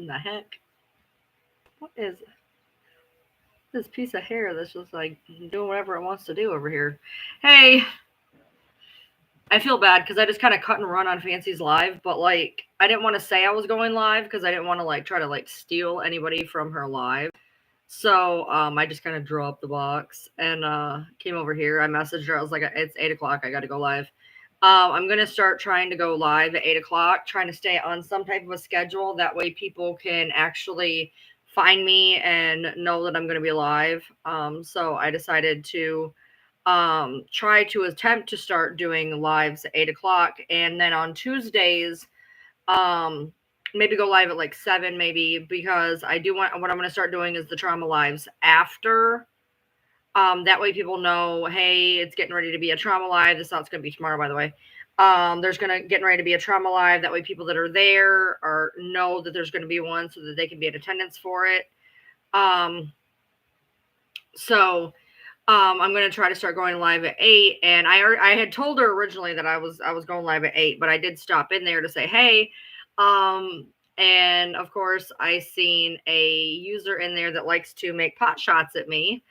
in the heck? What is this piece of hair that's just like doing whatever it wants to do over here? Hey, I feel bad because I just kind of cut and run on Fancy's live, but like I didn't want to say I was going live because I didn't want to like try to like steal anybody from her live. So I just kind of drew up the box and came over here. I messaged her. I was like, it's 8 o'clock. I got to go live. I'm gonna start trying to go live at 8 o'clock. Trying to stay on some type of a schedule. That way, people can actually find me and know that I'm gonna be live. So I decided to try to attempt to start doing lives at 8 o'clock, and then on Tuesdays, um, maybe go live at like 7, maybe, because I do want, what I'm going to start doing is the trauma lives after. That way people know, hey, it's getting ready to be a trauma live. This not going to be tomorrow, by the way. There's getting ready to be a trauma live. That way people that are there or know that there's going to be one so that they can be in attendance for it. So I'm going to try to start going live at 8, and I had told her originally that I was going live at 8, but I did stop in there to say, hey, and of course I seen a user in there that likes to make pot shots at me,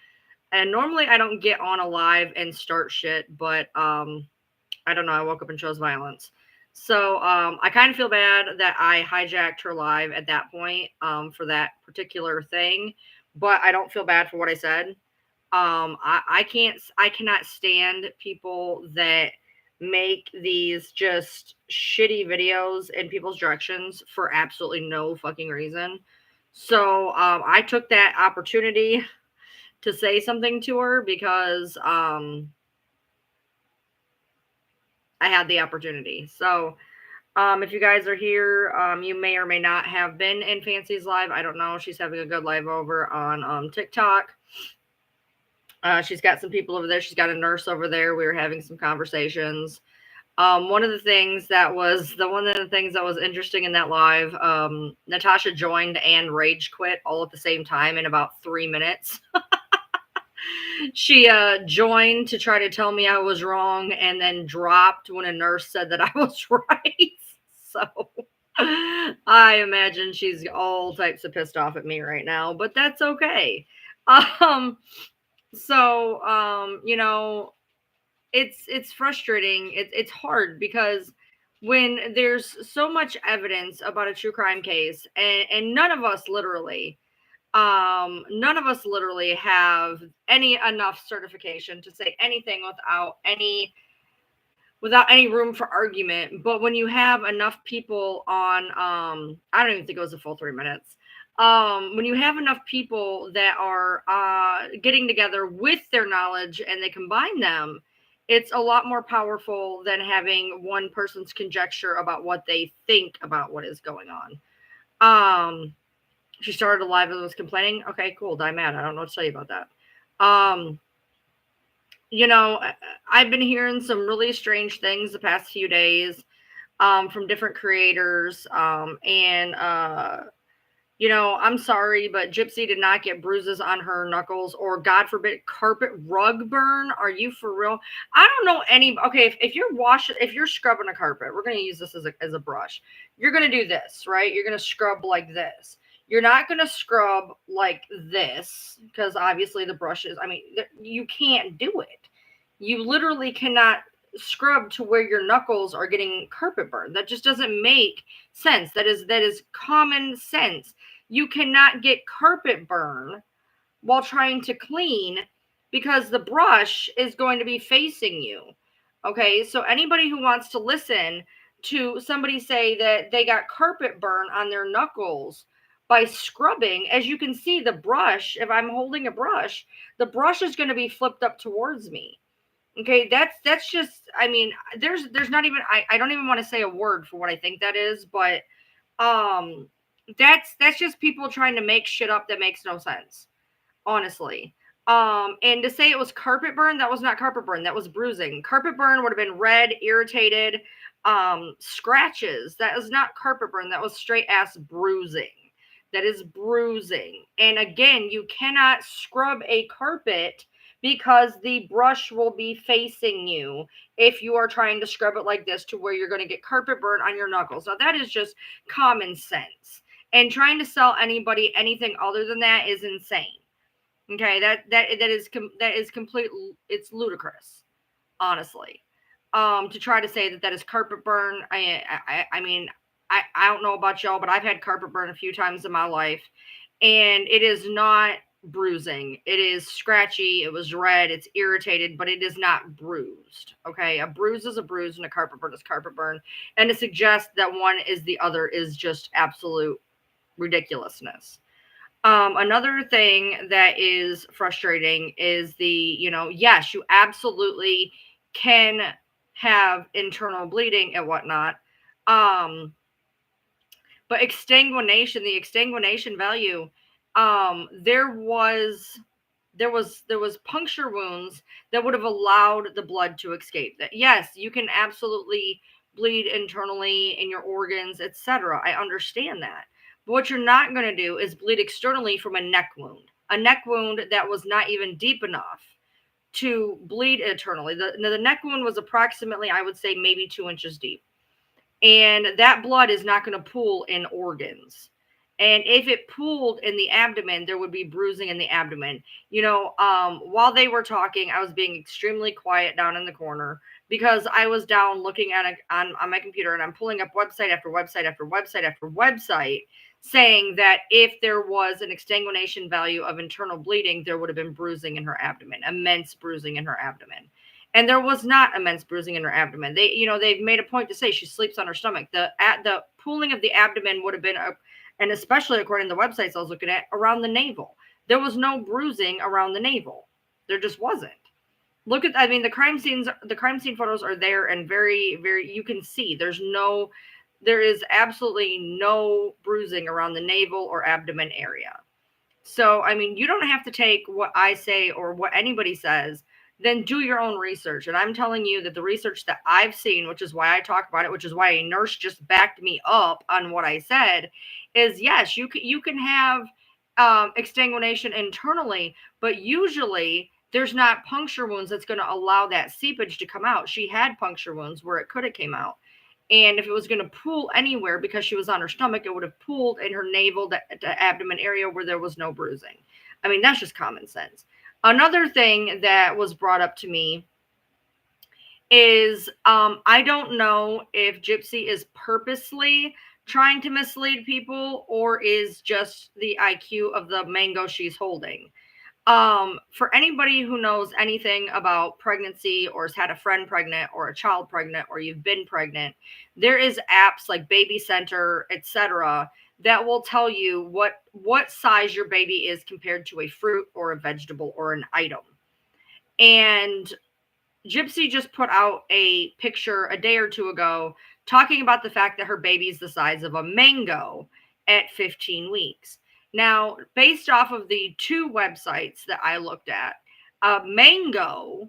and normally I don't get on a live and start shit, but I don't know, I woke up and chose violence. So I kind of feel bad that I hijacked her live at that point for that particular thing, but I don't feel bad for what I said. I cannot stand people that make these just shitty videos in people's directions for absolutely no fucking reason. So I took that opportunity to say something to her because I had the opportunity. So if you guys are here, you may or may not have been in Fancy's live. I don't know. She's having a good live over on TikTok. She's got some people over there. She's got a nurse over there. We were having some conversations. One of the things that was interesting in that live, Natasha joined and rage quit all at the same time in about 3 minutes. She joined to try to tell me I was wrong and then dropped when a nurse said that I was right. So I imagine she's all types of pissed off at me right now, but that's okay. So you know, it's frustrating. It's hard because when there's so much evidence about a true crime case, and none of us literally have any enough certification to say anything without any room for argument. But when you have enough people on, I don't even think it was a full 3 minutes. When you have enough people that are getting together with their knowledge and they combine them, it's a lot more powerful than having one person's conjecture about what they think about what is going on. She started a live and was complaining. Okay, cool. Die mad. I don't know what to tell you about that. You know, I've been hearing some really strange things the past few days from different creators. You know, I'm sorry, but Gypsy did not get bruises on her knuckles or, God forbid, carpet rug burn. Are you for real? I don't know any. Okay, if you're scrubbing a carpet, we're going to use this as a brush. You're going to do this, right? You're going to scrub like this. You're not going to scrub like this because obviously the brushes, I mean, you can't do it. You literally cannot scrub to where your knuckles are getting carpet burn. That just doesn't make sense. That is common sense. You cannot get carpet burn while trying to clean because the brush is going to be facing you. Okay, so anybody who wants to listen to somebody say that they got carpet burn on their knuckles by scrubbing, as you can see, the brush, if I'm holding a brush, the brush is going to be flipped up towards me. Okay, that's just, I mean, there's not even, I don't even want to say a word for what I think that is, but that's just people trying to make shit up that makes no sense, honestly. And to say it was carpet burn, that was not carpet burn, that was bruising. Carpet burn would have been red, irritated, scratches. That is not carpet burn, that was straight ass bruising. That is bruising. And again, you cannot scrub a carpet because the brush will be facing you if you are trying to scrub it like this to where you're going to get carpet burn on your knuckles. Now, that is just common sense. And trying to sell anybody anything other than that is insane. Okay, that is complete. It's ludicrous, honestly. To try to say that is carpet burn. I mean, I don't know about y'all, but I've had carpet burn a few times in my life, and it is not bruising. It is scratchy. It was red. It's irritated, but it is not bruised. Okay, a bruise is a bruise, and a carpet burn is carpet burn. And to suggest that one is the other is just absolute ridiculousness. Another thing that is frustrating is yes, you absolutely can have internal bleeding and whatnot. But the exsanguination value, there was puncture wounds that would have allowed the blood to escape. That yes, you can absolutely bleed internally in your organs, etc. I understand that. But what you're not going to do is bleed externally from a neck wound. A neck wound that was not even deep enough to bleed internally. The neck wound was approximately, I would say, maybe 2 inches deep. And that blood is not going to pool in organs. And if it pooled in the abdomen, there would be bruising in the abdomen. While they were talking, I was being extremely quiet down in the corner because I was down looking at on my computer, and I'm pulling up website after website after website after website saying that if there was an exsanguination value of internal bleeding, there would have been bruising in her abdomen, immense bruising in her abdomen. And there was not immense bruising in her abdomen. They've made a point to say she sleeps on her stomach. The pooling of the abdomen would have been, and especially according to the websites I was looking at, around the navel. There was no bruising around the navel. There just wasn't. The crime scene photos are there, and very, very, you can see there is absolutely no bruising around the navel or abdomen area. So, you don't have to take what I say or what anybody says. Then do your own research. And I'm telling you that the research that I've seen, which is why I talk about it, which is why a nurse just backed me up on what I said, is yes, you can have exsanguination internally, but usually there's not puncture wounds that's going to allow that seepage to come out. She had puncture wounds where it could have came out. And if it was going to pool anywhere because she was on her stomach, it would have pooled in her navel, the abdomen area where there was no bruising. That's just common sense. Another thing that was brought up to me is I don't know if Gypsy is purposely trying to mislead people or is just the IQ of the mango she's holding. For anybody who knows anything about pregnancy or has had a friend pregnant or a child pregnant or you've been pregnant, there is apps like Baby Center, etc., that will tell you what size your baby is compared to a fruit or a vegetable or an item. And Gypsy just put out a picture a day or two ago talking about the fact that her baby is the size of a mango at 15 weeks. Now, based off of the two websites that I looked at, mango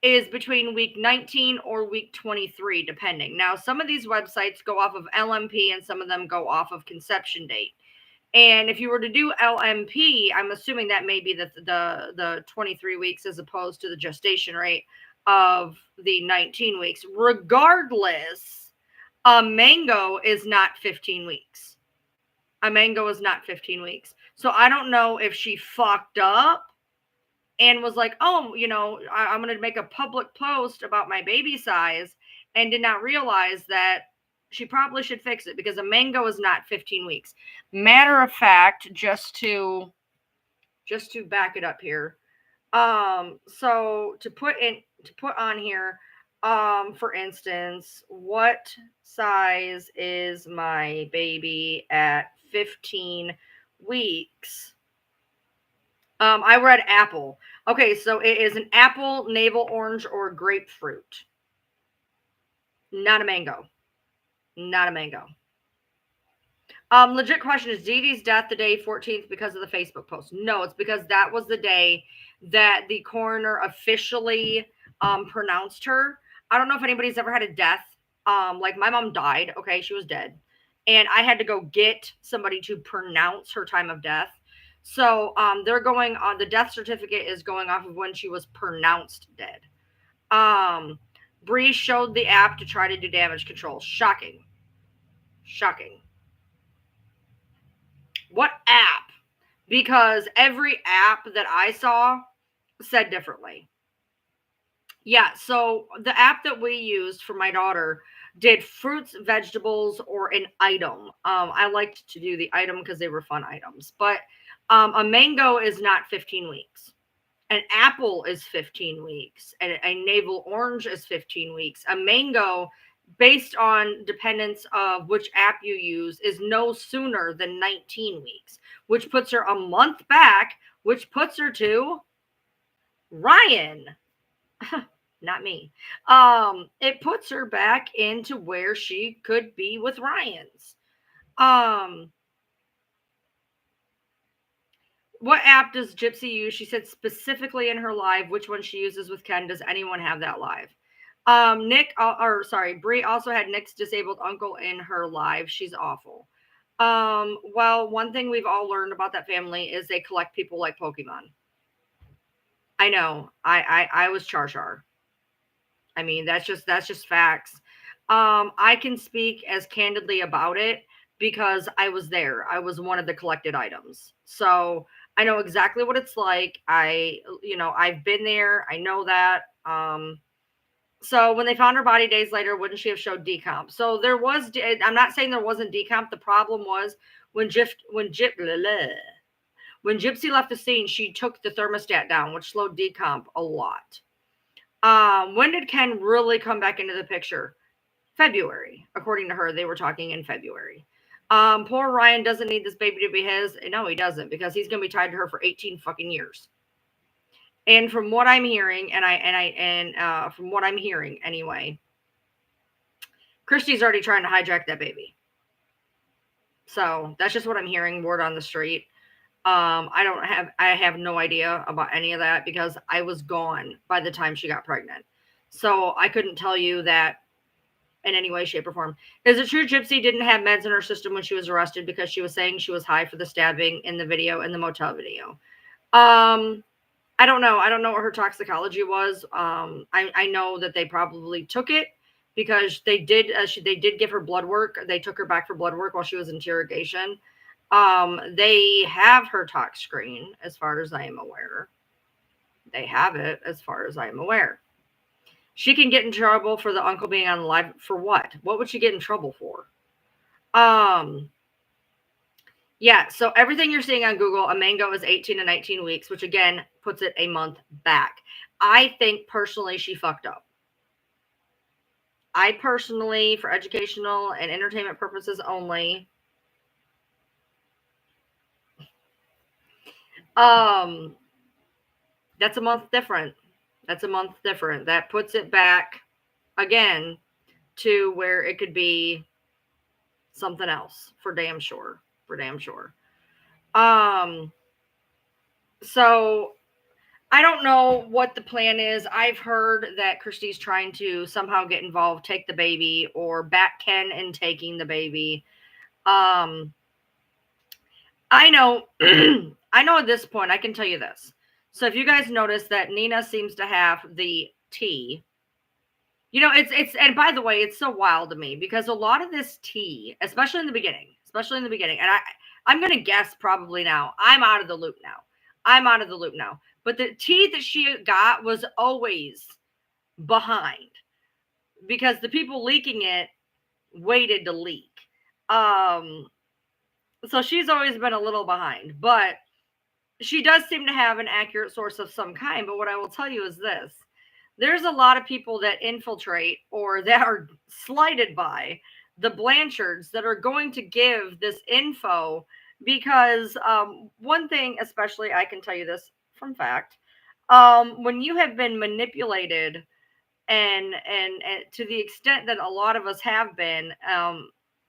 is between week 19 or week 23, depending. Now, some of these websites go off of LMP and some of them go off of conception date. And if you were to do LMP, I'm assuming that may be the 23 weeks as opposed to the gestation rate of the 19 weeks. Regardless, a mango is not 15 weeks. A mango is not 15 weeks. So I don't know if she fucked up and was like, oh, I'm going to make a public post about my baby size and did not realize that she probably should fix it because a mango is not 15 weeks. Matter of fact, just to back it up here. So to put on here, for instance, what size is my baby at 15 weeks? I read apple. Okay, so it is an apple, navel orange, or grapefruit. Not a mango. Not a mango. Legit question, is Dee Dee's death the day 14th because of the Facebook post? No, it's because that was the day that the coroner officially pronounced her. I don't know if anybody's ever had a death. Like my mom died. Okay, she was dead. And I had to go get somebody to pronounce her time of death. So they're going on, the death certificate is going off of when she was pronounced dead. Bree showed the app to try to do damage control. Shocking. Shocking. What app? Because every app that I saw said differently. Yeah, so the app that we used for my daughter did fruits, vegetables, or an item. I liked to do the item because they were fun items. But a mango is not 15 weeks. An apple is 15 weeks. And a navel orange is 15 weeks. A mango, based on dependence of which app you use, is no sooner than 19 weeks, which puts her a month back, which puts her to Ryan. Not me. It puts her back into where she could be with Ryan's. Um, what app does Gypsy use? She said specifically in her live which one she uses with Ken. Does anyone have that live? Nick, or sorry, Brie also had Nick's disabled uncle in her live. She's awful. Well, one thing we've all learned about that family is they collect people like Pokemon. I know. I was Char Char. I mean, that's just facts. I can speak as candidly about it because I was there. I was one of the collected items. So I know exactly what it's like. I've been there. I know that. So when they found her body days later, wouldn't she have showed decomp? So there was, I'm not saying there wasn't decomp. The problem was when Gypsy left the scene, she took the thermostat down, which slowed decomp a lot. When did Ken really come back into the picture? February. According to her, they were talking in February. Poor Ryan doesn't need this baby to be his. No, he doesn't, because he's going to be tied to her for 18 fucking years. And from what I'm hearing, from what I'm hearing anyway, Christy's already trying to hijack that baby. So that's just what I'm hearing, word on the street. I have no idea about any of that because I was gone by the time she got pregnant. So I couldn't tell you that in any way, shape, or form. Is it true Gypsy didn't have meds in her system when she was arrested because she was saying she was high for the stabbing in the video, in the motel video? I don't know. I don't know what her toxicology was. I know that they probably took it because they did give her blood work. They took her back for blood work while she was in interrogation. They have her tox screen, as far as I am aware. They have it, as far as I am aware. She can get in trouble for the uncle being on live. For what? What would she get in trouble for? Yeah, so everything you're seeing on Google, a mango is 18 to 19 weeks, which again puts it a month back. I think personally she fucked up. I personally, for educational and entertainment purposes only, that's a month different. That's a month different. That puts it back again to where it could be something else, for damn sure. For damn sure. So I don't know what the plan is. I've heard that Christy's trying to somehow get involved, take the baby, or back Ken in taking the baby. I know I know at this point, I can tell you this. So if you guys notice that Nina seems to have the tea, it's and by the way, it's so wild to me because a lot of this tea, especially in the beginning, and I'm going to guess probably now, I'm out of the loop now. But the tea that she got was always behind because the people leaking it waited to leak. So she's always been a little behind, but she does seem to have an accurate source of some kind. But what I will tell you is this. There's a lot of people that infiltrate or that are slighted by the Blanchards that are going to give this info because one thing, especially I can tell you this from fact, when you have been manipulated and to the extent that a lot of us have been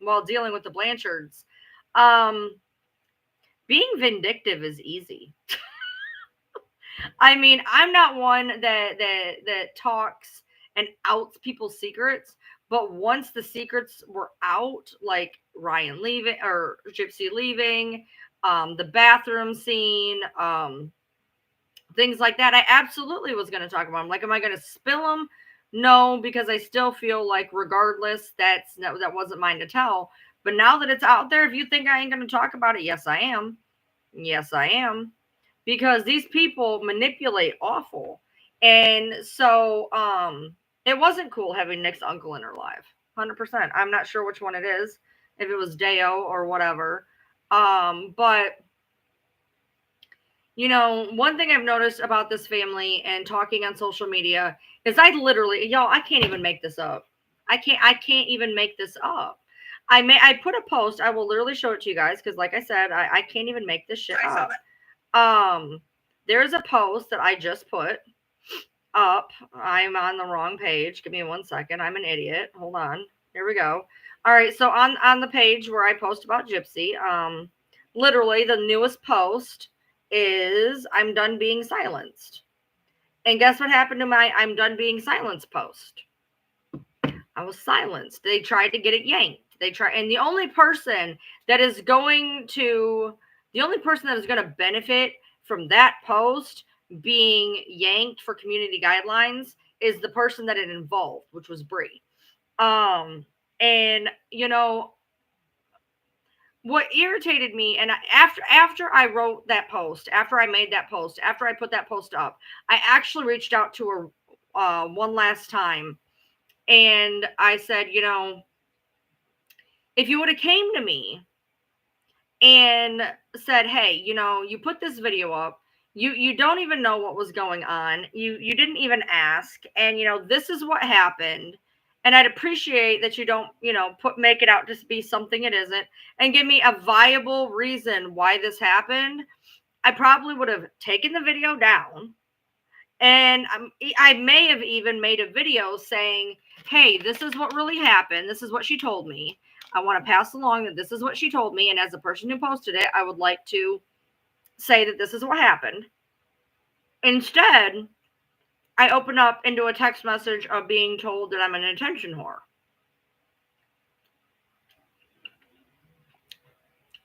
while dealing with the Blanchards, being vindictive is easy. I mean, I'm not one that talks and outs people's secrets, but once the secrets were out, like Ryan leaving or Gypsy leaving, the bathroom scene, things like that, I absolutely was going to talk about them. Like, am I going to spill them? No, because I still feel like regardless, that wasn't mine to tell. But now that it's out there, if you think I ain't going to talk about it, yes, I am. Yes, I am. Because these people manipulate awful. And so it wasn't cool having Nick's uncle in her life. 100%. I'm not sure which one it is, if it was Deo or whatever. But you know, one thing I've noticed about this family and talking on social media is I literally, y'all, I can't even make this up. I can't even make this up. I put a post, I will literally show it to you guys because like I said, I can't even make this shit up. There's a post that I just put up. I'm on the wrong page. Give me 1 second. I'm an idiot. Hold on. Here we go. All right, so on the page where I post about Gypsy, literally the newest post is I'm done being silenced. And guess what happened to my I'm done being silenced post? I was silenced. They tried to get it yanked. And the only person that is going to benefit from that post being yanked for community guidelines is the person that it involved, which was Bree. And you know what irritated me, and after I wrote that post, after I made that post, after I put that post up, I actually reached out to her one last time, and I said, you know, if you would have came to me and said, hey, you know, you put this video up, you don't even know what was going on, you didn't even ask, and you know, this is what happened, and I'd appreciate that you don't, you know, make it out to be something it isn't, and give me a viable reason why this happened, I probably would have taken the video down. And I may have even made a video saying, hey, this is what really happened. This is what she told me. I want to pass along that this is what she told me. And as a person who posted it, I would like to say that this is what happened. Instead, I open up into a text message of being told that I'm an attention whore.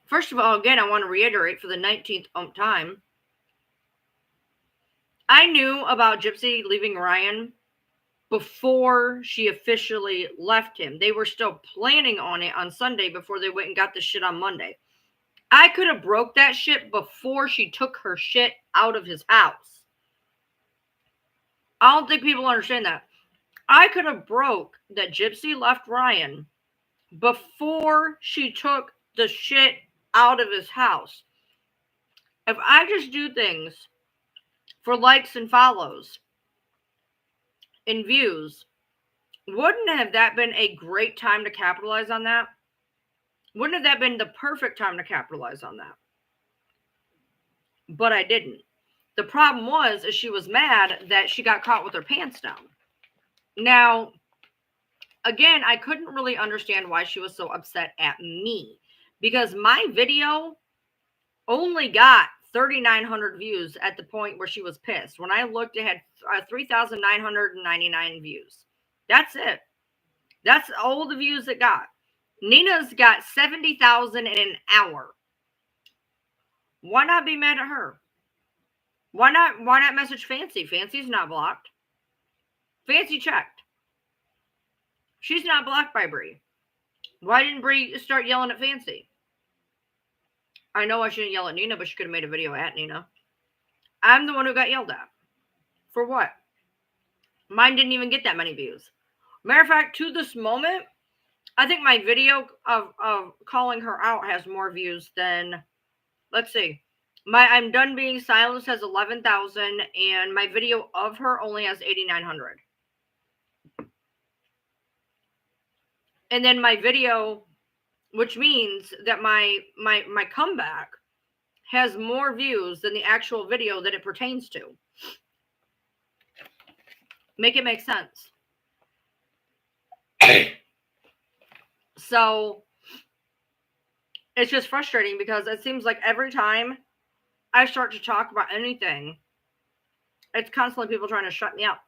First of all, again, I want to reiterate for the 19th time, I knew about Gypsy leaving Ryan before she officially left him. They were still planning on it on Sunday before they went and got the shit on Monday. I could have broke that shit before she took her shit out of his house. I don't think people understand that. I could have broke that Gypsy left Ryan before she took the shit out of his house. If I just do things for likes and follows and views, wouldn't have that been a great time to capitalize on that? Wouldn't have that been the perfect time to capitalize on that? But I didn't. The problem is she was mad that she got caught with her pants down. Now, again, I couldn't really understand why she was so upset at me, because my video only got 3,900 views at the point where she was pissed. When I looked, it had 3,999 views. That's it. That's all the views it got. Nina's got 70,000 in an hour. Why not be mad at her? Why not message Fancy? Fancy's not blocked. Fancy checked. She's not blocked by Bree. Why didn't Bree start yelling at Fancy? I know I shouldn't yell at Nina, but she could have made a video at Nina. I'm the one who got yelled at. For what? Mine didn't even get that many views. Matter of fact, to this moment, I think my video of calling her out has more views than, let's see, my I'm done being silenced has 11,000, and my video of her only has 8,900. And then my video, which means that my comeback has more views than the actual video that it pertains to. Make it make sense. So it's just frustrating because it seems like every time I start to talk about anything, it's constantly people trying to shut me up.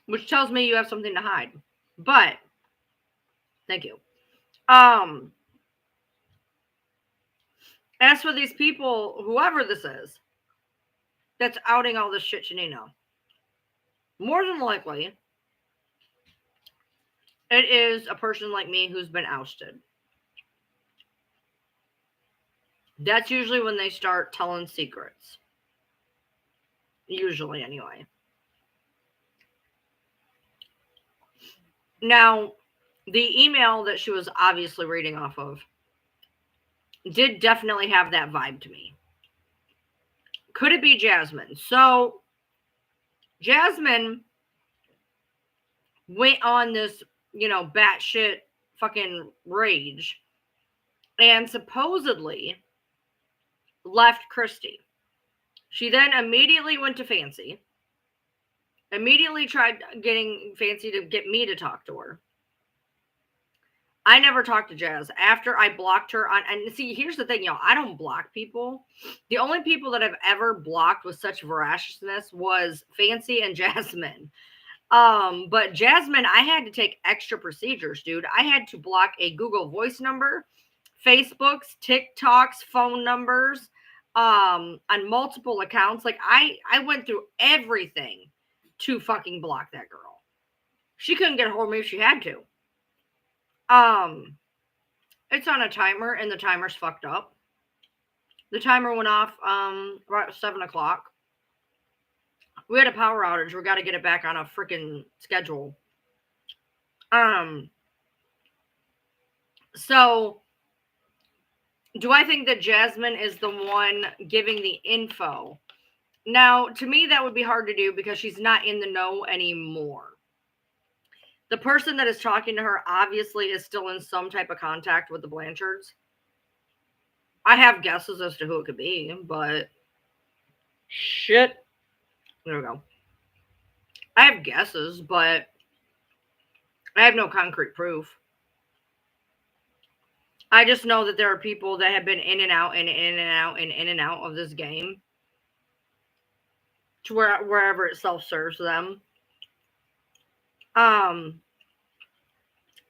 Which tells me you have something to hide. But, thank you. As for these people, whoever this is, that's outing all this shit to Nina, more than likely, It is a person like me who's been ousted. That's usually when they start telling secrets. Usually, anyway. Now, the email that she was obviously reading off of did definitely have that vibe to me. Could it be Jasmine? So, Jasmine went on this, batshit fucking rage and supposedly left Christy. She then immediately went to Fancy, immediately tried getting Fancy to get me to talk to her. I never talked to Jazz after I blocked her on. And see, here's the thing, y'all. I don't block people. The only people that I've ever blocked with such voraciousness was Fancy and Jasmine. But Jasmine, I had to take extra procedures, dude. I had to block a Google Voice number, Facebook's, TikTok's, phone numbers, on multiple accounts. Like I went through everything to fucking block that girl. She couldn't get a hold of me if she had to. It's on a timer and the timer's fucked up. The timer went off right 7 o'clock. We had a power outage. We got to get it back on a freaking schedule. So do I think that Jasmine is the one giving the info? Now, to me, that would be hard to do because she's not in the know anymore. The person that is talking to her obviously is still in some type of contact with the Blanchards. I have guesses as to who it could be, but shit. There we go. I have guesses, but I have no concrete proof. I just know that there are people that have been in and out and in and out and in and out of this game to wherever it self-serves them.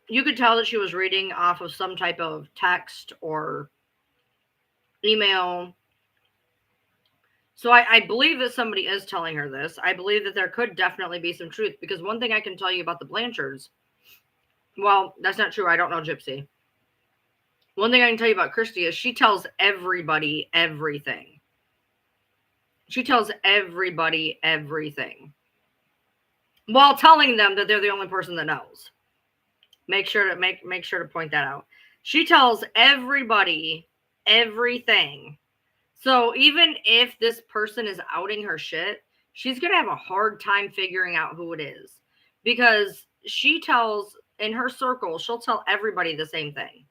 You could tell that she was reading off of some type of text or email. So I believe that somebody is telling her this. I believe that there could definitely be some truth, because one thing I can tell you about the Blanchards, well, that's not true. I don't know Gypsy. One thing I can tell you about Christy is she tells everybody everything. She tells everybody everything, while telling them that they're the only person that knows. Make sure to point that out. She tells everybody everything. So even if this person is outing her shit, she's going to have a hard time figuring out who it is, because she tells, in her circle, she'll tell everybody the same thing.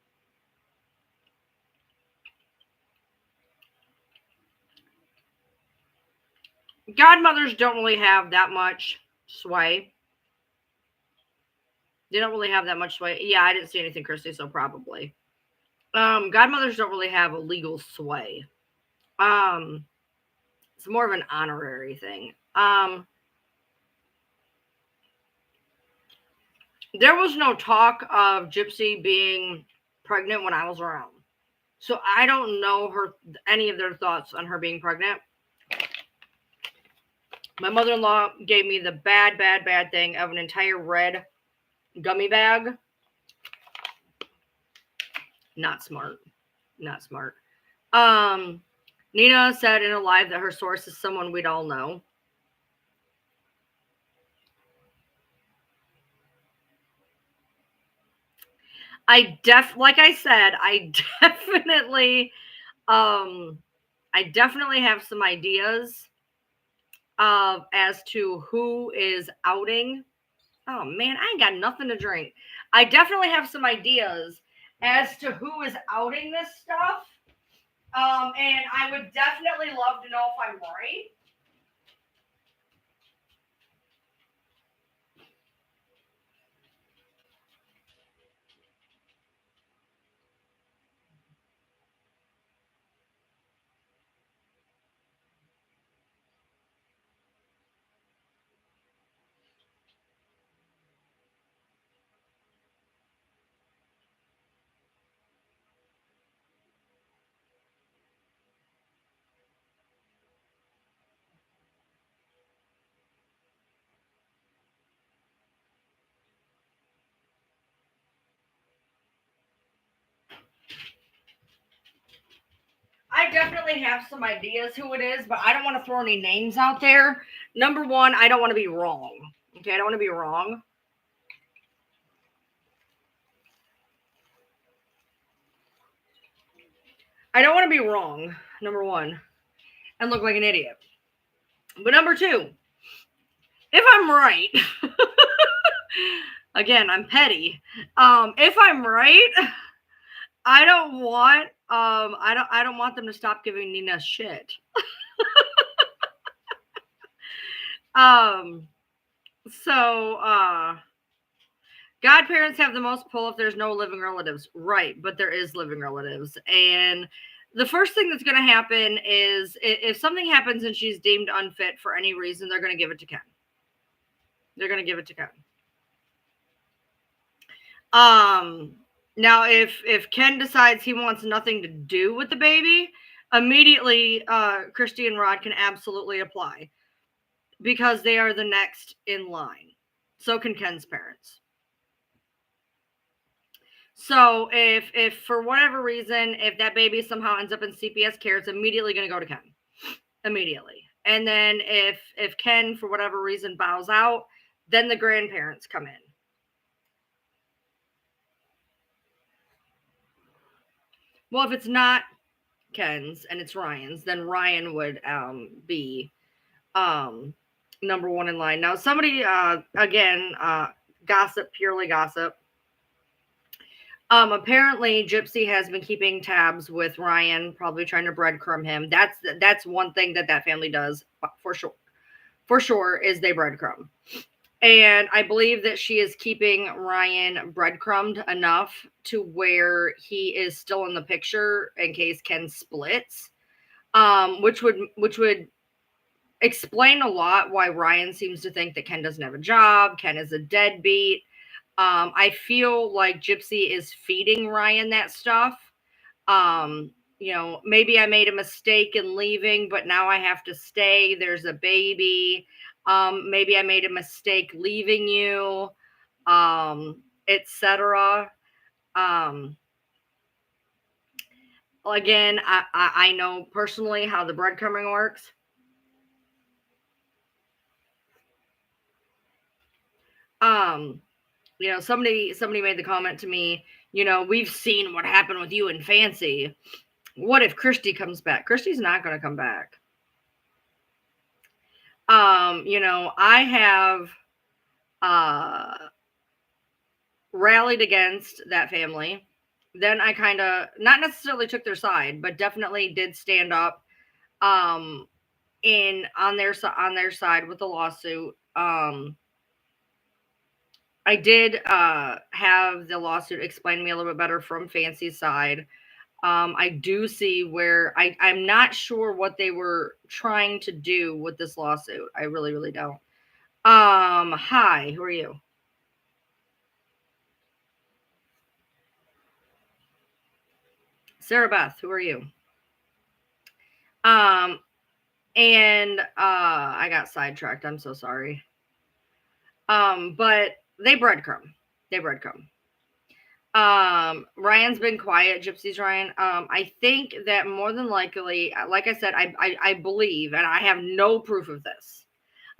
Godmothers don't really have that much sway. They don't really have that much sway. Yeah, I didn't see anything, Christy, so probably. Godmothers don't really have a legal sway. It's more of an honorary thing. There was no talk of Gypsy being pregnant when I was around, so I don't know any of their thoughts on her being pregnant. My mother-in-law gave me the bad thing of an entire red gummy bag. Not smart. Not smart. Nina said in a live that her source is someone we'd all know. Like I said, I definitely have some ideas as to who is outing. Oh man, I ain't got nothing to drink. I definitely have some ideas as to who is outing this stuff. And I would definitely love to know if I'm right. definitely have some ideas who it is, but I don't want to throw any names out there. Number one, I don't want to be wrong. Okay, I don't want to be wrong. I don't want to be wrong, number one, and look like an idiot. But number two, if I'm right, again, I'm petty. If I'm right, I don't want them to stop giving Nina shit. Godparents have the most pull if there's no living relatives. Right, but there is living relatives. And the first thing that's going to happen is if something happens and she's deemed unfit for any reason, they're going to give it to Ken. They're going to give it to Ken. Now, if Ken decides he wants nothing to do with the baby, immediately Christy and Rod can absolutely apply because they are the next in line. So can Ken's parents. So if for whatever reason, if that baby somehow ends up in CPS care, it's immediately going to go to Ken. Immediately. And then if Ken, for whatever reason, bows out, then the grandparents come in. Well, if it's not Ken's and it's Ryan's, then Ryan would be number one in line. Now, somebody, again, gossip, purely gossip. Apparently Gypsy has been keeping tabs with Ryan, probably trying to breadcrumb him. That's one thing that family does for sure. For sure is they breadcrumb. And I believe that she is keeping Ryan breadcrumbed enough to where he is still in the picture in case Ken splits. Which would explain a lot why Ryan seems to think that Ken doesn't have a job, Ken is a deadbeat. I feel like Gypsy is feeding Ryan that stuff. Maybe I made a mistake in leaving, but now I have to stay. There's a baby. Maybe I made a mistake leaving you, etc. Again, I know personally how the breadcrumbing works. Somebody made the comment to me, we've seen what happened with you and Fancy. What if Christy comes back? Christy's not going to come back. I have rallied against that family. Then I kind of not necessarily took their side, but definitely did stand up on their side with the lawsuit. I did have the lawsuit explain to me a little bit better from Fancy's side. I do see where I'm not sure what they were trying to do with this lawsuit. I really, really don't. Hi, who are you? Sarah Beth, who are you? And I got sidetracked. I'm so sorry. But they breadcrumb. Ryan's been quiet. Gypsy's Ryan. I think that more than likely, like I said, I believe, and I have no proof of this.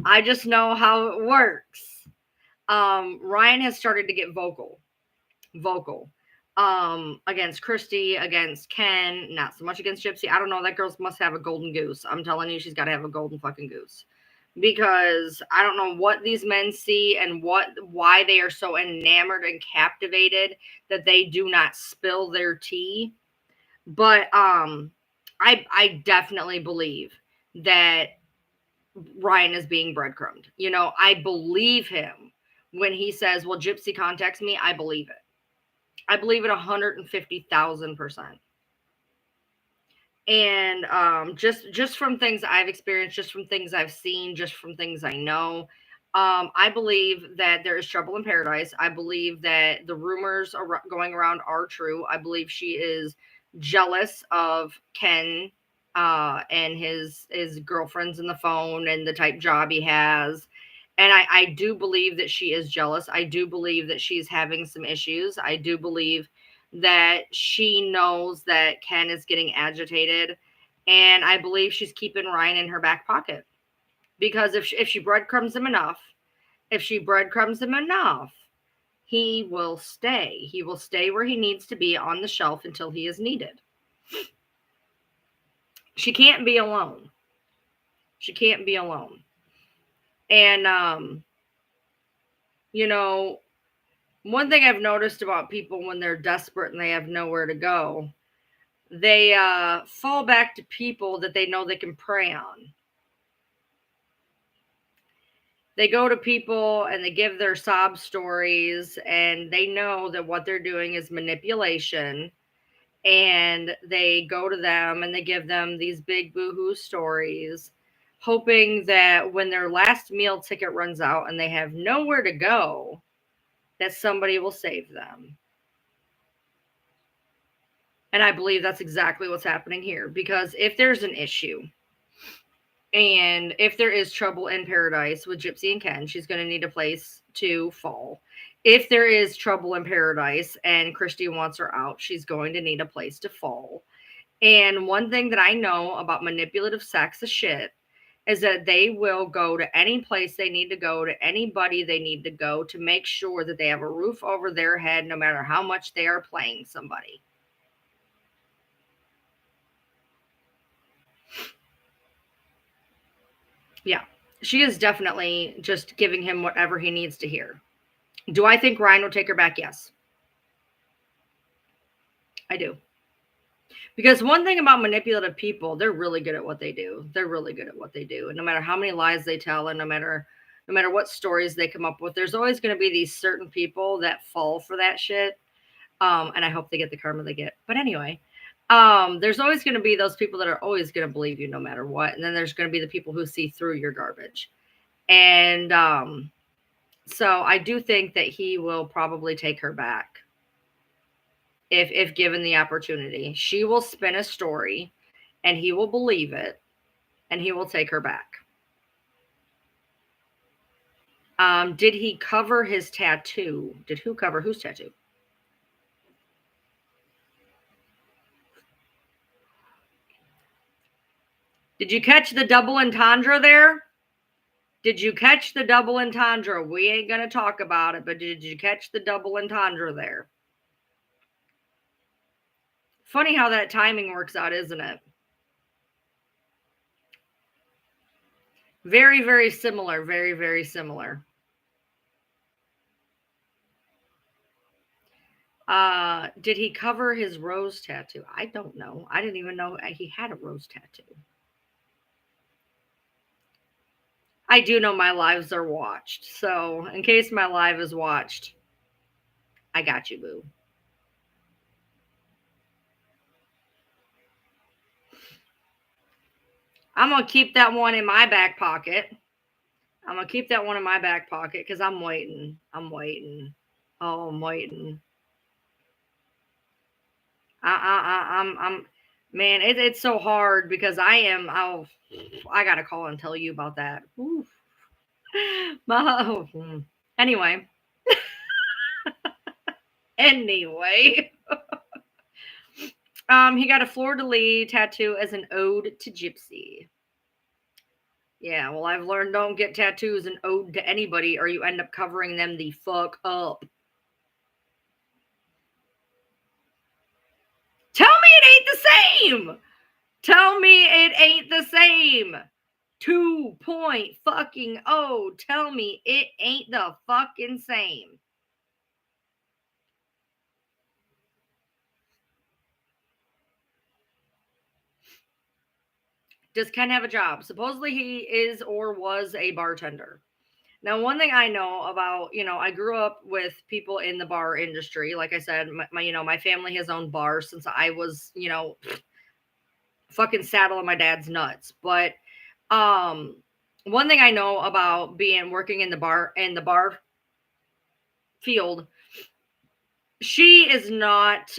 I just know how it works. Ryan has started to get vocal. Against Christy, against Ken, not so much against Gypsy. I don't know. That girl must have a golden goose. I'm telling you, she's got to have a golden fucking goose. Because I don't know what these men see and why they are so enamored and captivated that they do not spill their tea. But I definitely believe that Ryan is being breadcrumbed. I believe him when he says, well, Gypsy contacts me. I believe it. I believe it 150,000%. And just from things I've experienced, just from things I've seen, just from things I know, I believe that there is trouble in paradise. I believe that the rumors going around are true. I believe she is jealous of Ken and his girlfriends in the phone and the type job he has. And I do believe that she is jealous. I do believe that she's having some issues. I do believe that she knows that Ken is getting agitated And I believe she's keeping Ryan in her back pocket. Because if she breadcrumbs him enough, he will stay. He will stay where he needs to be on the shelf until he is needed. She can't be alone. She can't be alone. And, you know, one thing I've noticed about people when they're desperate and they have nowhere to go, they fall back to people that they know they can prey on. They go to people and they give their sob stories, and they know that what they're doing is manipulation. And they go to them and they give them these big boohoo stories, hoping that when their last meal ticket runs out and they have nowhere to go, that somebody will save them. And I believe that's exactly what's happening here, because if there's an issue and if there is trouble in paradise with Gypsy and Ken, she's going to need a place to fall. If there is trouble in paradise and Christy wants her out, she's going to need a place to fall. And one thing that I know about manipulative sex is shit is that they will go to any place they need to go, to anybody they need to go, to make sure that they have a roof over their head, no matter how much they are playing somebody. Yeah, she is definitely just giving him whatever he needs to hear. Do I think Ryan will take her back? Yes. I do. Because one thing about manipulative people, they're really good at what they do. They're really good at what they do. And no matter how many lies they tell, and no matter what stories they come up with, there's always going to be these certain people that fall for that shit. And I hope they get the karma they get. But anyway, there's always going to be those people that are always going to believe you no matter what. And then there's going to be the people who see through your garbage. And so I do think that he will probably take her back. If given the opportunity, she will spin a story and he will believe it and he will take her back. Did he cover his tattoo? Did who cover whose tattoo? Did you catch the double entendre there? Did you catch the double entendre? We ain't going to talk about it, but did you catch the double entendre there? Funny how that timing works out, isn't it? Very, very similar. Very, very similar. Did he cover his rose tattoo? I don't know. I didn't even know he had a rose tattoo. I do know my lives are watched. So, in case my live is watched, I got you, boo. I'm going to keep that one in my back pocket. I'm going to keep that one in my back pocket because I'm waiting. I'm waiting. Oh, I'm waiting. Man, it's so hard because I got to call and tell you about that. Oof. Anyway. Anyway. He got a fleur-de-lis tattoo as an ode to Gypsy. Yeah, well, I've learned don't get tattoos an ode to anybody or you end up covering them the fuck up. Tell me it ain't the same. Tell me it ain't the same. 2.0. Tell me it ain't the fucking same. Does Ken have a job? Supposedly he is or was a bartender. Now, one thing I know about, I grew up with people in the bar industry. Like I said, my family has owned bars since I was, fucking saddle on my dad's nuts. But one thing I know about working in the bar field, she is not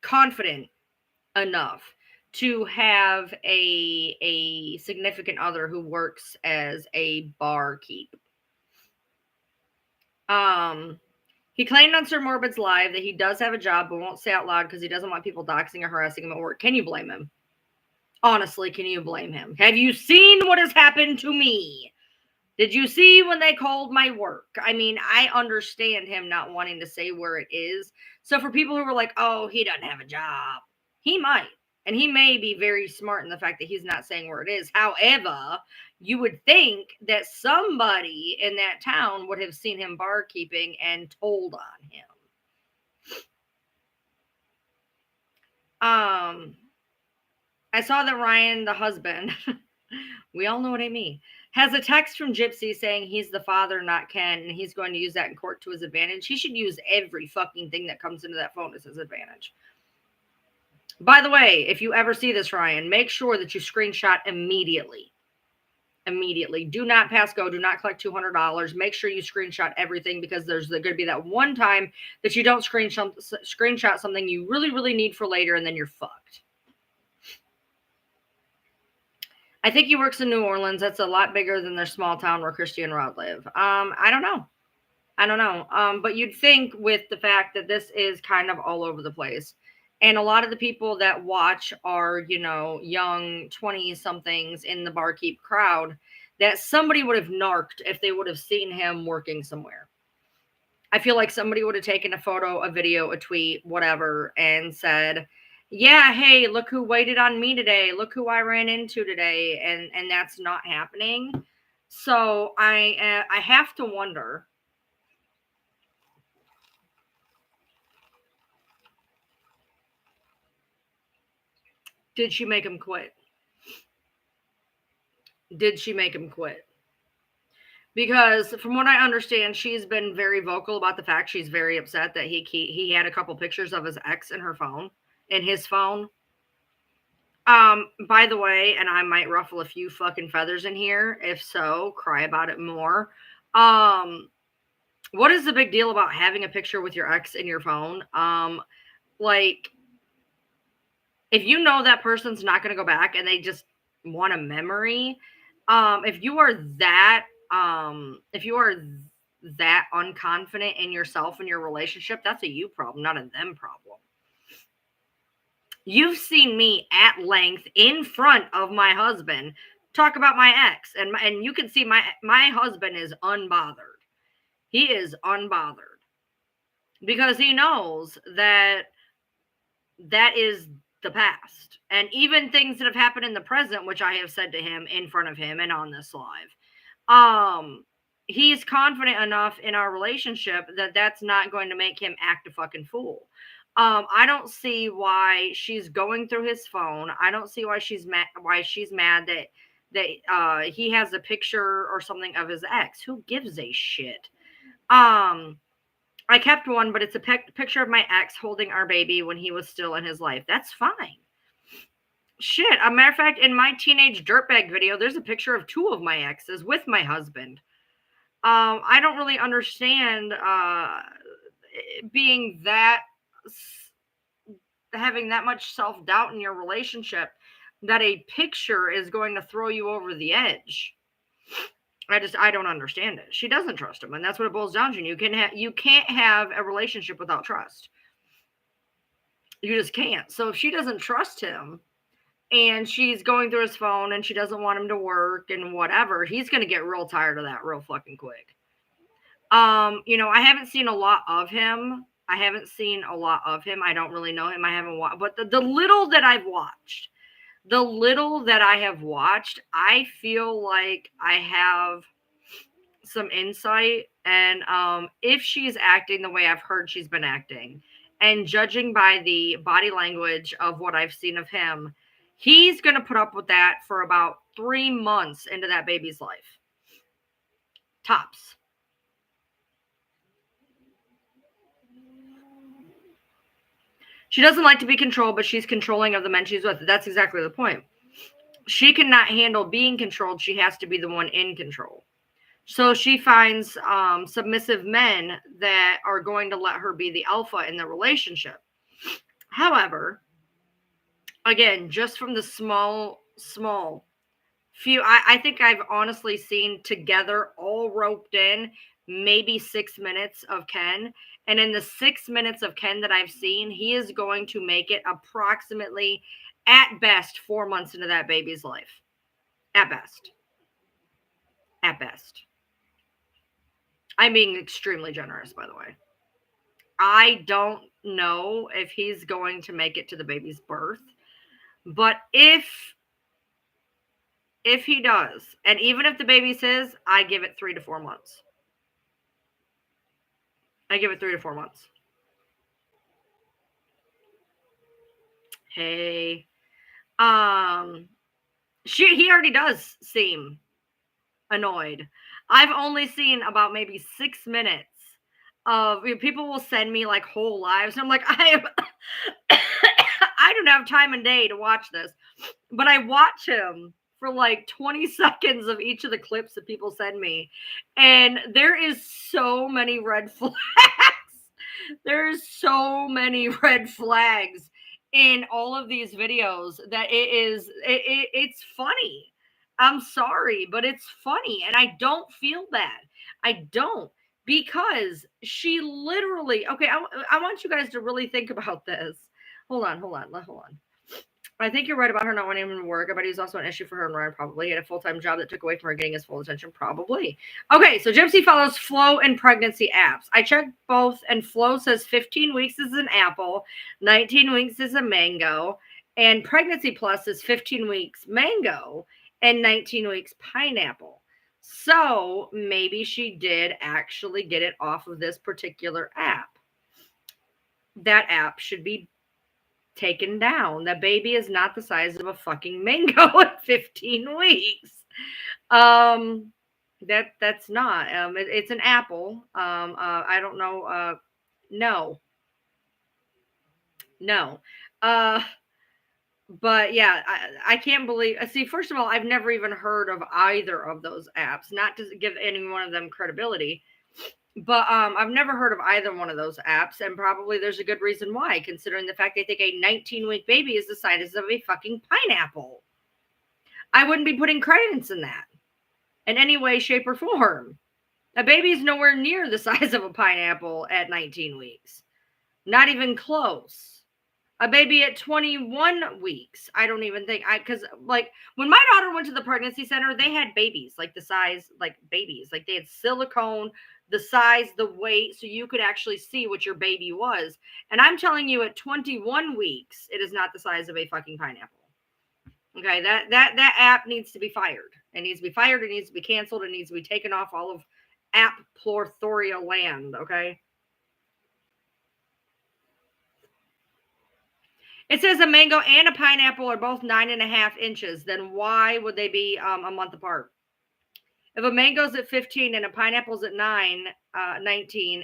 confident enough to have a significant other who works as a barkeep. He claimed on Sir Morbid's live that he does have a job but won't say out loud because he doesn't want people doxing or harassing him at work. Can you blame him? Honestly, can you blame him? Have you seen what has happened to me? Did you see when they called my work? I mean, I understand him not wanting to say where it is. So for people who were like, oh, he doesn't have a job, he might. And he may be very smart in the fact that he's not saying where it is. However, you would think that somebody in that town would have seen him barkeeping and told on him. I saw that Ryan, the husband, we all know what I mean, has a text from Gypsy saying he's the father, not Ken, and he's going to use that in court to his advantage. He should use every fucking thing that comes into that phone as his advantage. By the way, if you ever see this, Ryan, make sure that you screenshot immediately. Immediately. Do not pass go. Do not collect $200. Make sure you screenshot everything, because there's going to be that one time that you don't screenshot something you really, really need for later, and then you're fucked. I think he works in New Orleans. That's a lot bigger than their small town where Christy and Rod live. I don't know. But you'd think, with the fact that this is kind of all over the place, and a lot of the people that watch are, young 20-somethings in the barkeep crowd, that somebody would have narked if they would have seen him working somewhere. I feel like somebody would have taken a photo, a video, a tweet, whatever, and said, yeah, hey, look who waited on me today. Look who I ran into today. And that's not happening. So I have to wonder, did she make him quit? Did she make him quit? Because from what I understand, she's been very vocal about the fact she's very upset that he had a couple pictures of his ex in his phone. By the way, and I might ruffle a few fucking feathers in here. If so, cry about it more. What is the big deal about having a picture with your ex in your phone? Like, if you know that person's not going to go back and they just want a memory, if you are that unconfident in yourself and your relationship, that's a you problem, not a them problem. You've seen me at length in front of my husband talk about my ex, and you can see my husband is unbothered. He is unbothered because he knows that is the past. And even things that have happened in the present, which I have said to him in front of him and on this live, he's confident enough in our relationship that that's not going to make him act a fucking fool. I don't see why she's going through his phone. I don't see why she's mad that he has a picture or something of his ex. Who gives a shit? I kept one, but it's a picture of my ex holding our baby when he was still in his life. That's fine. Shit. A matter of fact, in my teenage dirtbag video, there's a picture of 2 of my exes with my husband. I don't really understand having that much self-doubt in your relationship that a picture is going to throw you over the edge. I don't understand it. She doesn't trust him, and that's what it boils down to. You can't have a relationship without trust. You just can't. So if she doesn't trust him, and she's going through his phone, and she doesn't want him to work and whatever, he's going to get real tired of that real fucking quick. I haven't seen a lot of him. I don't really know him. I haven't watched, but the little that I have watched, I feel like I have some insight. And if she's acting the way I've heard she's been acting, and judging by the body language of what I've seen of him, he's going to put up with that for about 3 months into that baby's life. Tops. She doesn't like to be controlled, but she's controlling of the men she's with. That's exactly the point. She cannot handle being controlled. She has to be the one in control. So she finds submissive men that are going to let her be the alpha in the relationship. However, again, just from the small few, I think I've honestly seen together, all roped in, maybe 6 minutes of Ken. And in the 6 minutes of Ken that I've seen, he is going to make it approximately at best 4 months into that baby's life. At best. At best. I'm being extremely generous, by the way. I don't know if he's going to make it to the baby's birth, but if he does, and even if the baby's his, I give it 3 to 4 months. I give it 3 to 4 months. Hey, he already does seem annoyed. I've only seen about maybe 6 minutes of people will send me like whole lives. I'm like, I don't have time and day to watch this, but I watch him for like 20 seconds of each of the clips that people send me, and there is so many red flags. There's so many red flags in all of these videos that it's funny. I'm sorry, but it's funny, and I don't feel bad. I don't, because she literally, okay, I want you guys to really think about this. Hold on. I think you're right about her not wanting him to work. I bet he was also an issue for her and Ryan, probably. He had a full-time job that took away from her getting his full attention, probably. Okay, so Gypsy follows Flo and pregnancy apps. I checked both, and Flo says 15 weeks is an apple, 19 weeks is a mango, and Pregnancy Plus is 15 weeks mango and 19 weeks pineapple. So maybe she did actually get it off of this particular app. That app should be taken down. That baby is not the size of a fucking mango at 15 weeks. That's not. It's an apple. I don't know. No. But yeah, I can't believe. See, first of all, I've never even heard of either of those apps. Not to give any one of them credibility, but I've never heard of either one of those apps, and probably there's a good reason why, considering the fact they think a 19-week baby is the size of a fucking pineapple. I wouldn't be putting credence in that in any way, shape, or form. A baby is nowhere near the size of a pineapple at 19 weeks. Not even close. A baby at 21 weeks, I don't even think, because like when my daughter went to the pregnancy center, they had babies like the size, like babies, like they had silicone, the size, the weight, so you could actually see what your baby was. And I'm telling you, at 21 weeks, it is not the size of a fucking pineapple. Okay, that app needs to be fired. It needs to be fired. It needs to be canceled. It needs to be taken off all of app plethora land. Okay. It says a mango and a pineapple are both 9.5 inches. Then why would they be a month apart? If a mango's at 15 and a pineapple's at 19,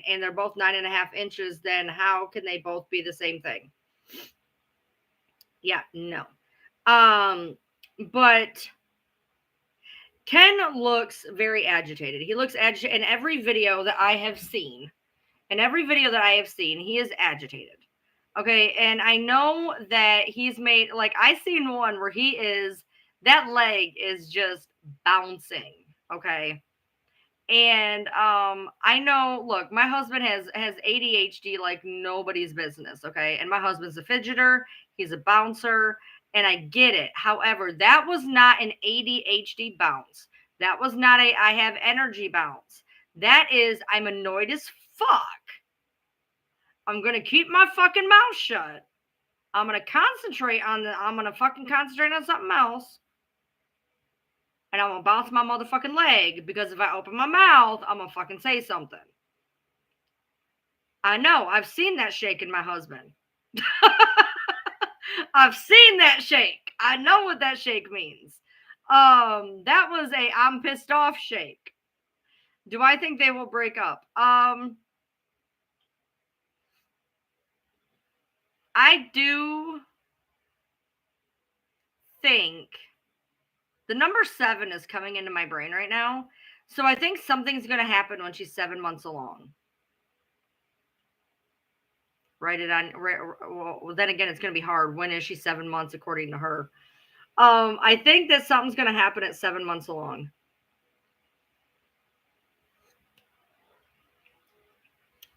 and they're both 9.5 inches, then how can they both be the same thing? Yeah, no. But Ken looks very agitated. He looks agitated in every video that I have seen. In every video that I have seen, he is agitated. Okay, and I know that he's made, like, I seen one where that leg is just bouncing, okay? And I know, look, my husband has ADHD like nobody's business, okay? And my husband's a fidgeter, he's a bouncer, and I get it. However, that was not an ADHD bounce. That was not a I have energy bounce. That is, I'm annoyed as fuck. I'm going to keep my fucking mouth shut. I'm going to concentrate on something else. And I'm going to bounce my motherfucking leg, because if I open my mouth, I'm going to fucking say something. I know. I've seen that shake in my husband. I've seen that shake. I know what that shake means. That was a I'm pissed off shake. Do I think they will break up? I do think the number 7 is coming into my brain right now. So I think something's going to happen when she's 7 months along. Write it on. Well, then again, it's going to be hard. When is she 7 months, according to her? I think that something's going to happen at 7 months along.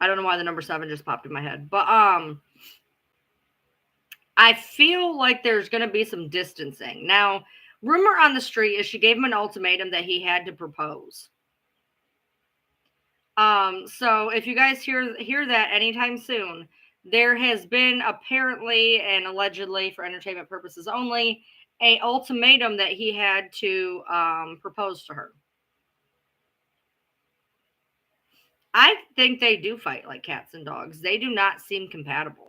I don't know why the number 7 just popped in my head, but I feel like there's going to be some distancing. Now, rumor on the street is she gave him an ultimatum that he had to propose. So if you guys hear that anytime soon, there has been apparently and allegedly for entertainment purposes only a ultimatum that he had to propose to her. I think they do fight like cats and dogs. They do not seem compatible.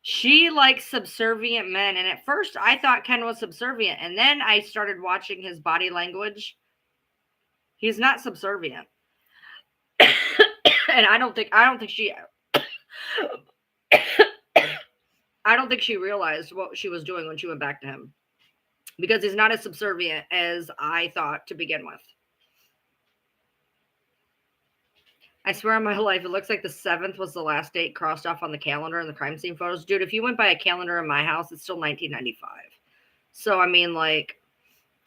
She likes subservient men, and at first I thought Ken was subservient, and then I started watching his body language. He's not subservient. And I don't think she I don't think she realized what she was doing when she went back to him, because he's not as subservient as I thought to begin with. I swear on my life, it looks like the 7th was the last date crossed off on the calendar in the crime scene photos. Dude, if you went by a calendar in my house, it's still 1995. So, I mean, like,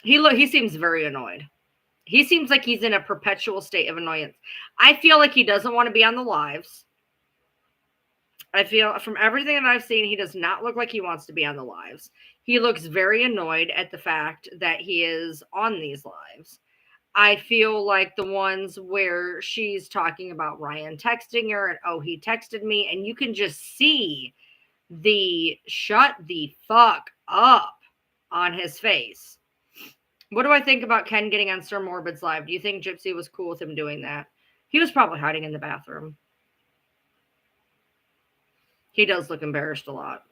he seems very annoyed. He seems like he's in a perpetual state of annoyance. I feel like he doesn't want to be on the lives. I feel from everything that I've seen, he does not look like he wants to be on the lives. He looks very annoyed at the fact that he is on these lives. I feel like the ones where she's talking about Ryan texting her and, oh, he texted me, and you can just see the shut the fuck up on his face. What do I think about Ken getting on Sir Morbid's live? Do you think Gypsy was cool with him doing that? He was probably hiding in the bathroom. He does look embarrassed a lot.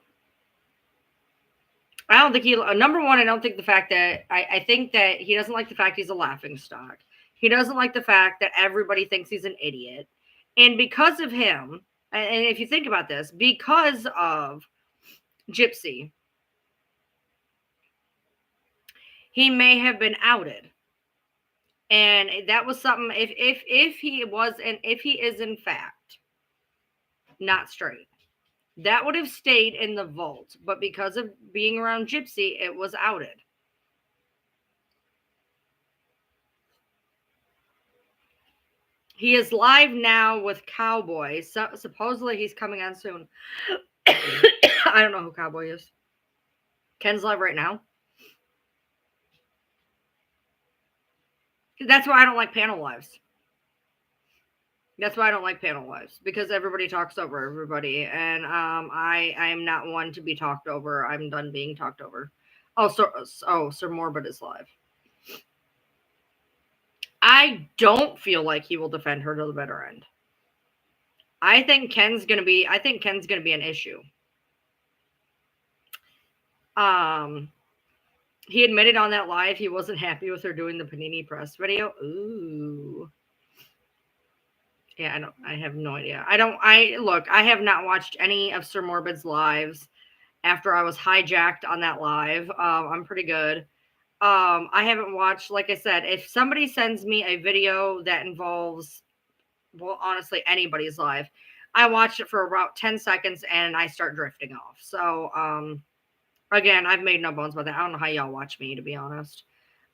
I don't think number one, I don't think the fact that, I think that he doesn't like the fact he's a laughing stock. He doesn't like the fact that everybody thinks he's an idiot. And because of him, and if you think about this, because of Gypsy, he may have been outed. And that was something, if he is in fact not straight, that would have stayed in the vault, but because of being around Gypsy, it was outed. He is live now with Cowboy. So, supposedly he's coming on soon. I don't know who Cowboy is. Ken's live right now. That's why I don't like panel lives. That's why I don't like panel lives, because everybody talks over everybody, and I am not one to be talked over. I'm done being talked over. Sir Morbid is live. I don't feel like he will defend her to the bitter end. I think Ken's gonna be an issue. He admitted on that live he wasn't happy with her doing the Panini Press video. Ooh. Yeah, I have no idea. I have not watched any of Sir Morbid's lives after I was hijacked on that live. I'm pretty good. I haven't watched, like I said, if somebody sends me a video that involves, well, honestly, anybody's live, I watch it for about 10 seconds and I start drifting off. So, again, I've made no bones about that. I don't know how y'all watch me, to be honest.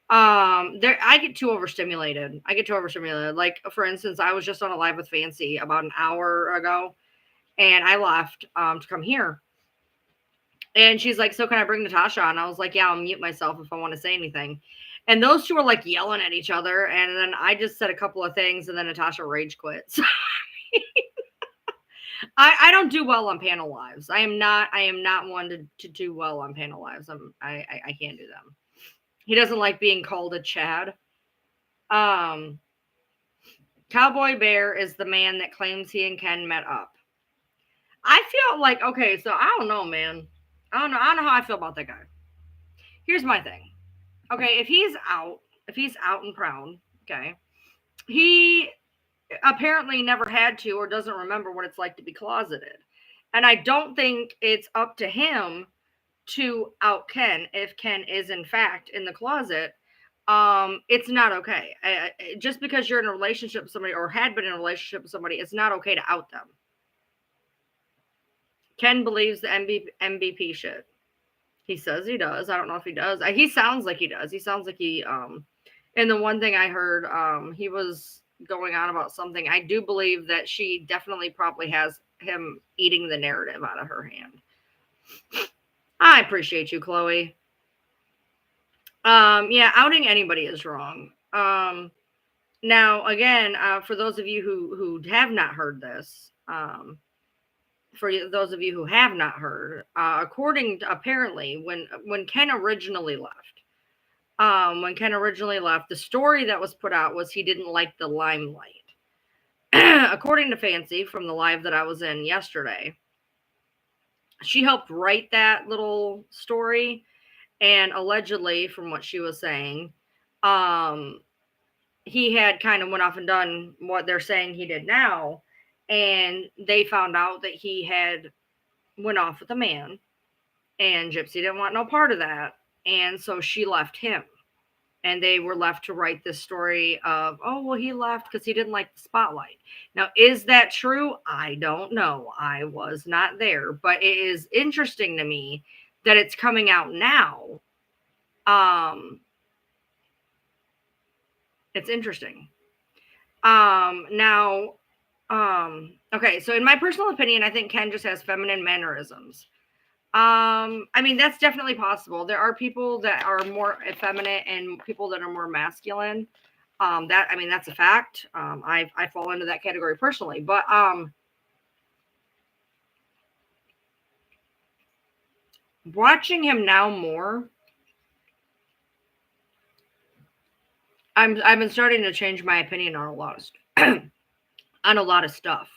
I get too overstimulated. Like, for instance, I was just on a live with Fancy about an hour ago, and I left to come here. And she's like, so can I bring Natasha on? I was like, yeah, I'll mute myself if I want to say anything. And those two were like yelling at each other. And then I just said a couple of things, and then Natasha rage quit. So I don't do well on panel lives. I am not one to do well on panel lives. I can't do them. He doesn't like being called a Chad. Cowboy Bear is the man that claims he and Ken met up. I feel like, okay, so I don't know, man. I don't know how I feel about that guy. Here's my thing. Okay, if he's out and proud, okay, he apparently never had to or doesn't remember what it's like to be closeted. And I don't think it's up to him to out Ken if Ken is in fact in the closet. It's not okay. Just because you're in a relationship with somebody or had been in a relationship with somebody, it's not okay to out them. Ken believes the MVP shit. He says he does. I don't know if he does. He sounds like he does. He sounds like he and the one thing I heard, he was going on about something. I do believe that she definitely probably has him eating the narrative out of her hand. I appreciate you, Chloe. Yeah, outing anybody is wrong. Now, again, for those of you who have not heard this, for those of you who have not heard, according to, apparently when Ken originally left, the story that was put out was he didn't like the limelight. According to Fancy from the live that I was in yesterday, she helped write that little story, and allegedly, from what she was saying, he had kind of went off and done what they're saying he did now, and they found out that he had went off with a man, and Gypsy didn't want no part of that, and so she left him, and they were left to write this story of, oh, well, he left because he didn't like the spotlight. Now, is that true? I don't know. I was not there, but it is interesting to me that it's coming out now. It's interesting. Now, okay, so in my personal opinion, I think Ken just has feminine mannerisms. I mean, that's definitely possible. There are people that are more effeminate and people that are more masculine. That's a fact. I fall into that category personally, but watching him now more, I've been starting to change my opinion on a lot of on a lot of stuff.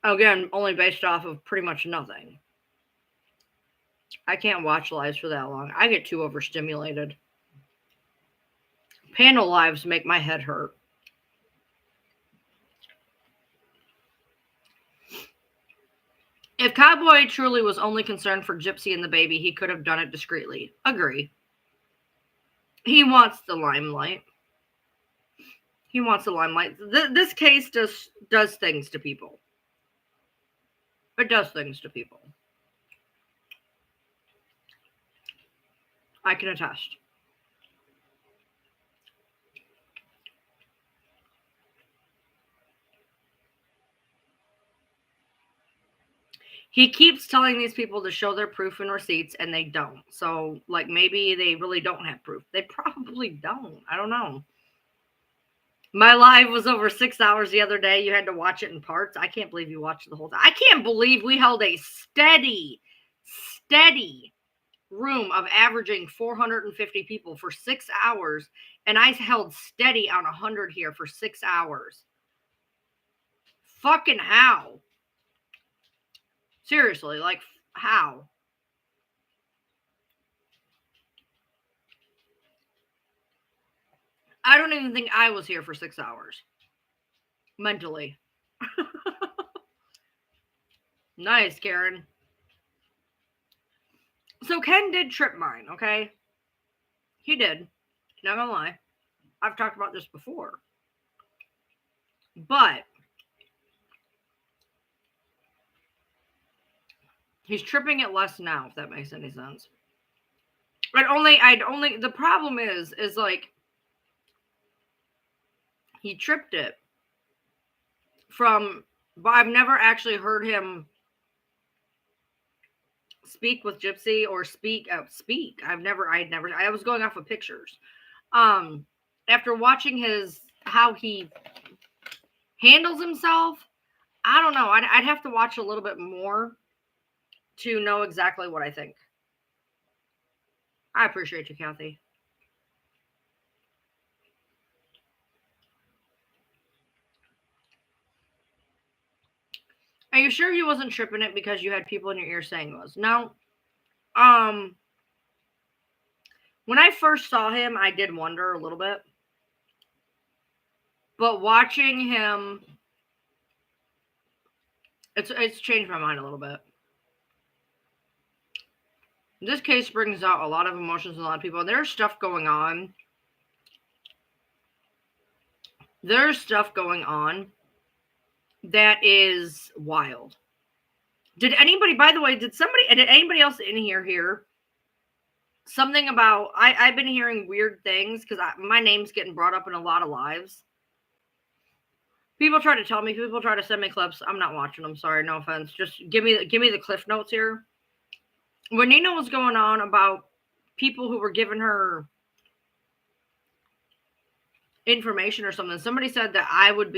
Again, only based off of pretty much nothing. I can't watch lives for that long. I get too overstimulated. Panel lives make my head hurt. If Cowboy truly was only concerned for Gypsy and the baby, he could have done it discreetly. Agree. He wants the limelight. He wants the limelight. This case does things to people. It does things to people. I can attest. He keeps telling these people to show their proof and receipts, and they don't. So, like, maybe they really don't have proof. They probably don't. I don't know. My live was over 6 hours the other day. You had to watch it in parts. I can't believe you watched the whole time. I can't believe we held a steady room of averaging 450 people for 6 hours, and I held steady on 100 here for 6 hours. Fucking how? Seriously, like, how? I don't even think I was here for 6 hours. Mentally. Nice, Karen. So Ken did trip mine, okay? He did. Not gonna lie. I've talked about this before. But he's tripping it less now, if that makes any sense. The problem is like, he tripped it from, but I've never actually heard him speak with Gypsy or speak. I was going off of pictures. After watching how he handles himself, I don't know. I'd have to watch a little bit more to know exactly what I think. I appreciate you, Kathy. Are you sure he wasn't tripping it because you had people in your ear saying it was? No. When I first saw him, I did wonder a little bit. But watching him, it's changed my mind a little bit. This case brings out a lot of emotions in a lot of people. And there's stuff going on. There's stuff going on that is wild. Did anybody, by the way, did anybody else in here hear something about, I've been hearing weird things because my name's getting brought up in a lot of lives. People try to tell me, people try to send me clips. I'm not watching them. Sorry, no offense. Just give me the cliff notes here. When Nina was going on about people who were giving her information or something, somebody said that I would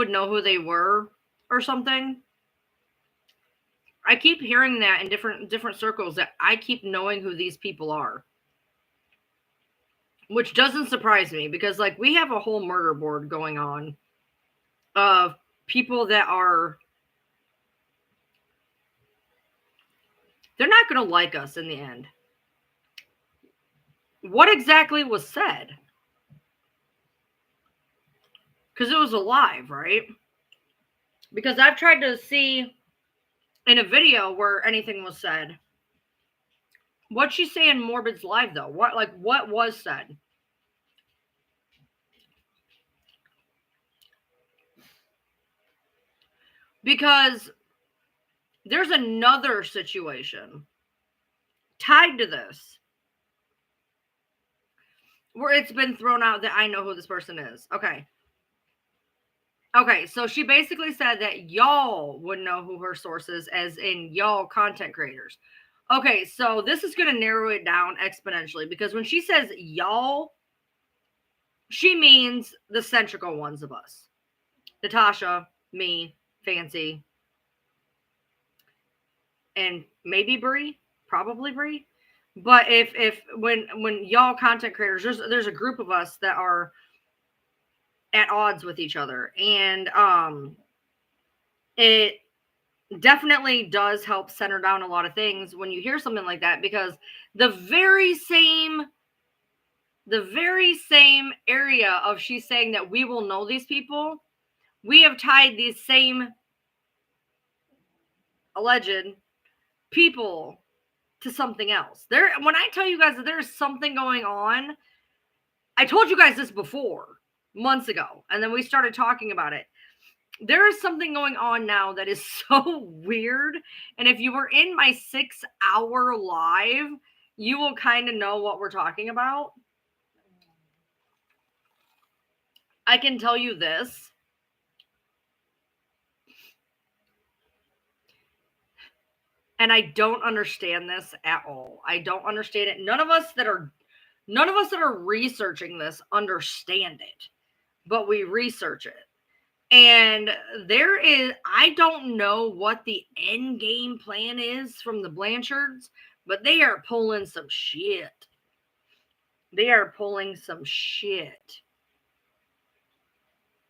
know who they were or something. I keep hearing that in different circles, that I keep knowing who these people are. Which doesn't surprise me, because like we have a whole murder board going on of people that they're not going to like us in the end. What exactly was said? Because it was alive, right? Because I've tried to see in a video where anything was said. What'd she say in Morbid's live though? What was said? Because there's another situation tied to this where it's been thrown out that I know who this person is. Okay, so she basically said that y'all would know who her source is, as in y'all content creators. Okay, so this is going to narrow it down exponentially, because when she says y'all, she means the centrical ones of us. Natasha, me, Fancy, and maybe Bree, probably Bree. But if when y'all content creators, there's a group of us that are at odds with each other, and it definitely does help center down a lot of things when you hear something like that, because the very same area of she's saying that we will know these people, we have tied these same alleged people to something else. When I tell you guys that there's something going on, I told you guys this before, months ago, and then we started talking about it. There is something going on now that is so weird, and if you were in my 6-hour live, you will kind of know what we're talking about. I can tell you this. And I don't understand this at all. I don't understand it. None of us that are researching this understand it, but we research it. And I don't know what the end game plan is from the Blanchards, but they are pulling some shit.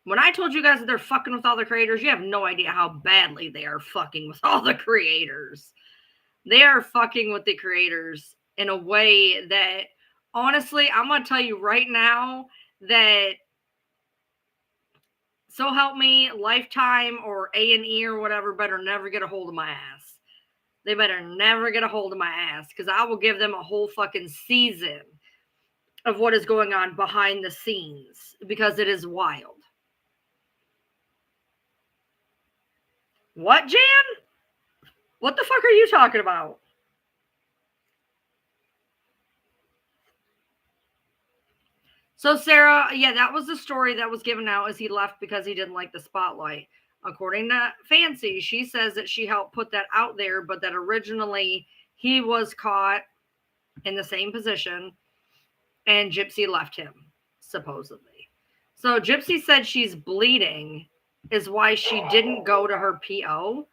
When I told you guys that they're fucking with all the creators, you have no idea how badly they are fucking with all the creators. They are fucking with the creators in a way that, honestly, I'm going to tell you right now that, so help me, Lifetime or A&E or whatever better never get a hold of my ass. They better never get a hold of my ass, because I will give them a whole fucking season of what is going on behind the scenes, because it is wild. What, Jan? What the fuck are you talking about? So Sarah, yeah, that was the story that was given out, as he left because he didn't like the spotlight. According to Fancy, she says that she helped put that out there, but that originally he was caught in the same position and Gypsy left him, supposedly. So Gypsy said she's bleeding is why she didn't go to her PO.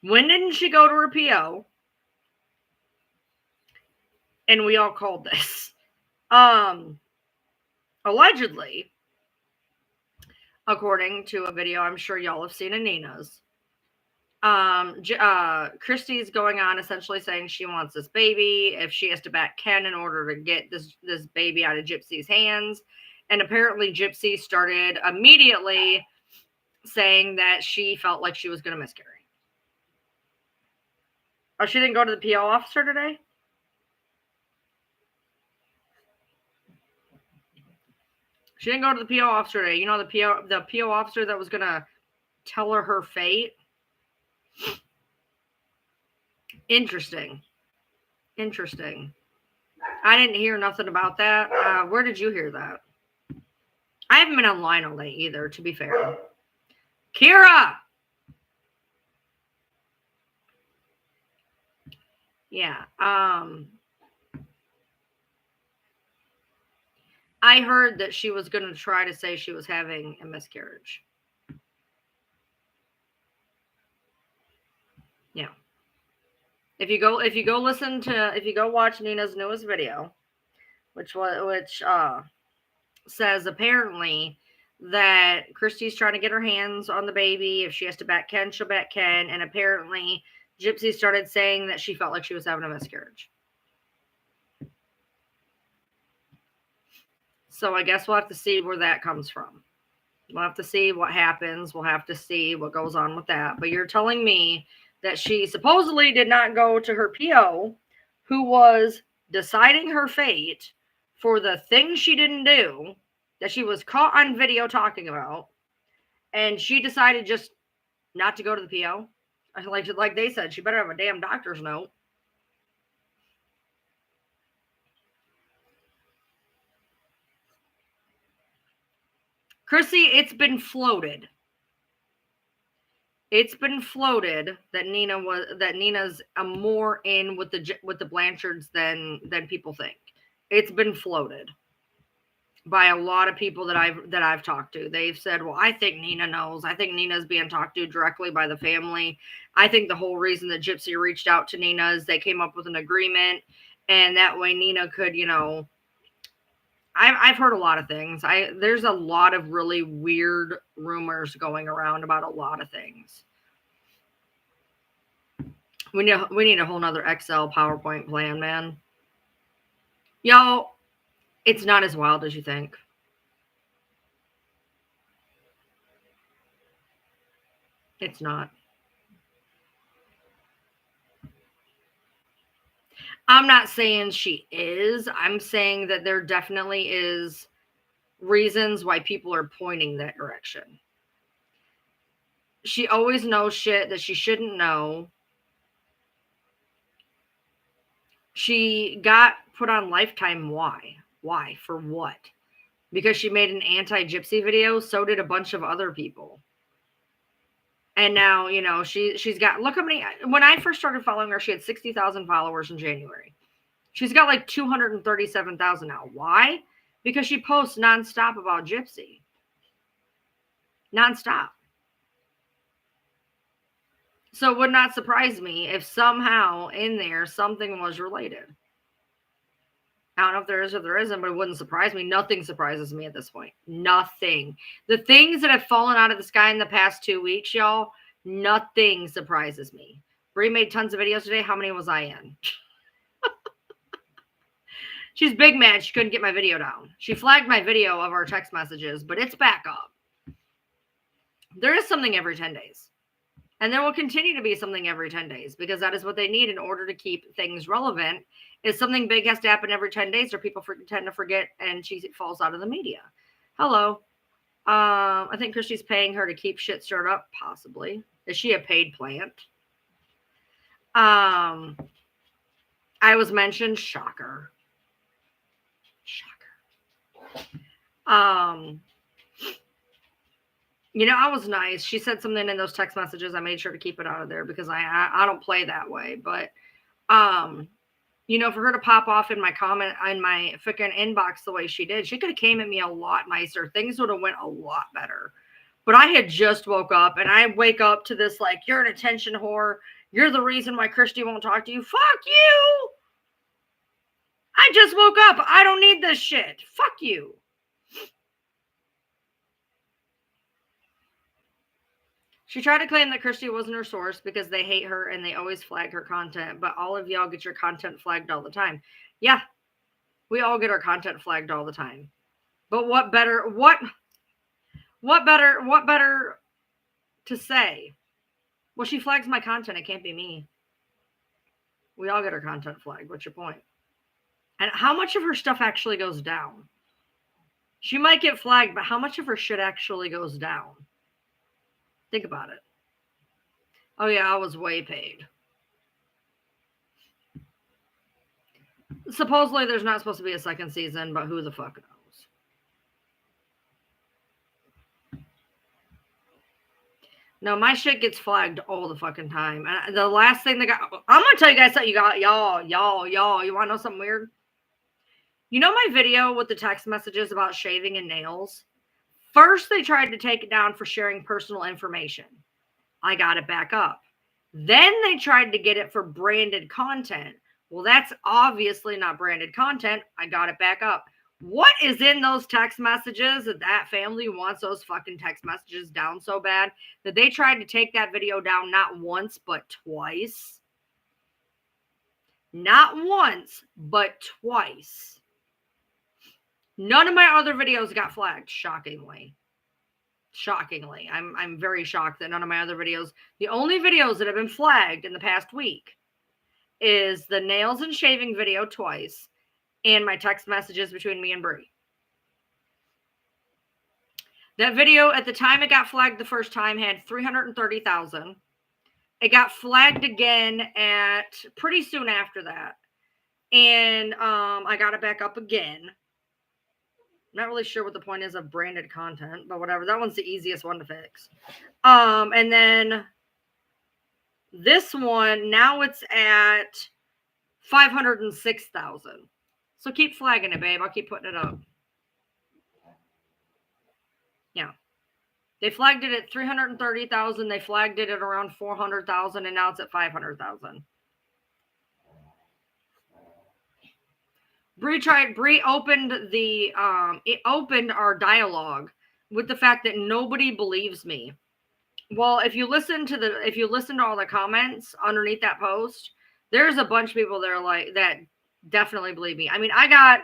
When didn't she go to her PO? And we all called this. Allegedly, according to a video I'm sure y'all have seen in Nina's, Christy's going on essentially saying she wants this baby if she has to back Ken in order to get this baby out of Gypsy's hands. And apparently Gypsy started immediately saying that she felt like she was going to miscarry. Oh, she didn't go to the PO officer today? She didn't go to the PO officer today. You know, the PO officer that was going to tell her fate? Interesting. I didn't hear nothing about that. Where did you hear that? I haven't been online all day either, to be fair. Kira! Yeah. I heard that she was going to try to say she was having a miscarriage. Yeah. If you go if you go watch Nina's newest video, which says apparently that Christy's trying to get her hands on the baby. If she has to back Ken, she'll back Ken. And apparently Gypsy started saying that she felt like she was having a miscarriage. So I guess we'll have to see where that comes from. We'll have to see what happens. We'll have to see what goes on with that. But you're telling me that she supposedly did not go to her PO, who was deciding her fate for the things she didn't do, that she was caught on video talking about, and she decided just not to go to the PO. Like they said, she better have a damn doctor's note. Chrissy, it's been floated. It's been floated that Nina's more in with the Blanchards than people think. It's been floated by a lot of people that I've talked to. They've said, "Well, I think Nina knows. I think Nina's being talked to directly by the family. I think the whole reason that Gypsy reached out to Nina is they came up with an agreement, and that way Nina could, I've heard a lot of things. There's a lot of really weird rumors going around about a lot of things. We need a whole nother Excel PowerPoint plan, man. Y'all, it's not as wild as you think. It's not. I'm not saying she is. I'm saying that there definitely is reasons why people are pointing that direction. She always knows shit that she shouldn't know. She got put on Lifetime. Why? Why? For what? Because she made an anti-Gypsy video. So did a bunch of other people. And now, she's got, look how many, when I first started following her, she had 60,000 followers in January. She's got like 237,000 now. Why? Because she posts nonstop about Gypsy. Nonstop. So it would not surprise me if somehow in there something was related. I don't know if there is or there isn't, but it wouldn't surprise me. Nothing surprises me at this point. Nothing. The things that have fallen out of the sky in the past 2 weeks, y'all, nothing surprises me. Brie made tons of videos today. How many was I in? She's big mad she couldn't get my video down. She flagged my video of our text messages, but it's back up. There is something every 10 days. And there will continue to be something every 10 days because that is what they need in order to keep things relevant. Is something big has to happen every 10 days or people tend to forget and she falls out of the media. Hello. I think Christy's paying her to keep shit stirred up. Possibly. Is she a paid plant? I was mentioned. Shocker. I was nice. She said something in those text messages. I made sure to keep it out of there because I don't play that way. But, for her to pop off in my comment, in my freaking inbox the way she did, she could have came at me a lot nicer. Things would have went a lot better. But I had just woke up and I wake up to this, like, you're an attention whore. You're the reason why Christy won't talk to you. Fuck you. I just woke up. I don't need this shit. Fuck you. She tried to claim that Christy wasn't her source because they hate her and they always flag her content. But all of y'all get your content flagged all the time. Yeah, we all get our content flagged all the time. But what better to say? Well, she flags my content. It can't be me. We all get our content flagged. What's your point? And how much of her stuff actually goes down? She might get flagged, but how much of her shit actually goes down? Think about it. Oh, yeah, I was way paid. Supposedly there's not supposed to be a second season, but who the fuck knows? No, my shit gets flagged all the fucking time. And the last thing I'm gonna tell you guys something. Y'all. You want to know something weird? You know my video with the text messages about shaving and nails? First, they tried to take it down for sharing personal information. I got it back up. Then they tried to get it for branded content. Well, that's obviously not branded content. I got it back up. What is in those text messages that family wants those fucking text messages down so bad that they tried to take that video down not once, but twice? Not once, but twice. None of my other videos got flagged, shockingly. I'm very shocked that none of my other videos, the only videos that have been flagged in the past week is the nails and shaving video twice and my text messages between me and Brie. That video, at the time it got flagged the first time, had 330,000. It got flagged again at pretty soon after that. And I got it back up again. Not really sure what the point is of branded content, but whatever. That one's the easiest one to fix. And then this one, now it's at 506,000. So keep flagging it, babe. I'll keep putting it up. Yeah. They flagged it at 330,000. They flagged it at around 400,000, and now it's at 500,000. Bree opened it opened our dialogue with the fact that nobody believes me. Well, if you listen to all the comments underneath that post, there's a bunch of people that are like, that definitely believe me. I mean, I got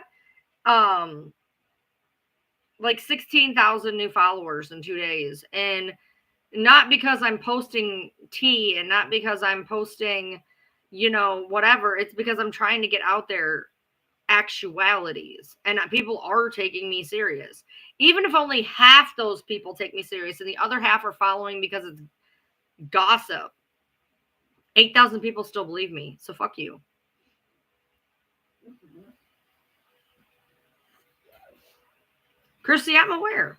like 16,000 new followers in 2 days, and not because I'm posting tea and not because I'm posting, whatever. It's because I'm trying to get out there actualities, and people are taking me serious. Even if only half those people take me serious and the other half are following because it's gossip, 8,000 people still believe me. So fuck you. Christy, I'm aware.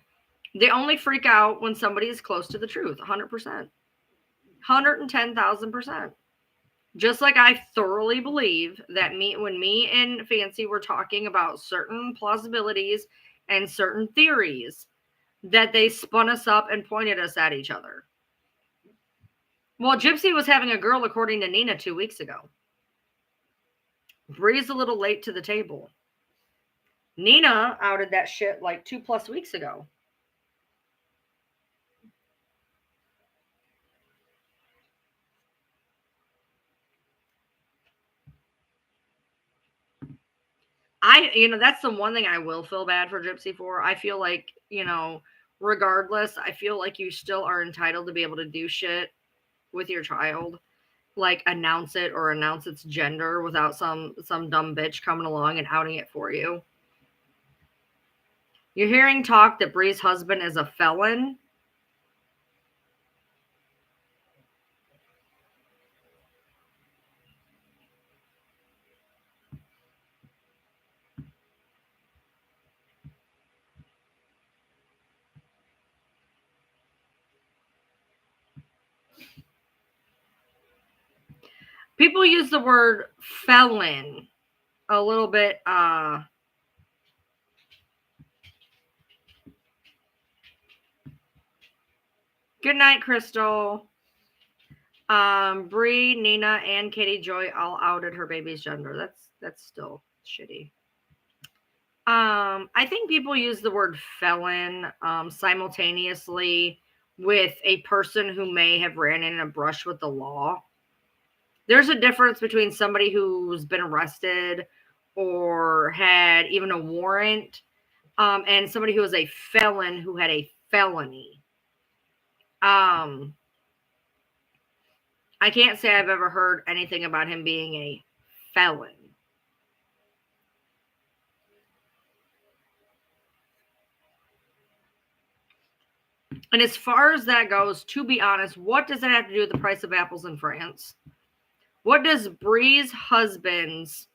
They only freak out when somebody is close to the truth. 100%. 110,000%. Just like I thoroughly believe that when me and Fancy were talking about certain plausibilities and certain theories, that they spun us up and pointed us at each other. Well, Gypsy was having a girl, according to Nina, 2 weeks ago. Bree's a little late to the table. Nina outed that shit like 2+ weeks ago. That's the one thing I will feel bad for Gypsy for. I feel like, regardless, I feel like you still are entitled to be able to do shit with your child. Like announce it or announce its gender without some dumb bitch coming along and outing it for you. You're hearing talk that Bree's husband is a felon. People use the word felon a little bit. Good night, Crystal. Bree, Nina, and Katie Joy all outed her baby's gender. That's still shitty. I think people use the word felon simultaneously with a person who may have ran in a brush with the law. There's a difference between somebody who's been arrested or had even a warrant and somebody who is a felon who had a felony. I can't say I've ever heard anything about him being a felon. And as far as that goes, to be honest, what does that have to do with the price of apples in France? What does Bree's husband's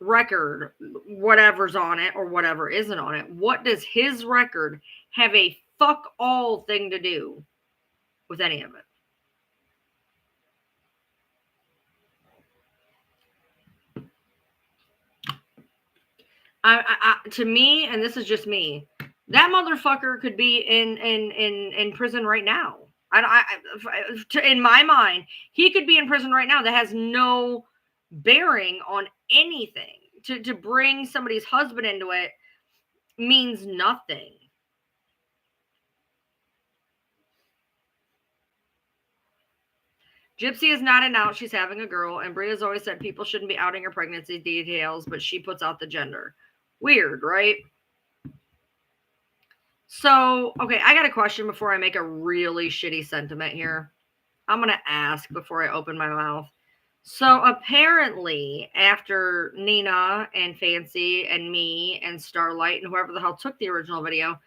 record, whatever's on it or whatever isn't on it, what does his record have a fuck all thing to do with any of it? To me, and this is just me, that motherfucker could be in prison right now. In my mind, he could be in prison right now. That has no bearing on anything. To bring somebody's husband into it means nothing. Gypsy is not announced she's having a girl, and Bria's always said people shouldn't be outing her pregnancy details, but she puts out the gender. Weird, right? So, okay, I got a question before I make a really shitty sentiment here. I'm going to ask before I open my mouth. So apparently, after Nina and Fancy and me and Starlight and whoever the hell took the original video,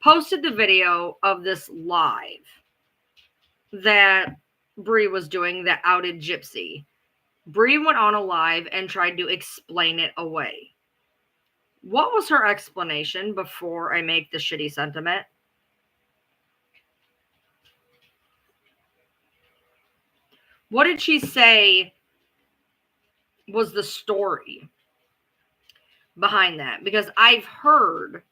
posted the video of this live that Bri was doing that outed Gypsy. Bri went on a live and tried to explain it away. What was her explanation before I make the shitty sentiment? What did she say was the story behind that? Because I've heard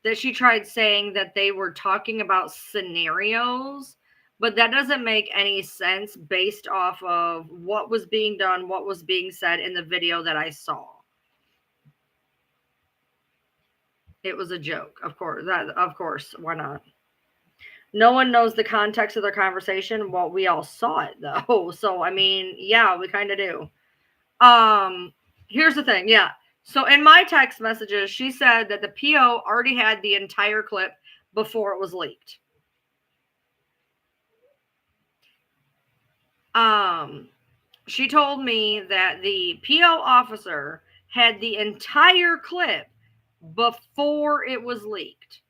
that she tried saying that they were talking about scenarios, but that doesn't make any sense based off of what was being done, what was being said in the video that I saw. It was a joke, of course. Of course, why not? No one knows the context of their conversation. Well, we all saw it though. So I mean, yeah, we kind of do. Here's the thing. Yeah. So in my text messages, she said that the PO already had the entire clip before it was leaked. She told me that the PO officer had the entire clip before it was leaked.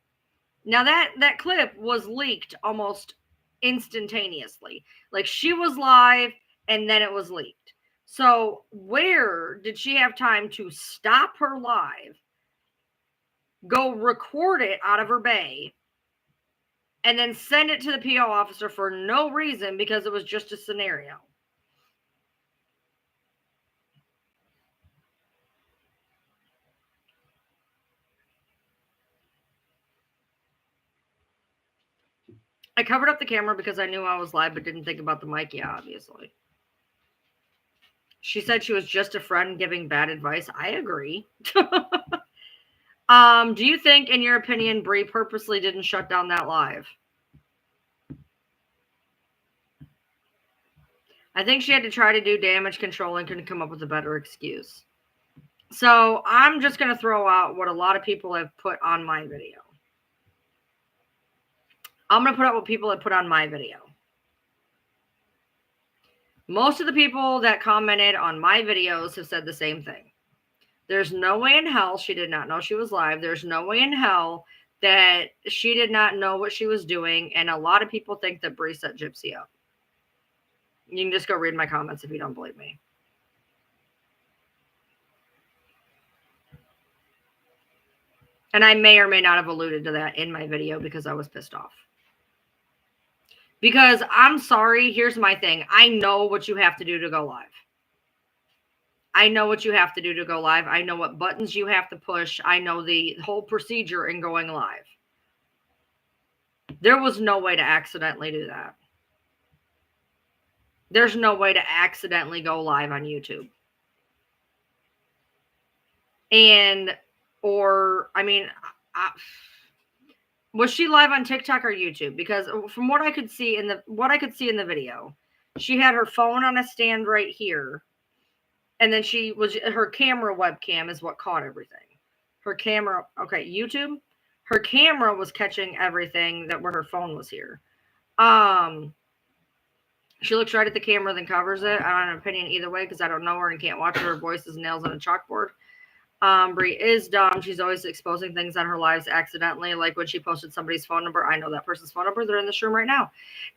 Now that clip was leaked almost instantaneously. Like she was live and then it was leaked. So where did she have time to stop her live, go record it out of her bay, and then send it to the PO officer for no reason because it was just a scenario? I covered up the camera because I knew I was live, but didn't think about the mic. Yeah, obviously. She said she was just a friend giving bad advice. I agree. Do you think, in your opinion, Bri purposely didn't shut down that live? I think she had to try to do damage control and couldn't come up with a better excuse. So I'm just going to throw out what a lot of people have put on my video. I'm going to put out what people have put on my video. Most of the people that commented on my videos have said the same thing. There's no way in hell she did not know she was live. There's no way in hell that she did not know what she was doing. And a lot of people think that Bri set Gypsy up. You can just go read my comments if you don't believe me. And I may or may not have alluded to that in my video because I was pissed off. Because I'm sorry, here's my thing. I know what you have to do to go live. I know what you have to do to go live. I know what buttons you have to push. I know the whole procedure in going live. There was no way to accidentally do that. There's no way to accidentally go live on YouTube. Was she live on TikTok or YouTube? Because from what I could see in the video, she had her phone on a stand right here. And then her camera webcam is what caught everything. Her camera, okay, YouTube, her camera was catching everything where her phone was here. She looks right at the camera, then covers it. I don't have an opinion either way because I don't know her and can't watch her. Her voice is nails on a chalkboard. Bree is dumb. She's always exposing things on her lives accidentally. Like when she posted somebody's phone number. I know that person's phone number. They're in this room right now.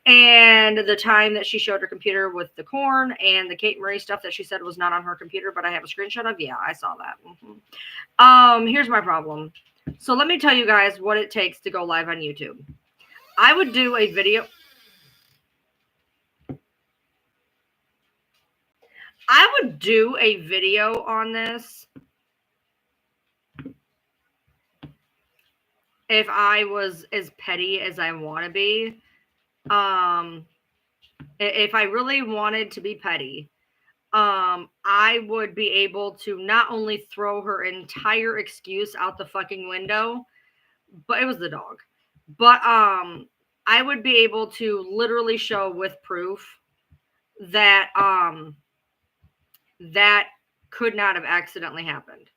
And the time that she showed her computer with the corn and the Kate Marie stuff that she said was not on her computer, but I have a screenshot of. Yeah, I saw that. Here's my problem. So let me tell you guys what it takes to go live on YouTube. I would do a video. I would do a video on this if I was as petty as I want to be. If I really wanted to be petty, I would be able to not only throw her entire excuse out the fucking window, but it was the dog. But I would be able to literally show with proof that that could not have accidentally happened.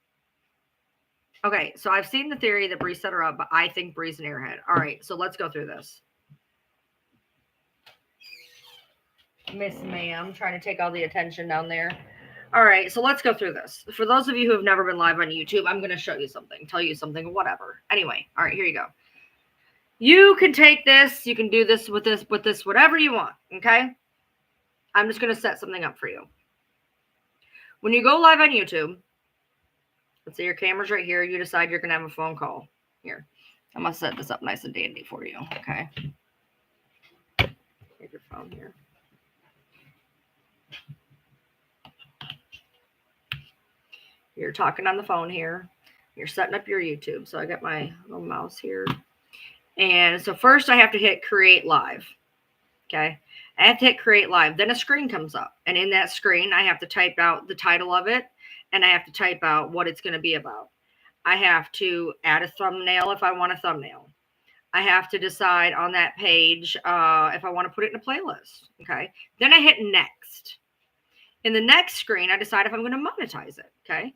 Okay, so I've seen the theory that Bree set her up, but I think Bree's an airhead. All right, so let's go through this. Miss Ma'am, trying to take all the attention down there. All right, so let's go through this. For those of you who have never been live on YouTube, I'm going to show you something, tell you something, whatever. Anyway, all right, here you go. You can take this, you can do this, whatever you want, okay? I'm just going to set something up for you. When you go live on YouTube, let's say your camera's right here, you decide you're going to have a phone call. Here, I'm going to set this up nice and dandy for you, okay? Take your phone here. You're talking on the phone here. You're setting up your YouTube. So I got my little mouse here. And so first I have to hit create live. Okay. I have to hit create live. Then a screen comes up. And in that screen, I have to type out the title of it. And I have to type out what it's going to be about. I have to add a thumbnail if I want a thumbnail. I have to decide on that page if I want to put it in a playlist. Okay. Then I hit next. In the next screen, I decide if I'm going to monetize it. Okay.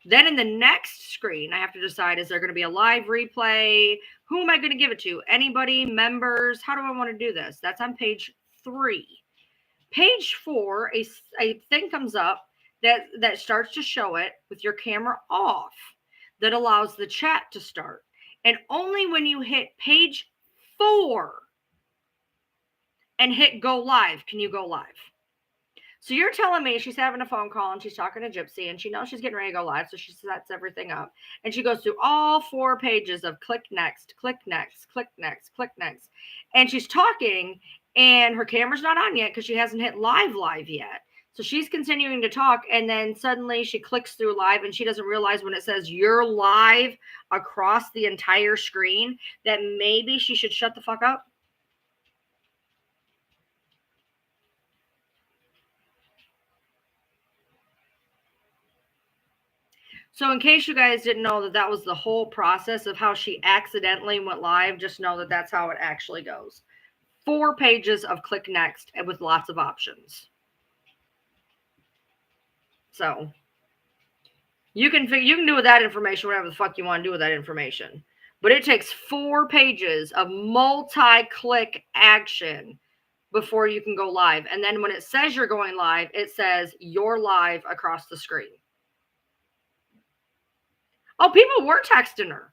Then in the next screen, I have to decide, is there going to be a live replay? Who am I going to give it to? Anybody? Members? How do I want to do this? That's on page 3. Page 4, a thing comes up that starts to show it with your camera off that allows the chat to start. And only when you hit page 4 and hit go live can you go live. So you're telling me she's having a phone call and she's talking to Gypsy and she knows she's getting ready to go live. So she sets everything up and she goes through all 4 pages of click next, click next, click next, click next. And she's talking and her camera's not on yet because she hasn't hit live yet. So she's continuing to talk and then suddenly she clicks through live and she doesn't realize when it says you're live across the entire screen that maybe she should shut the fuck up. So in case you guys didn't know that was the whole process of how she accidentally went live, just know that that's how it actually goes. 4 pages of click next with lots of options. So you can do with that information whatever the fuck you want to do with that information. But it takes 4 pages of multi-click action before you can go live. And then when it says you're going live, it says you're live across the screen. Oh, people were texting her.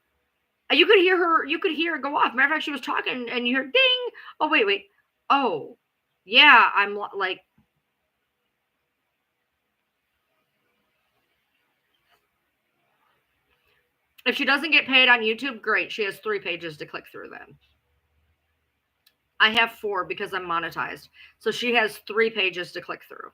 You could hear her. You could hear it go off. Matter of fact, she was talking and you hear ding. Oh, wait. Oh, yeah. I'm like. If she doesn't get paid on YouTube, great. She has 3 pages to click through then. I have 4 because I'm monetized. So she has 3 pages to click through.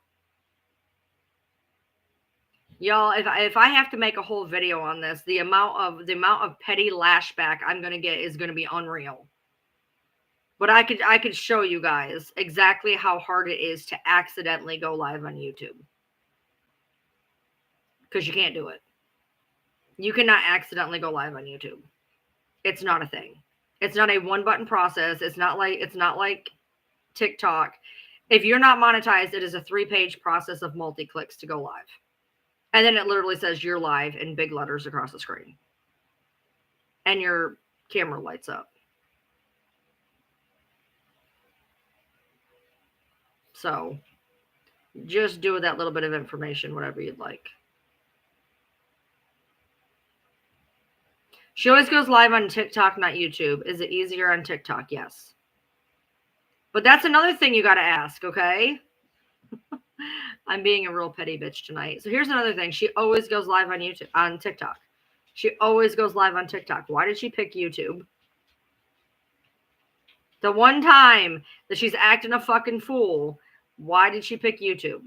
Y'all, if I have to make a whole video on this, the amount of petty lashback I'm going to get is going to be unreal. But I could show you guys exactly how hard it is to accidentally go live on YouTube. Because you can't do it. You cannot accidentally go live on YouTube. It's not a thing. It's not a 1-button process. It's not like TikTok. If you're not monetized, it is a 3-page process of multi-clicks to go live. And then it literally says you're live in big letters across the screen. And your camera lights up. So just do with that little bit of information whatever you'd like. She always goes live on TikTok, not YouTube. Is it easier on TikTok? Yes. But that's another thing you got to ask, okay? I'm being a real petty bitch tonight. So here's another thing. She always goes live on YouTube, on TikTok. She always goes live on TikTok. Why did she pick YouTube? The one time that she's acting a fucking fool, why did she pick YouTube?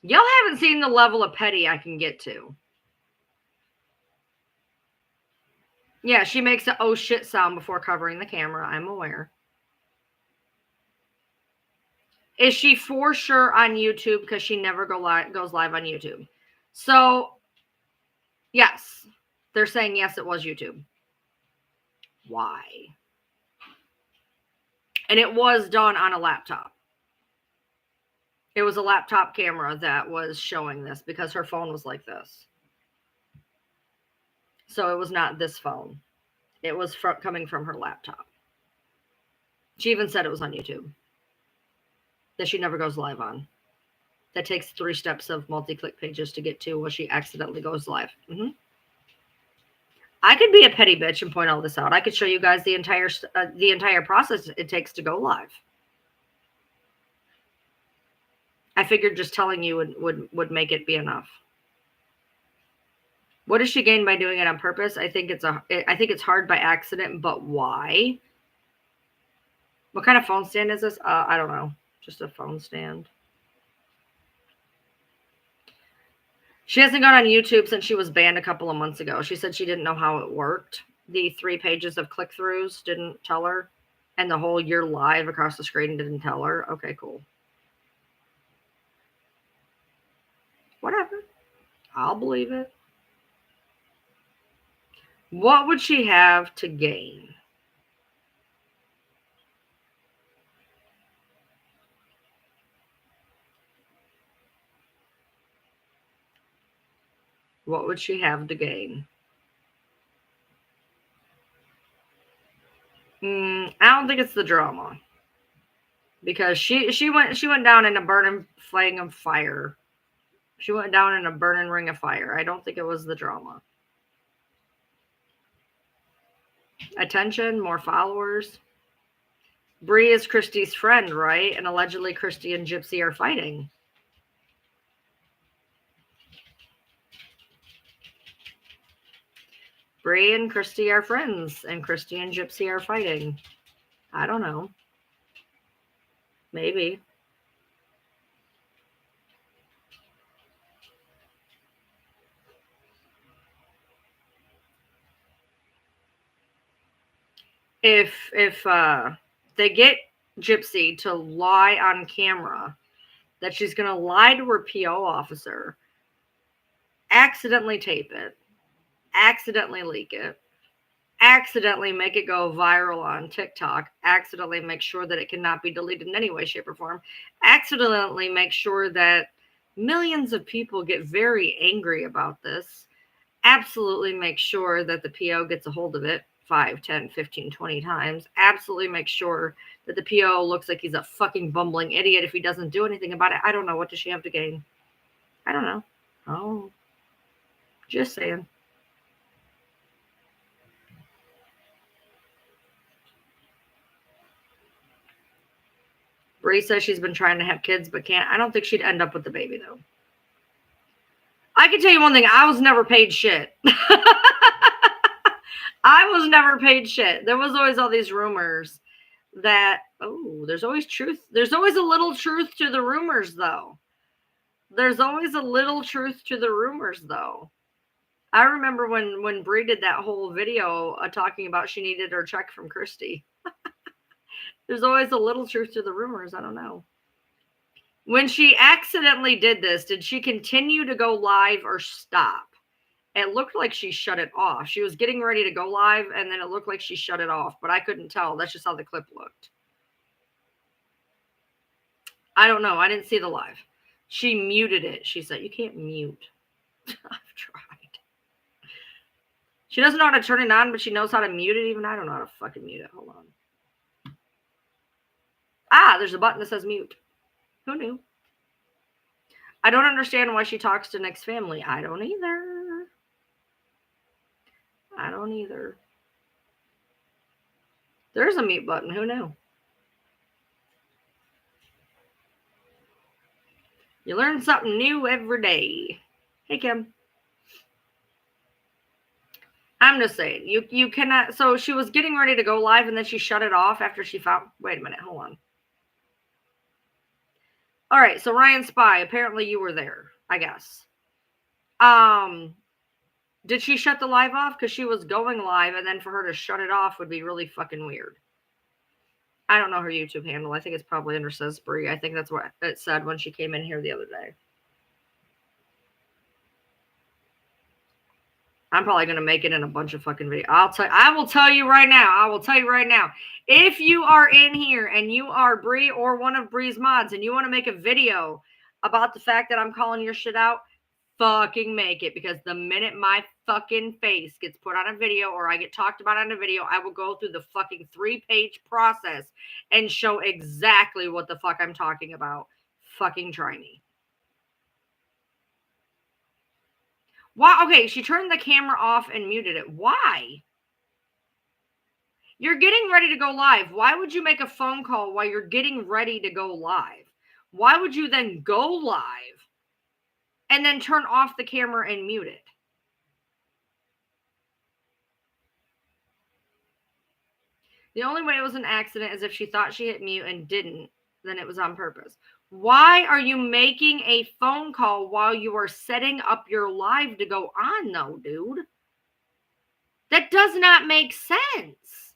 Y'all haven't seen the level of petty I can get to. Yeah, she makes a oh shit sound before covering the camera. I'm aware. Is she for sure on YouTube? Because she never goes live on YouTube. So, yes. They're saying yes, it was YouTube. Why? And it was done on a laptop. It was a laptop camera that was showing this because her phone was like this. So it was not this phone. It was coming from her laptop. She even said it was on YouTube. That she never goes live on. That takes 3 steps of multi-click pages to get to where she accidentally goes live. I could be a petty bitch and point all this out. I could show you guys the entire process it takes to go live. I figured just telling you would make it be enough. What does she gain by doing it on purpose? I think it's hard by accident, but why? What kind of phone stand is this? I don't know. Just a phone stand. She hasn't gone on YouTube since she was banned a couple of months ago. She said she didn't know how it worked. The 3 pages of click-throughs didn't tell her. And the whole you're live across the screen didn't tell her. Okay, cool. Whatever. I'll believe it. What would she have to gain? What would she have to gain? I don't think it's the drama. Because she went down in a burning flame of fire. She went down in a burning ring of fire. I don't think it was the drama. Attention, more followers. Bree is Christy's friend, right? And allegedly Christy and Gypsy are fighting. Bree and Christy are friends, and Christy and Gypsy are fighting. I don't know. Maybe. If they get Gypsy to lie on camera that she's going to lie to her PO officer, accidentally tape it, accidentally leak it, accidentally make it go viral on TikTok, accidentally make sure that it cannot be deleted in any way, shape, or form, accidentally make sure that millions of people get very angry about this, absolutely make sure that the PO gets a hold of it 5, 10, 15, 20 times, absolutely make sure that the PO looks like he's a fucking bumbling idiot if he doesn't do anything about it. I don't know. What does she have to gain? I don't know. Oh, just saying. Bree says she's been trying to have kids but can't. I don't think she'd end up with the baby, though. I can tell you one thing. I was never paid shit. I was never paid shit. There was always all these rumors that, there's always truth. There's always a little truth to the rumors, though. There's always a little truth to the rumors, though. I remember when Bree did that whole video talking about she needed her check from Christy. There's always a little truth to the rumors. I don't know. When she accidentally did this, did she continue to go live or stop? It looked like she shut it off. She was getting ready to go live, and then it looked like she shut it off, but I couldn't tell. That's just how the clip looked. I don't know. I didn't see the live. She muted it. She said, you can't mute. I've tried. She doesn't know how to turn it on, but she knows how to mute it. Even I don't know how to fucking mute it. Hold on. Ah, there's a button that says mute. Who knew? I don't understand why she talks to Nick's family. I don't either. I don't either. There's a mute button. Who knew? You learn something new every day. Hey, Kim. I'm just saying, you cannot. So she was getting ready to go live, and then she shut it off after she found. Wait a minute. Hold on. All right. So Ryan Spy, apparently you were there, I guess. Did she shut the live off? Because she was going live, and then for her to shut it off would be really fucking weird. I don't know her YouTube handle. I think it's probably under Says Brie. I think that's what it said when she came in here the other day. I'm probably going to make it in a bunch of fucking videos. I will tell you right now. If you are in here and you are Brie or one of Brie's mods and you want to make a video about the fact that I'm calling your shit out, fucking make it. Because the minute my fucking face gets put on a video or I get talked about on a video, I will go through the fucking 3-page process and show exactly what the fuck I'm talking about. Fucking try me. Why? Okay, she turned the camera off and muted it. Why? You're getting ready to go live. Why would you make a phone call while you're getting ready to go live? Why would you then go live and then turn off the camera and mute it? The only way it was an accident is if she thought she hit mute and didn't, then it was on purpose. Why are you making a phone call while you are setting up your live to go on, though, dude? That does not make sense.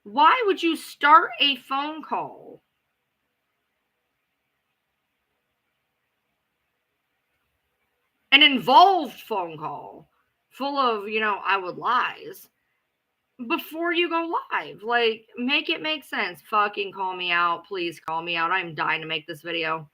Why would you start a phone call? An involved phone call full of, I would lies before you go live. Like, make it make sense. Fucking call me out. Please call me out. I'm dying to make this video.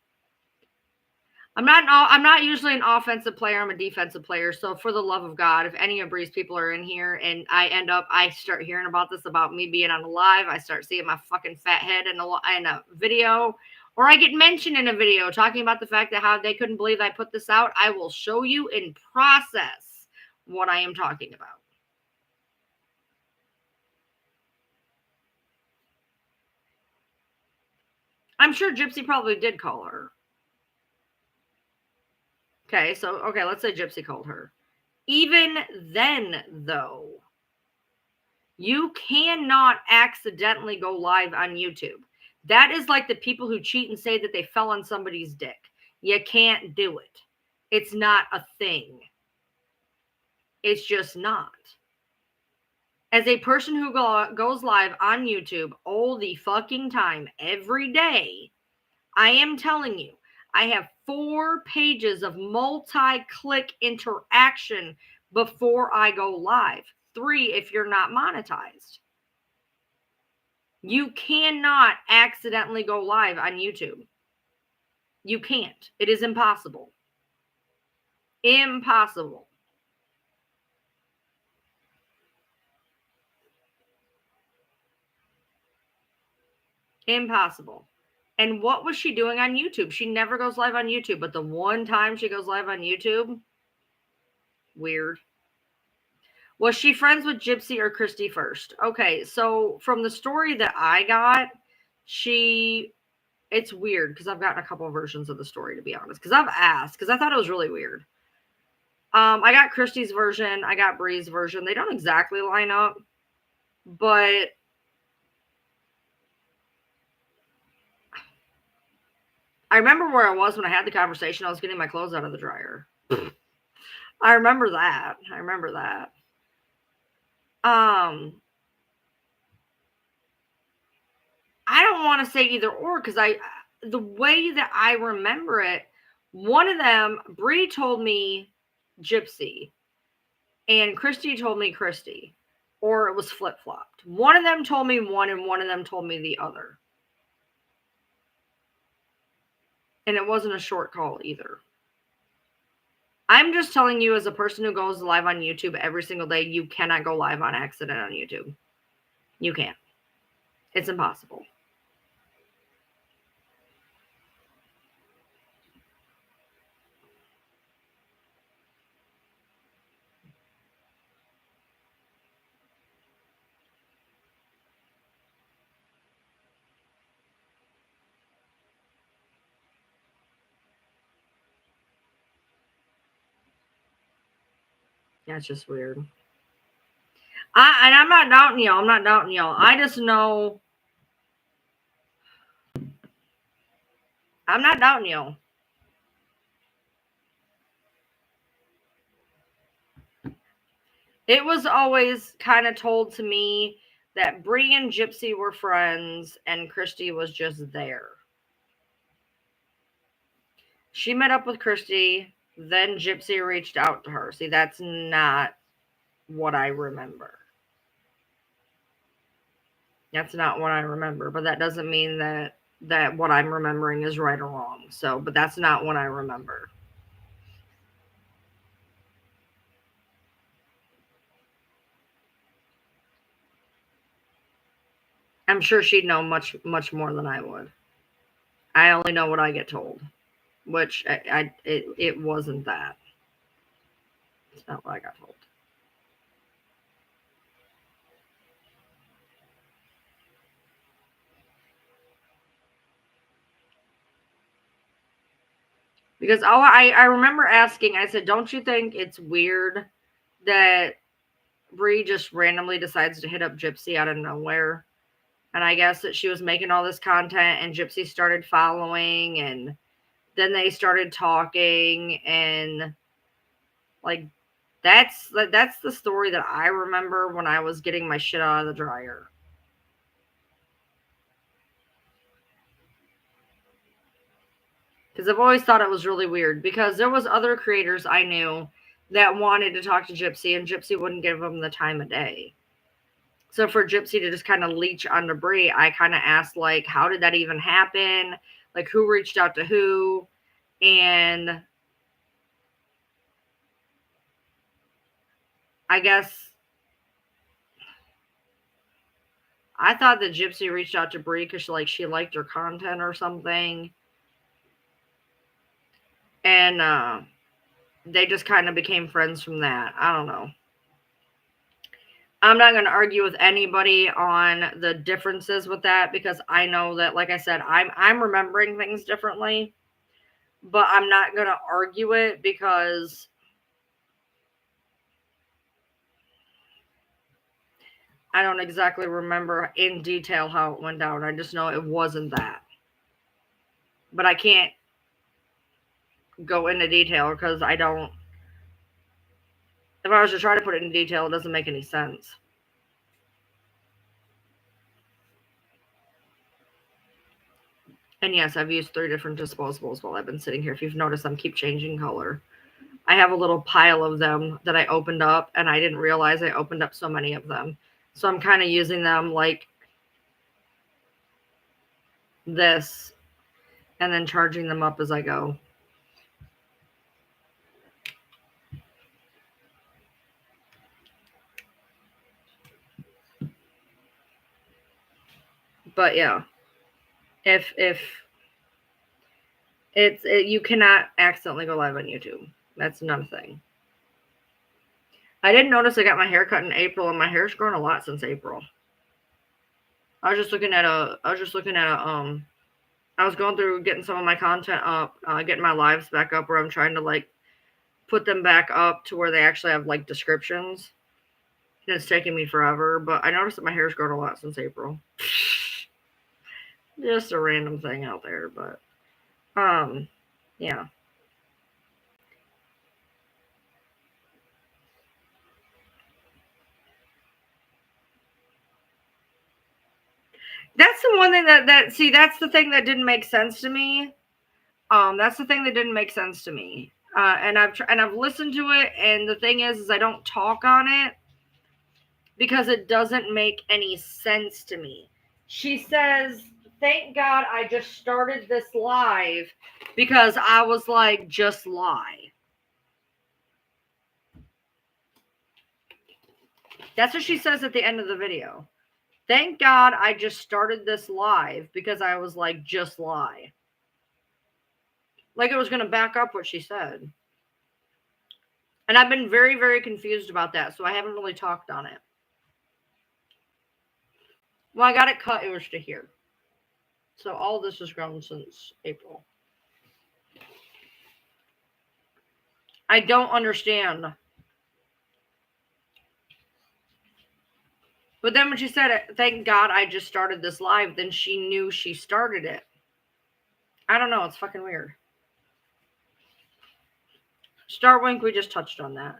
I'm not usually an offensive player. I'm a defensive player. So for the love of God, if any of Bree's people are in here and I start hearing about this, about me being on a live, I start seeing my fucking fat head in a video, or I get mentioned in a video talking about the fact that how they couldn't believe I put this out, I will show you in process what I am talking about. I'm sure Gypsy probably did call her. Okay, let's say Gypsy called her. Even then, though, you cannot accidentally go live on YouTube. That is like the people who cheat and say that they fell on somebody's dick. You can't do it. It's not a thing. It's just not. As a person who goes live on YouTube all the fucking time, every day, I am telling you, I have 4 pages of multi-click interaction before I go live. 3 if you're not monetized. You cannot accidentally go live on YouTube. You can't. It is impossible. Impossible. Impossible. And what was she doing on YouTube? She never goes live on YouTube, but the one time she goes live on YouTube, weird. Was she friends with Gypsy or Christy first? Okay, so from the story that I got, it's weird because I've gotten a couple of versions of the story, to be honest, because I've asked, because I thought it was really weird. I got Christy's version, I got Bree's version. They don't exactly line up, but I remember where I was when I had the conversation. I was getting my clothes out of the dryer. I remember that. I don't want to say either or, because the way that I remember it, one of them, Bree told me Gypsy, and Christy told me Christy, or it was flip-flopped. One of them told me one, and one of them told me the other. And it wasn't a short call either. I'm just telling you, as a person who goes live on YouTube every single day, you cannot go live on accident on YouTube. You can't. It's impossible. That's just weird. I'm not doubting y'all. I'm not doubting y'all. I just know. I'm not doubting y'all. It was always kind of told to me that Bree and Gypsy were friends and Christy was just there. She met up with Christy, then Gypsy reached out to her. See, that's not what I remember. That's not what I remember, but that doesn't mean that what I'm remembering is right or wrong. So, but that's not what I remember. I'm sure she'd know much more than I would. I only know what I get told, which it wasn't that. It's not what I got told. Because I remember asking, I said, don't you think it's weird that Bree just randomly decides to hit up Gypsy out of nowhere? And I guess that she was making all this content and Gypsy started following and then they started talking and like that's the story that I remember when I was getting my shit out of the dryer. Because I've always thought it was really weird because there was other creators I knew that wanted to talk to Gypsy and Gypsy wouldn't give them the time of day. So for Gypsy to just kind of leech on Brie, I kind of asked, like, how did that even happen? Like, who reached out to who? And I guess I thought that Gypsy reached out to Brie because she liked her content or something. And they just kind of became friends from that. I don't know. I'm not going to argue with anybody on the differences with that because I know that, like I said, I'm remembering things differently, but I'm not going to argue it because I don't exactly remember in detail how it went down. I just know it wasn't that. But I can't go into detail because I don't. If I was to try to put it in detail, it doesn't make any sense. And yes, I've used 3 different disposables while I've been sitting here. If you've noticed, them keep changing color. I have a little pile of them that I opened up, and I didn't realize I opened up so many of them. So I'm kind of using them like this and then charging them up as I go. But yeah, if you cannot accidentally go live on YouTube. That's another thing. I didn't notice I got my hair cut in April, and my hair's grown a lot since April. I was going through getting some of my content up, getting my lives back up where I'm trying to like put them back up to where they actually have like descriptions. And it's taking me forever, but I noticed that my hair's grown a lot since April. Just a random thing out there, but yeah. That's the one thing that's the thing that didn't make sense to me. That's the thing that didn't make sense to me. And I've listened to it, and the thing is I don't talk on it because it doesn't make any sense to me. She says, "Thank God I just started this live because I was like, just lie." That's what she says at the end of the video. Thank God I just started this live because I was like, just lie. Like it was going to back up what she said. And I've been very, very confused about that, so I haven't really talked on it. Well, I got it cut, it was to here. So all this has grown since April. I don't understand. But then when she said, thank God I just started this live, then she knew she started it. I don't know. It's fucking weird. Starwink, we just touched on that.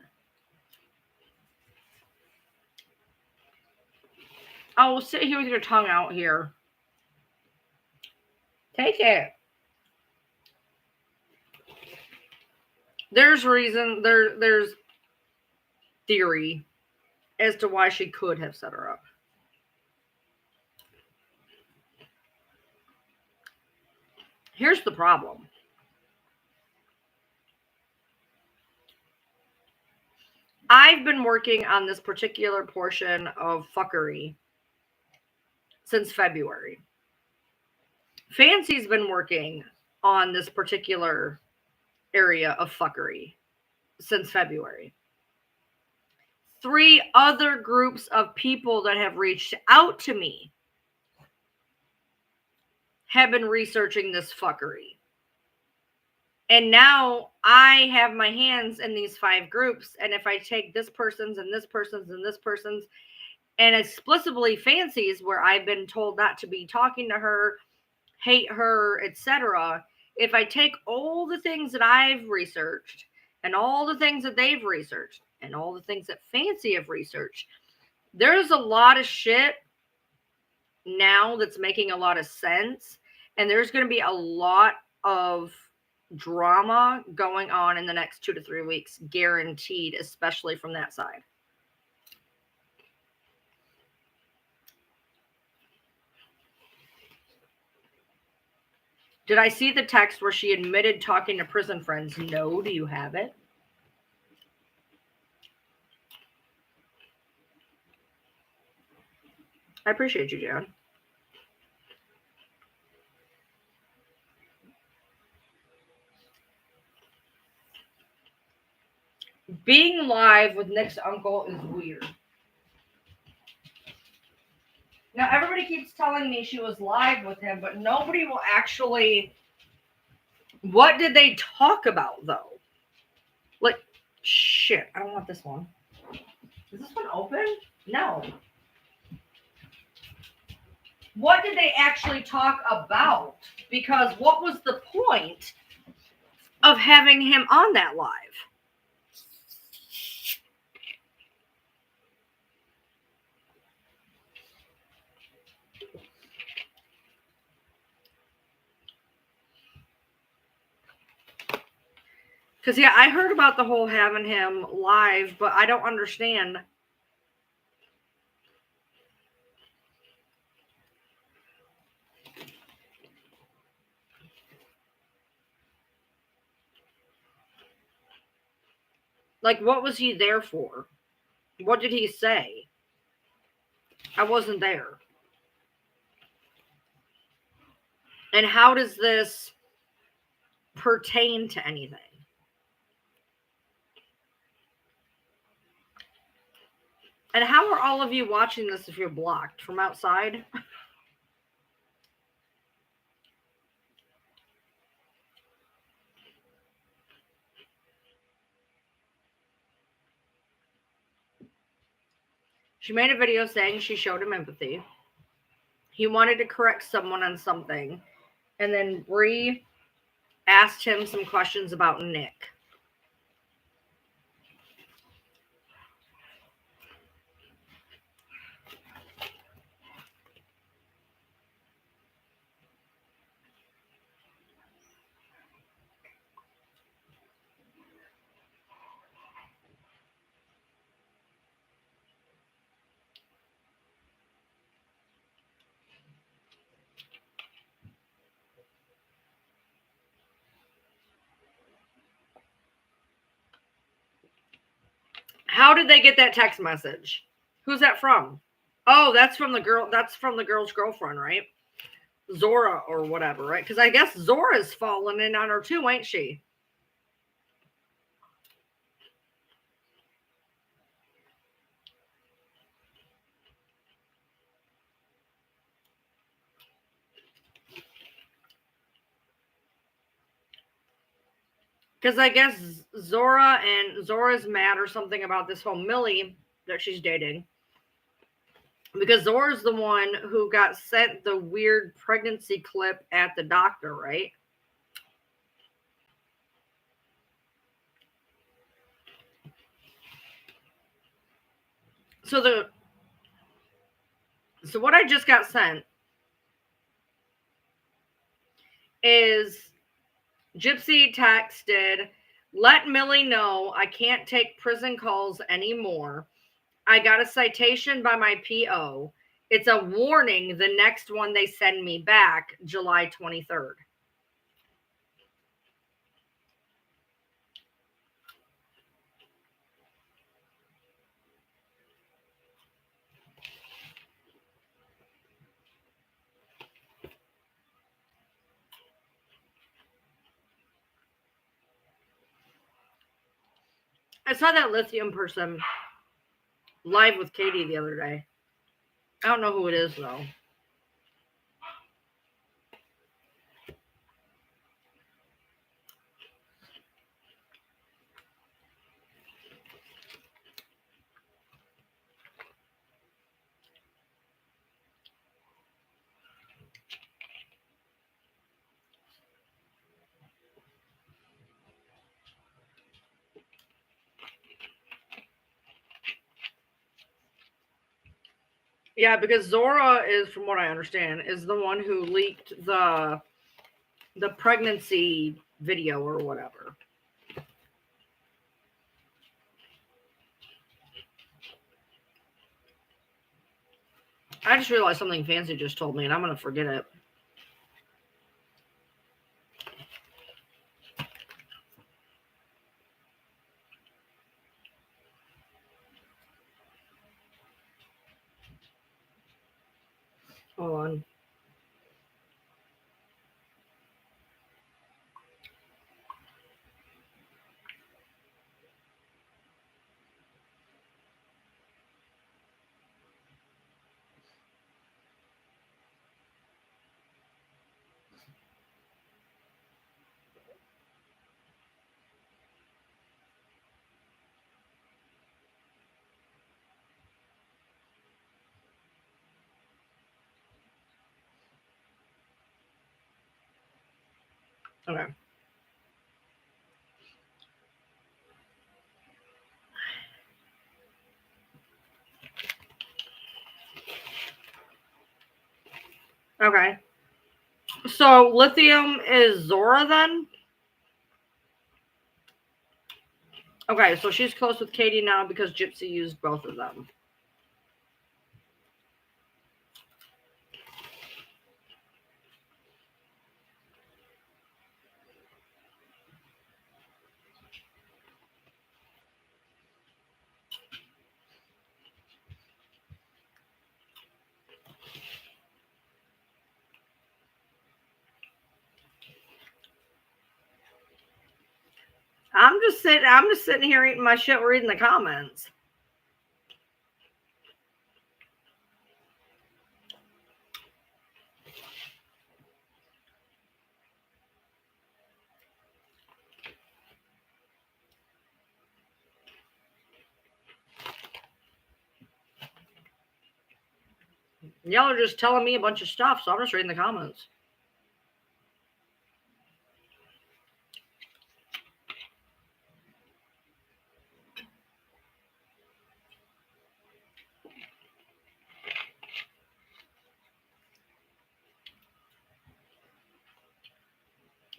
Oh, sit here with your tongue out here. Take it. There's reason, there's theory as to why she could have set her up. Here's the problem. I've been working on this particular portion of fuckery since February. Fancy's been working on this particular area of fuckery since February. 3 other groups of people that have reached out to me have been researching this fuckery. And now I have my hands in these 5 groups. And if I take this person's and this person's and this person's, and explicitly Fancy's, where I've been told not to be talking to her, hate her, etc. If I take all the things that I've researched and all the things that they've researched and all the things that Fancy have researched, there's a lot of shit now that's making a lot of sense. And there's going to be a lot of drama going on in the next 2 to 3 weeks, guaranteed, especially from that side. Did I see the text where she admitted talking to prison friends? No. Do you have it? I appreciate you, Jan. Being live with Nick's uncle is weird. Now, everybody keeps telling me she was live with him, but nobody will actually... What did they talk about, though? Like, shit, I don't want this one. Is this one open? No. What did they actually talk about? Because what was the point of having him on that live? Because, yeah, I heard about the whole having him live, but I don't understand. Like, what was he there for? What did he say? I wasn't there. And how does this pertain to anything? And how are all of you watching this if you're blocked from outside? She made a video saying she showed him empathy. He wanted to correct someone on something. And then Bree asked him some questions about Nick. How did they get that text message? Who's that from? Oh, that's from the girl. That's from the girl's girlfriend, right? Zora or whatever, right? Because I guess Zora's fallen in on her too, ain't she? Because I guess Zora's mad or something about this whole Millie that she's dating. Because Zora's the one who got sent the weird pregnancy clip at the doctor, right? So what I just got sent is Gypsy texted, "Let Millie know I can't take prison calls anymore. I got a citation by my PO. It's a warning the next one they send me back, July 23rd. I saw that lithium person live with Katie the other day. I don't know who it is, though. Yeah, because Zora is, from what I understand, is the one who leaked the pregnancy video or whatever. I just realized something Fancy just told me, and I'm going to forget it. Hold on. Okay. Okay. So lithium is Zora then? Okay, so she's close with Katie now because Gypsy used both of them. I'm just sitting here eating my shit, reading the comments. Y'all are just telling me a bunch of stuff, so I'm just reading the comments.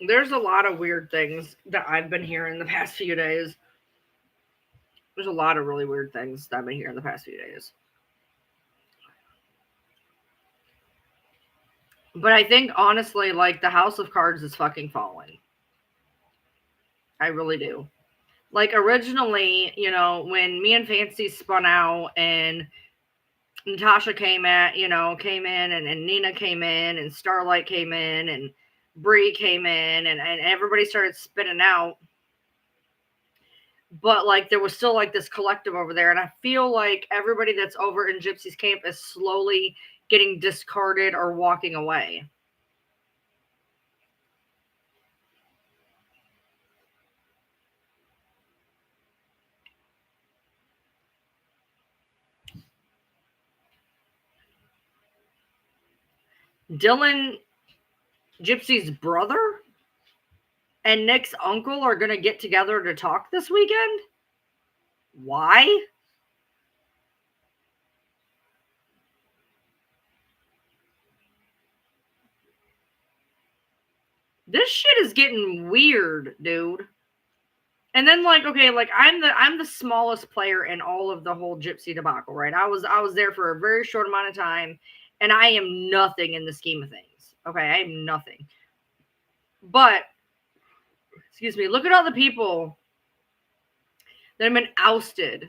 There's a lot of weird things that I've been hearing the past few days. There's a lot of really weird things that I've been hearing the past few days. But I think, honestly, like, the House of Cards is fucking falling. I really do. Like, originally, when me and Fancy spun out and Natasha came in, and Nina came in, and Starlight came in, and Bree came in, and everybody started spitting out. But like there was still like this collective over there, and I feel like everybody that's over in Gypsy's camp is slowly getting discarded or walking away. Dylan, Gypsy's brother, and Nick's uncle are going to get together to talk this weekend? Why? This shit is getting weird, dude. And then like, okay, like I'm the smallest player in all of the whole Gypsy debacle, right? I was there for a very short amount of time, and I am nothing in the scheme of things. Okay, I am nothing. But excuse me, look at all the people that have been ousted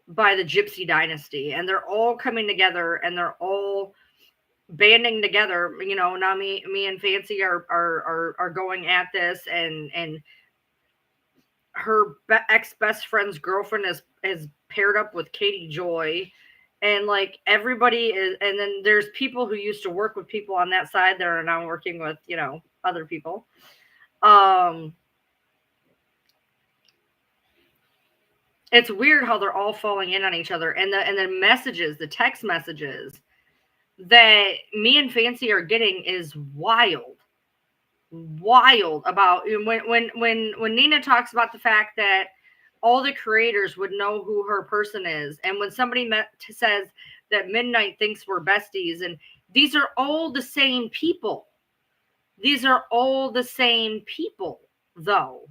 by the Gypsy dynasty, and they're all coming together, and they're all banding together. You know, now me and Fancy are going at this, and her ex-best friend's girlfriend is paired up with Katie Joy, and like everybody is, and then there's people who used to work with people on that side that are now working with, you know, other people. It's weird how they're all falling in on each other, and the messages, the text messages that me and Fancy are getting is wild about when Nina talks about the fact that all the creators would know who her person is, and when somebody says that Midnight thinks we're besties, and these are all the same people. These are all the same people, though.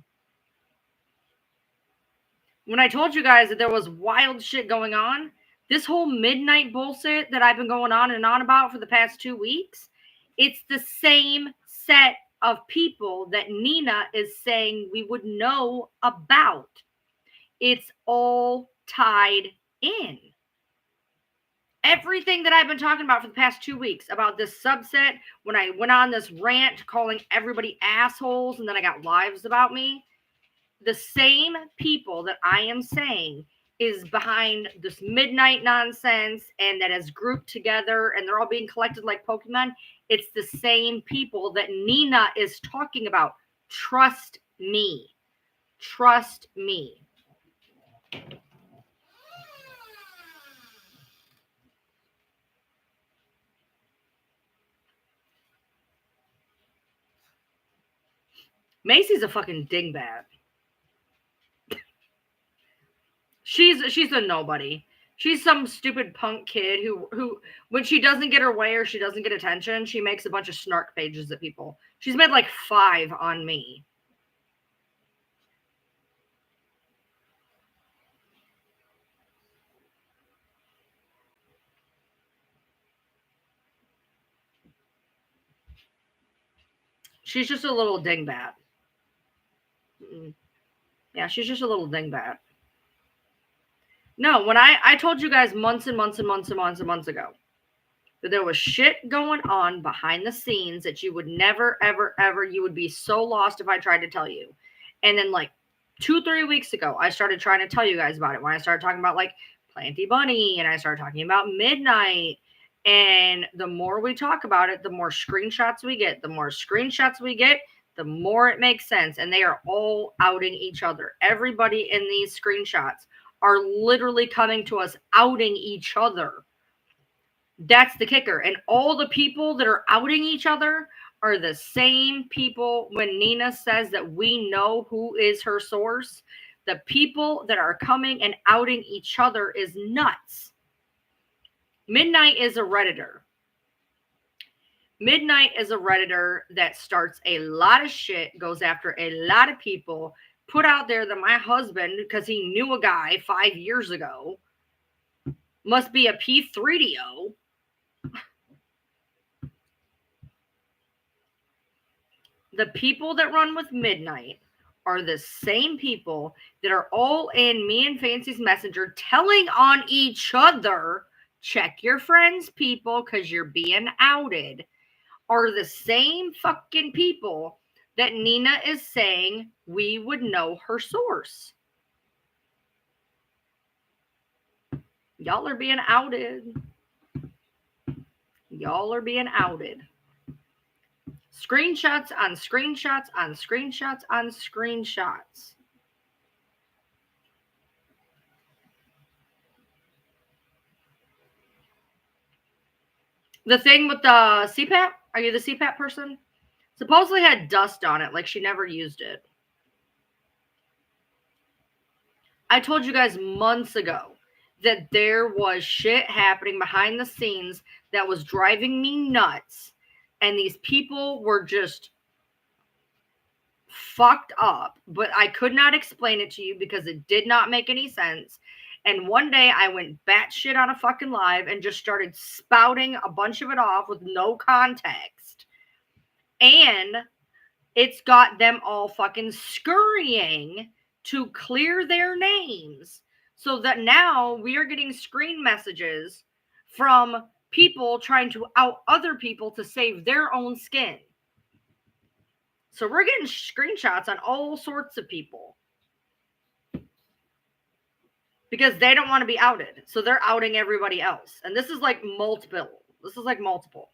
When I told you guys that there was wild shit going on, this whole Midnight bullshit that I've been going on and on about for the past 2 weeks, it's the same set of people that Nina is saying we would know about. It's all tied in. Everything that I've been talking about for the past 2 weeks about this subset, when I went on this rant calling everybody assholes, and then I got lives about me, the same people that I am saying is behind this Midnight nonsense, and that has grouped together, and they're all being collected like Pokemon. It's the same people that Nina is talking about. Trust me. Trust me. Macy's a fucking dingbat. She's a nobody. She's some stupid punk kid who when she doesn't get her way or she doesn't get attention, she makes a bunch of snark pages at people. She's made like 5 on me. She's just a little dingbat. Yeah, she's just a little dingbat. No, when I told you guys months and months and months and months and months ago that there was shit going on behind the scenes that you would never, ever, ever, you would be so lost if I tried to tell you. And then like 2-3 weeks ago, I started trying to tell you guys about it when I started talking about like Planty Bunny, and I started talking about Midnight. And the more we talk about it, the more screenshots we get. The more screenshots we get, the more it makes sense. And they are all outing each other. Everybody in these screenshots are literally coming to us outing each other. That's the kicker. And all the people that are outing each other are the same people. When Nina says that we know who is her source, the people that are coming and outing each other is nuts. Midnight is a Redditor. Midnight is a Redditor that starts a lot of shit, goes after a lot of people, put out there that my husband, because he knew a guy 5 years ago, must be a P3DO. The people that run with Midnight are the same people that are all in me and Fancy's Messenger telling on each other check your friends, people, because you're being outed, are the same fucking people that Nina is saying we would know her source. Y'all are being outed. Y'all are being outed. Screenshots on screenshots on screenshots on screenshots. The thing with the CPAP, are you the CPAP person? Supposedly had dust on it, like she never used it. I told you guys months ago that there was shit happening behind the scenes that was driving me nuts. And these people were just fucked up, but I could not explain it to you because it did not make any sense. And one day I went batshit on a fucking live and just started spouting a bunch of it off with no context. And it's got them all fucking scurrying to clear their names so that now we are getting screen messages from people trying to out other people to save their own skin. So we're getting screenshots on all sorts of people because they don't want to be outed. So they're outing everybody else. And this is like multiple. This is like multiple.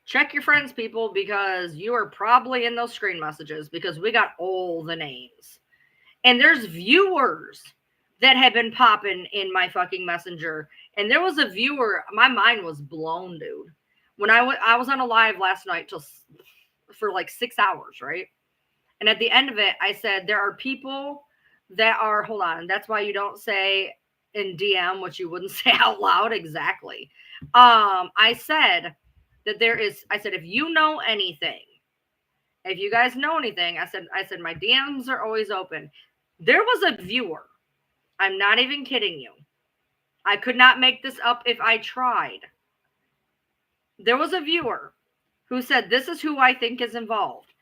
Check your friends, people, because you are probably in those screen messages because we got all the names. And there's viewers that have been popping in my fucking messenger. And there was a viewer, my mind was blown, dude. When I was on a live last night for like 6 hours, right? And at the end of it, I said, there are people that are, hold on, and that's why you don't say in DM what you wouldn't say out loud. Exactly. I said that I said, if you know anything, if you guys know anything, I said, my DMs are always open. There was a viewer. I'm not even kidding you. I could not make this up if I tried. There was a viewer who said, this is who I think is involved.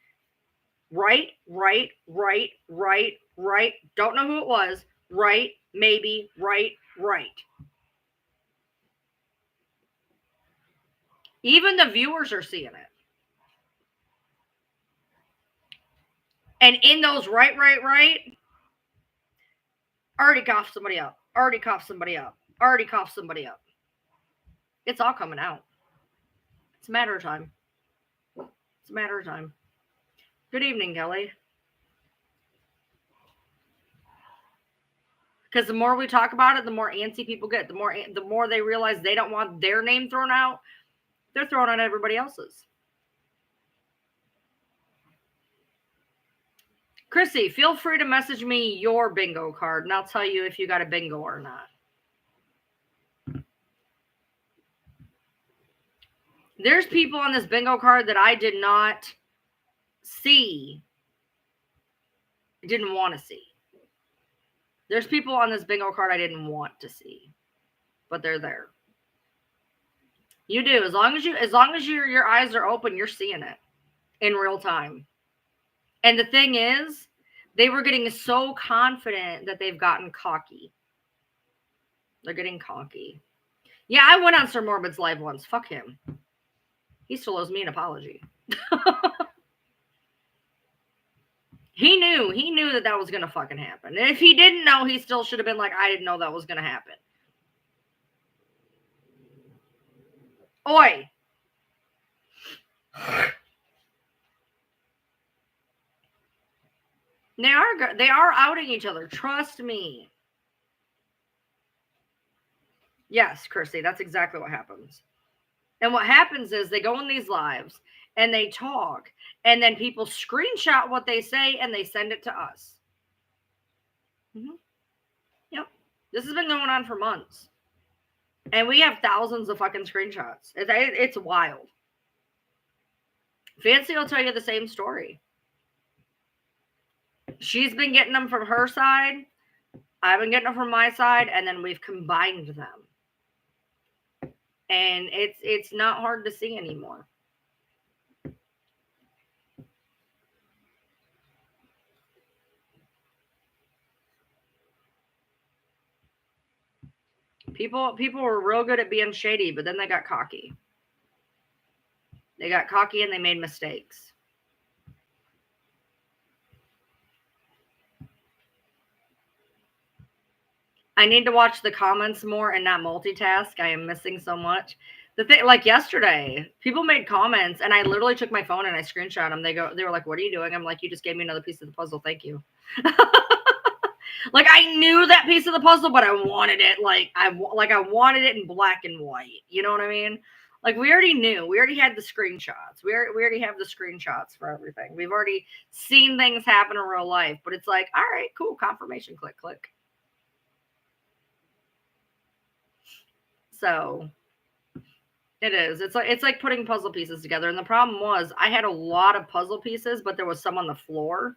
Right. Don't know who it was. Right. Maybe. Right. Even the viewers are seeing it. And in those right. Already coughed somebody up. It's all coming out. It's a matter of time. Good evening, Kelly. Because the more we talk about it, the more antsy people get. The more they realize they don't want their name thrown out, they're throwing out everybody else's. Chrissy, feel free to message me your bingo card, and I'll tell you if you got a bingo or not. There's people on this bingo card that I did not see, didn't want to see. There's people on this bingo card I didn't want to see, but they're there. You do. As long as your eyes are open, you're seeing it in real time. And the thing is, they were getting so confident that they've gotten cocky. They're getting cocky. Yeah, I went on Sir Morbid's live once. Fuck him. He still owes me an apology. He knew that was going to fucking happen. And if he didn't know, he still should have been like, I didn't know that was going to happen. Oi. They are outing each other. Trust me. Yes, Chrissy, that's exactly what happens. And what happens is they go in these lives and they talk, and then people screenshot what they say and they send it to us. Mm-hmm. Yep. This has been going on for months. And we have thousands of fucking screenshots. It's wild. Fancy will tell you the same story. She's been getting them from her side. I've been getting them from my side, and then we've combined them. And it's not hard to see anymore. People were real good at being shady, but then they got cocky. They got cocky and they made mistakes. I need to watch the comments more and not multitask. I am missing so much. The thing, like yesterday, people made comments and I literally took my phone and I screenshot them. They were like, "What are you doing?" I'm like, "You just gave me another piece of the puzzle. Thank you." Like I knew that piece of the puzzle, but I wanted it I wanted it in black and white. You know what I mean? Like we already knew. We already had the screenshots. We already have the screenshots for everything. We've already seen things happen in real life. But it's like, all right, cool, confirmation. Click, click. So it is. It's like putting puzzle pieces together. And the problem was I had a lot of puzzle pieces, but there was some on the floor.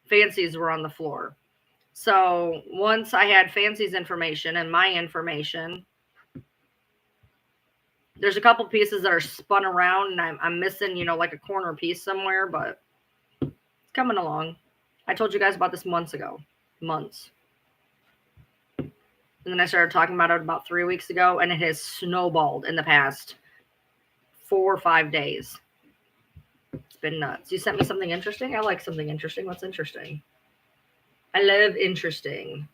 Fancy's were on the floor. So once I had Fancy's information and my information, there's a couple pieces that are spun around and I'm missing, like a corner piece somewhere, but it's coming along. I told you guys about this months ago. Months. And then I started talking about it about 3 weeks ago, and it has snowballed in the past 4 or 5 days. It's been nuts. You sent me something interesting? I like something interesting. What's interesting? I love interesting.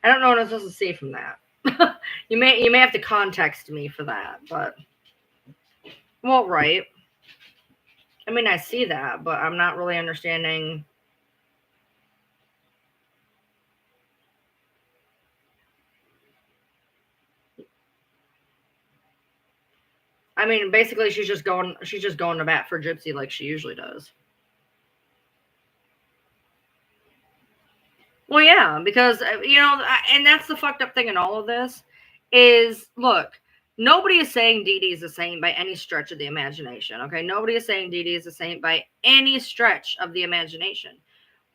I don't know what I'm supposed to see from that. you may have to context me for that, but well, right. I mean, I see that, but I'm not really understanding. I mean, basically, she's just going to bat for Gypsy like she usually does. Well, yeah, because and that's the fucked up thing in all of this is, look, nobody is saying Dee Dee is a saint by any stretch of the imagination. Okay, nobody is saying Dee Dee is a saint by any stretch of the imagination.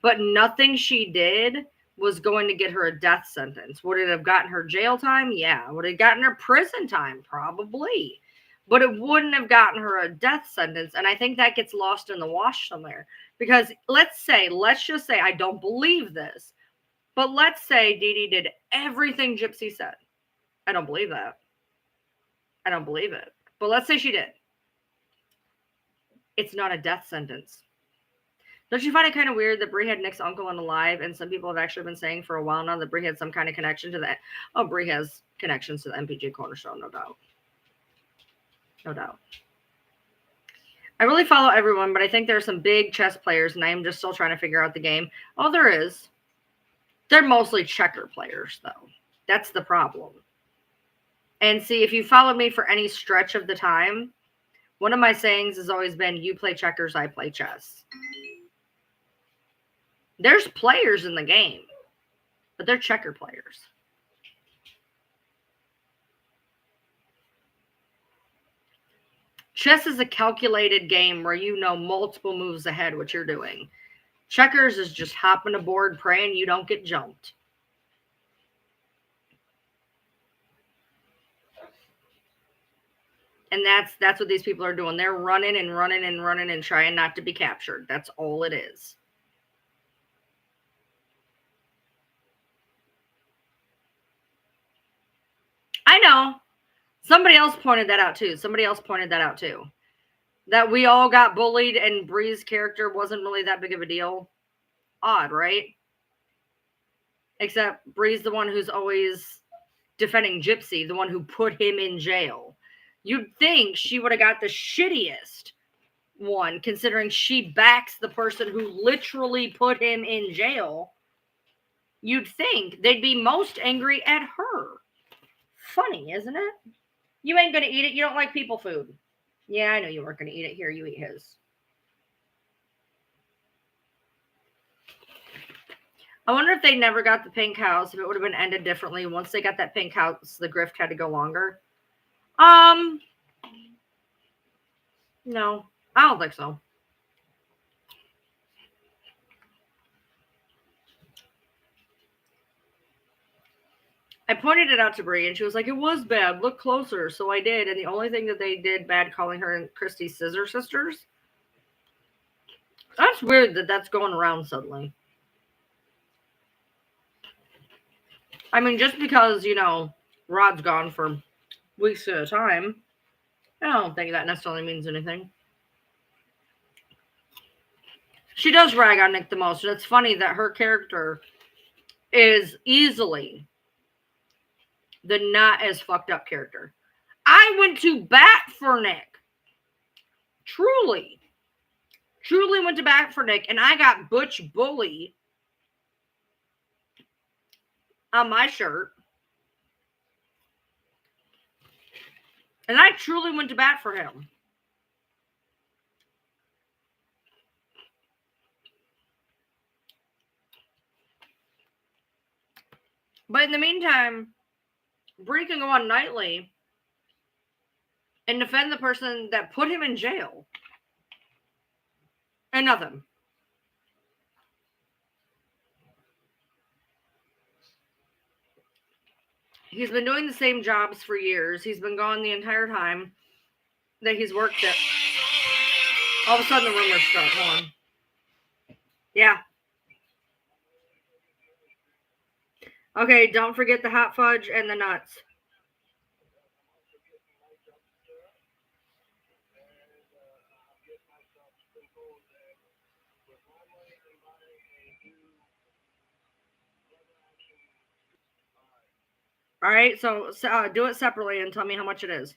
But nothing she did was going to get her a death sentence. Would it have gotten her jail time? Yeah. Would it have gotten her prison time? Probably. But it wouldn't have gotten her a death sentence. And I think that gets lost in the wash somewhere. Because let's just say, I don't believe this, but let's say Dee Dee did everything Gypsy said. I don't believe that. I don't believe it. But let's say she did. It's not a death sentence. Don't you find it kind of weird that Brie had Nick's uncle on alive, and some people have actually been saying for a while now that Brie had some kind of connection to that? Oh, Brie has connections to the MPG Cornerstone, no doubt. No doubt. I really follow everyone, but I think there are some big chess players, and I am just still trying to figure out the game. Oh, there is. They're mostly checker players, though. That's the problem. And see, if you followed me for any stretch of the time, one of my sayings has always been, you play checkers, I play chess. There's players in the game, but they're checker players. Chess is a calculated game where you know multiple moves ahead what you're doing. Checkers is just hopping aboard, praying you don't get jumped. And that's what these people are doing. They're running and running and running and trying not to be captured. That's all it is. I know. Somebody else pointed that out too. That we all got bullied and Brie's character wasn't really that big of a deal. Odd, right? Except Brie's the one who's always defending Gypsy, the one who put him in jail. You'd think she would have got the shittiest one, considering she backs the person who literally put him in jail. You'd think they'd be most angry at her. Funny, isn't it? You ain't gonna eat it. You don't like people food. Yeah, I know you weren't gonna eat it. Here, you eat his. I wonder if they never got the pink house, if it would have been ended differently. Once they got that pink house, the grift had to go longer. No, I don't think so. I pointed it out to Brie, and she was like, "It was bad. Look closer." So I did, and the only thing that they did bad calling her and Christy Scissor Sisters. That's weird that that's going around suddenly. I mean, just because Rod's gone for weeks at a time, I don't think that necessarily means anything. She does rag on Nick the most, and it's funny that her character is easily the not as fucked up character. I went to bat for Nick. Truly went to bat for Nick, and I got Butch Bully on my shirt. And I truly went to bat for him. But in the meantime, Brie can go on Nightly and defend the person that put him in jail. And nothing. He's been doing the same jobs for years. He's been gone the entire time that he's worked it. All of a sudden the rumors start. Hold on. Yeah. Okay, don't forget the hot fudge and the nuts. All right, so do it separately and tell me how much it is.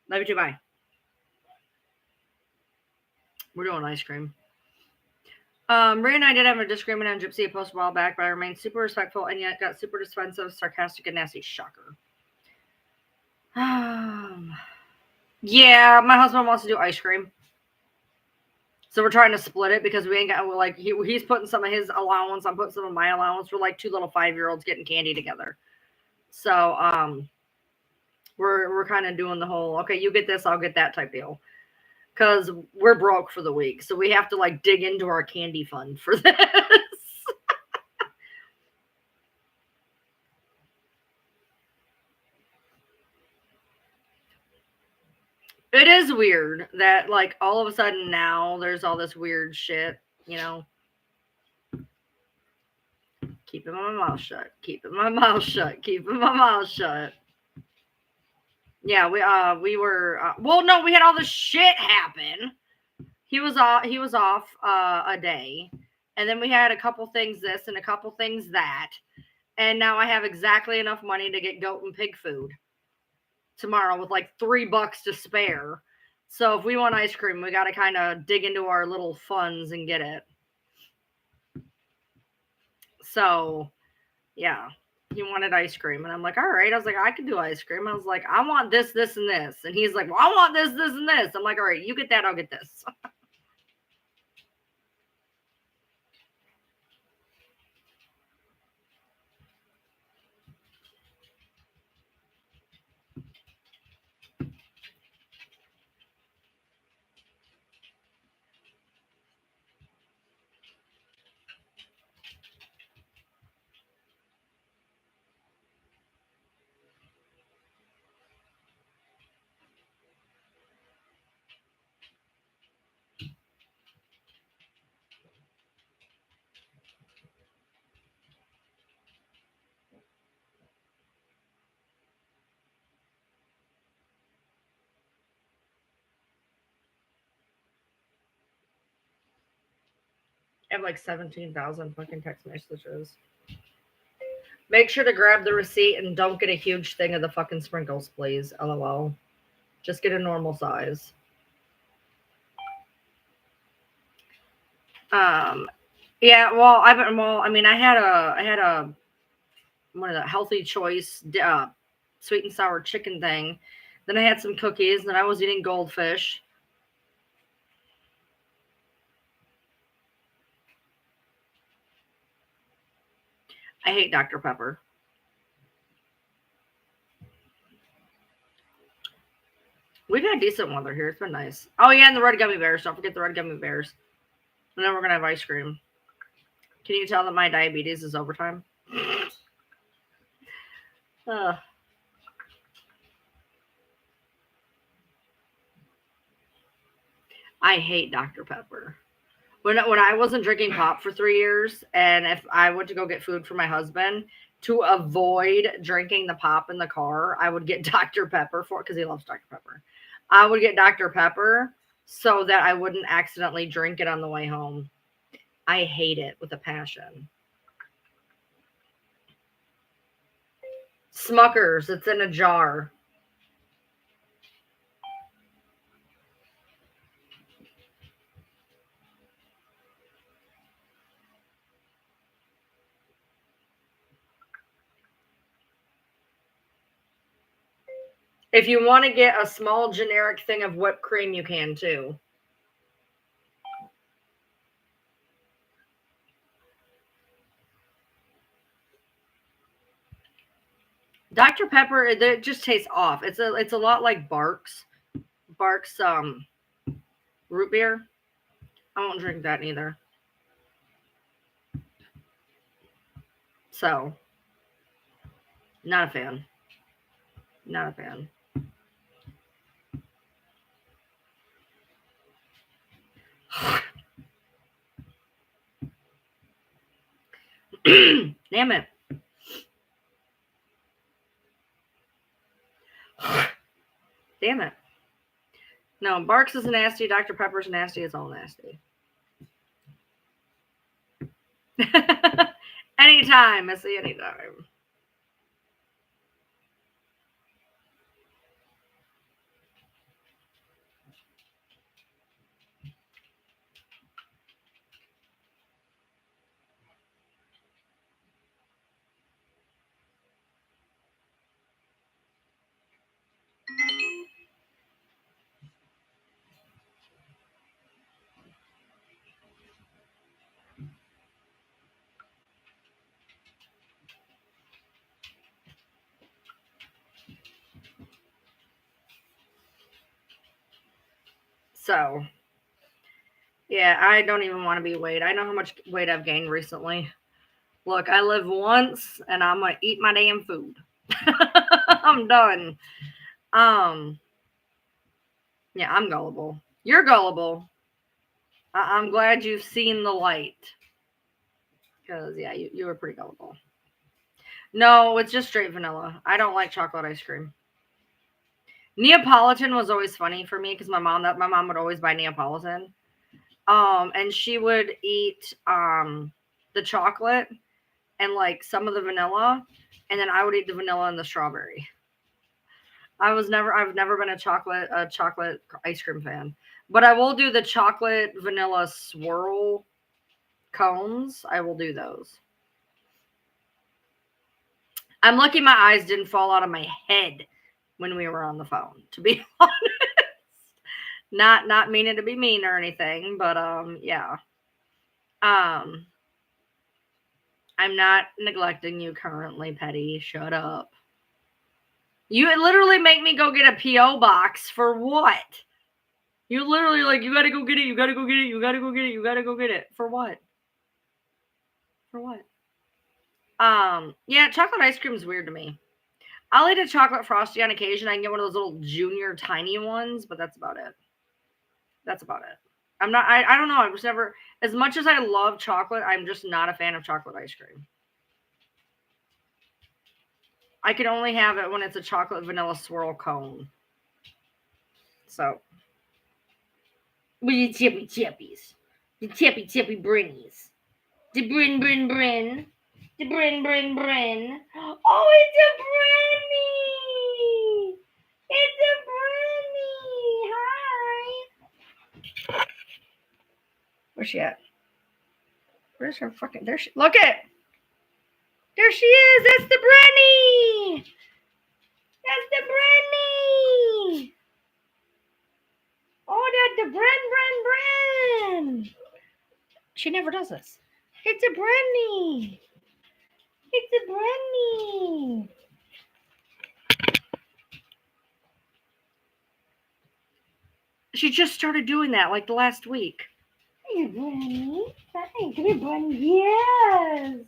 Love you too, bye. We're doing ice cream. Ray and I did have a disagreement on Gypsy a post a while back, but I remained super respectful and yet got super defensive, sarcastic, and nasty. Shocker. Yeah, my husband wants to do ice cream. So we're trying to split it because we ain't got, like, he's putting some of his allowance, I'm putting some of my allowance. We're like two little 5-year-olds getting candy together. So we're kind of doing the whole, okay, you get this, I'll get that type deal. Because we're broke for the week. So we have to like dig into our candy fund for this. It is weird that like all of a sudden now there's all this weird shit, Keeping my mouth shut. Keeping my mouth shut. Keeping my mouth shut. Yeah, we were well, no, we had all this shit happen. He was off a day, and then we had a couple things this and a couple things that, and now I have exactly enough money to get goat and pig food tomorrow with like $3 to spare. So if we want ice cream, we got to kind of dig into our little funds and get it. So yeah, he wanted ice cream, and I'm like, all right. I was like, I can do ice cream. I was like, I want this, this, and this, and he's like, well, I want this, this, and this. I'm like, all right, you get that, I'll get this. I have like 17,000 fucking text messages. Make sure to grab the receipt and don't get a huge thing of the fucking sprinkles, please. LOL. Just get a normal size. Yeah, well, I had a one of the healthy choice sweet and sour chicken thing. Then I had some cookies, then I was eating goldfish. I hate Dr. Pepper. had decent weather here. It's been nice. Oh, yeah, and the red gummy bears. Don't forget the red gummy bears. And then we're going to have ice cream. Can you tell that my diabetes is overtime? I hate Dr. Pepper. When I wasn't drinking pop for 3 years, and if I went to go get food for my husband, to avoid drinking the pop in the car, I would get Dr. Pepper because he loves Dr. Pepper. I would get Dr. Pepper so that I wouldn't accidentally drink it on the way home. I hate it with a passion. Smucker's, it's in a jar. If you want to get a small generic thing of whipped cream, you can too. Dr. Pepper, it just tastes off. It's a lot like Barks root beer. I won't drink that neither. So, not a fan. Not a fan. Damn it. Damn it. No, Barks is nasty. Dr. Pepper's nasty. It's all nasty. Anytime, Missy, anytime. So, yeah, I don't even want to be weighed. I know how much weight I've gained recently. Look, I live once, and I'm going to eat my damn food. I'm done. Yeah, I'm gullible. You're gullible. I'm glad you've seen the light. Because, yeah, you were pretty gullible. No, it's just straight vanilla. I don't like chocolate ice cream. Neapolitan was always funny for me because my mom would always buy Neapolitan. And she would eat the chocolate and like some of the vanilla, and then I would eat the vanilla and the strawberry. I've never been a chocolate ice cream fan, but I will do the chocolate vanilla swirl cones. I will do those. I'm lucky my eyes didn't fall out of my head when we were on the phone, to be honest. Not meaning to be mean or anything, but yeah. I'm not neglecting you currently, Petty. Shut up. You literally make me go get a P.O. box for what? You literally like, you gotta go get it, you gotta go get it, you gotta go get it, you gotta go get it. For what? For what? Yeah, chocolate ice cream is weird to me. I'll eat a chocolate frosty on occasion. I can get one of those little junior tiny ones, but that's about it. That's about it. I don't know. I was never, as much as I love chocolate, I'm just not a fan of chocolate ice cream. I can only have it when it's a chocolate vanilla swirl cone. So, with the chippy chippies. The chippy chippy brinnies. The brin brin brin. The brin brin brin. Oh, it's a Brinny! It's a Brinny! Hi! Where's she at? Where's her fucking... There she... Look it! There she is! That's the Brinny! That's the Brinny! Oh, that's the Brin. She never does this. It's a Brinny! It's a Brinny! She just started doing that like the last week. Hey, Bunny. Hi, come here, Bunny. Yes.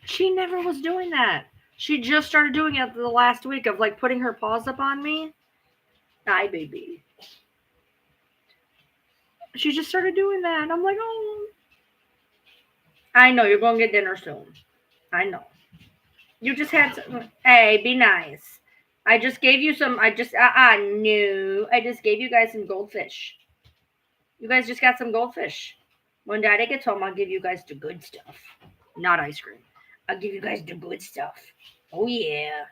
She never was doing that. She just started doing it the last week of like putting her paws up on me. Hi, baby. She just started doing that. And I'm like, oh. I know, you're going to get dinner soon. I know. You just had some. Hey, be nice. I just gave you some. No. I just gave you guys some goldfish. You guys just got some goldfish. When Daddy gets home, I'll give you guys the good stuff. Not ice cream. I'll give you guys the good stuff. Oh, yeah.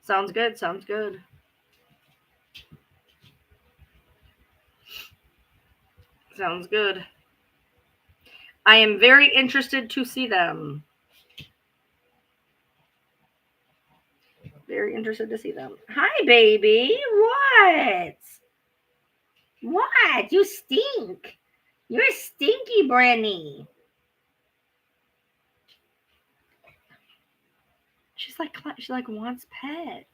Sounds good. Sounds good. Sounds good. I am very interested to see them. Very interested to see them. Hi, baby. What? What? You stink. You're a stinky Brandy. She wants pets.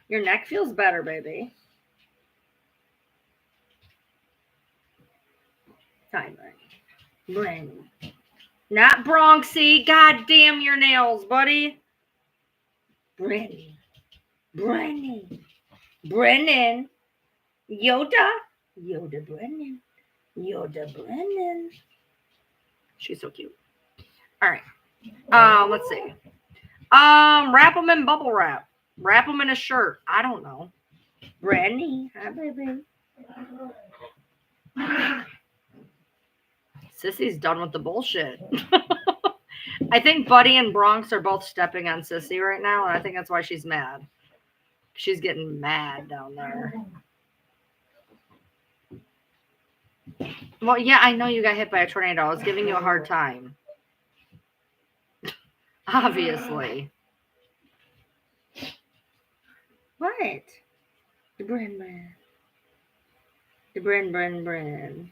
Your neck feels better, baby. Hi, Brandy. Not Bronxy. God damn your nails, buddy. Brandy. Brennan. Yoda. Brennan. Yoda Brennan. She's so cute. All right. Let's see. Wrap them in bubble wrap. Wrap them in a shirt. I don't know. Brandy. Hi, baby. Sissy's done with the bullshit. I think Buddy and Bronx are both stepping on Sissy right now, and I think that's why she's mad. She's getting mad down there. Well, yeah, I know you got hit by a tornado. I was giving you a hard time. Obviously. What? The Bren. The Bren.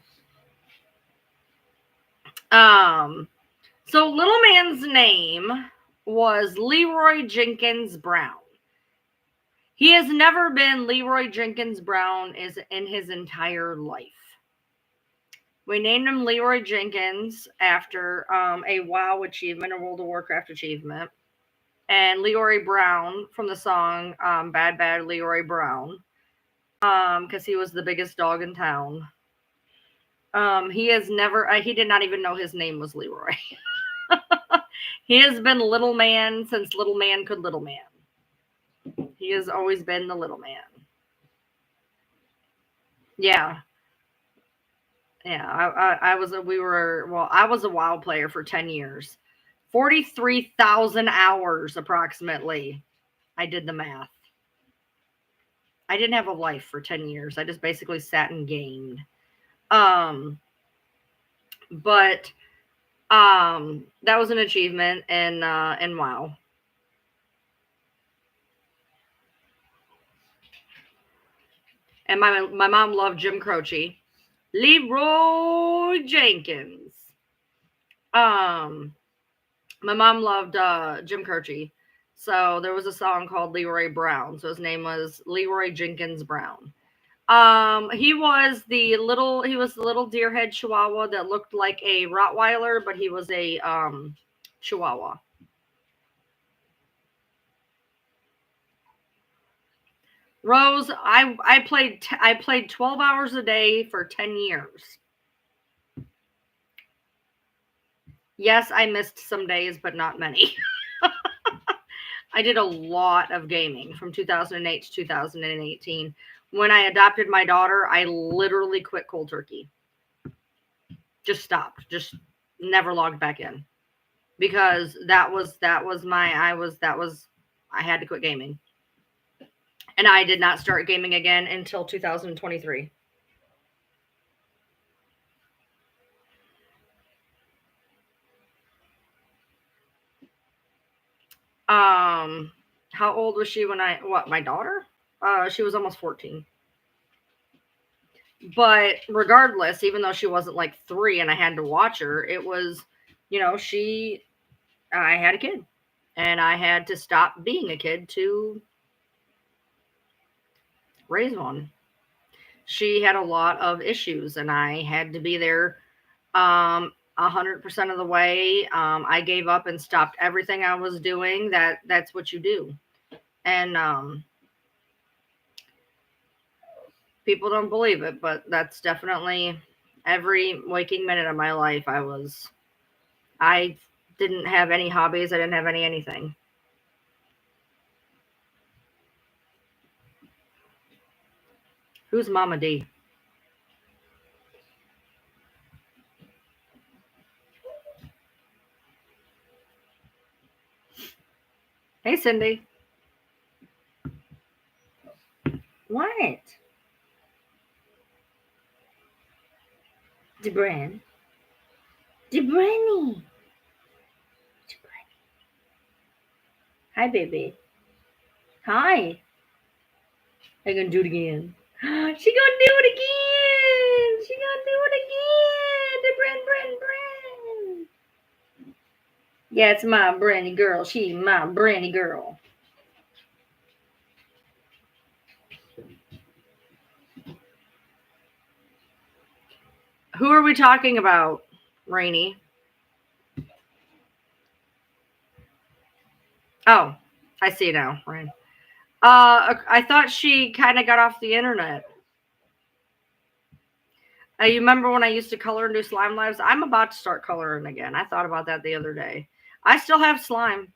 So little man's name was Leroy Jenkins Brown. He has never been Leroy Jenkins Brown in his entire life. We named him Leroy Jenkins after a WoW achievement, a World of Warcraft achievement. And Leroy Brown from the song Bad Bad Leroy Brown, because he was the biggest dog in town. He did not even know his name was Leroy. He has been Little Man since Little Man could Little Man. He has always been the little man. Yeah. Yeah, I was a WoW player for 10 years. 43,000 hours approximately. I did the math. I didn't have a life for 10 years. I just basically sat and gamed. But that was an achievement in WoW. And my mom loved Jim Croce. Leroy Jenkins. My mom loved Jim Croce. So there was a song called Leroy Brown. So his name was Leroy Jenkins Brown. He was the little deerhead Chihuahua that looked like a Rottweiler, but he was a Chihuahua. Rose, I played 12 hours a day for 10 years. Yes, I missed some days, but not many. I did a lot of gaming from 2008 to 2018. When I adopted my daughter, I literally quit cold turkey. Just stopped. Just never logged back in. Because I had to quit gaming. And I did not start gaming again until 2023. How old was she when my daughter? She was almost 14. But regardless, even though she wasn't like 3 and I had to watch her, it was, she I had a kid. And I had to stop being a kid to raise one. She had a lot of issues, and I had to be there 100% of the way. I gave up and stopped everything I was doing. That's what you do. And people don't believe it, but that's definitely every waking minute of my life. I didn't have any hobbies. I didn't have anything. Who's Mama D? Hey, Cindy. What? DeBran. DeBranny. Hi, baby. Hi. I'm gonna do it again. She gonna do it again. She gonna do it again. The Bren. Yeah, it's my Brandy girl. She's my Brandy girl. Who are we talking about, Rainy? Oh, I see now, Rain. I thought she kind of got off the internet. You remember when I used to color and do slime lives? I'm about to start coloring again. I thought about that the other day. I still have slime.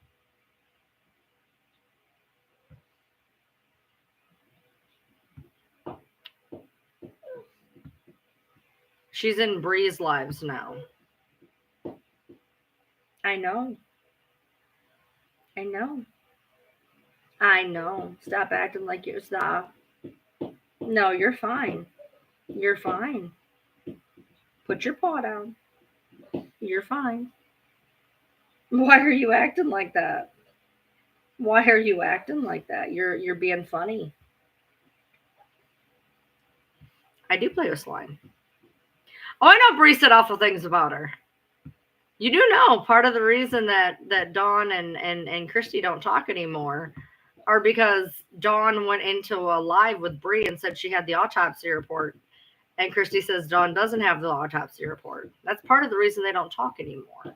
She's in Bree's lives now. I know. I know. I know. Stop acting like you're stop. No, you're fine. You're fine. Put your paw down. You're fine. Why are you acting like that? Why are you acting like that? You're being funny. I do play with slime. Oh, I know Bree said awful things about her. You do know part of the reason that Dawn and Christy don't talk anymore are because Dawn went into a live with Bree and said she had the autopsy report. And Christy says Dawn doesn't have the autopsy report. That's part of the reason they don't talk anymore,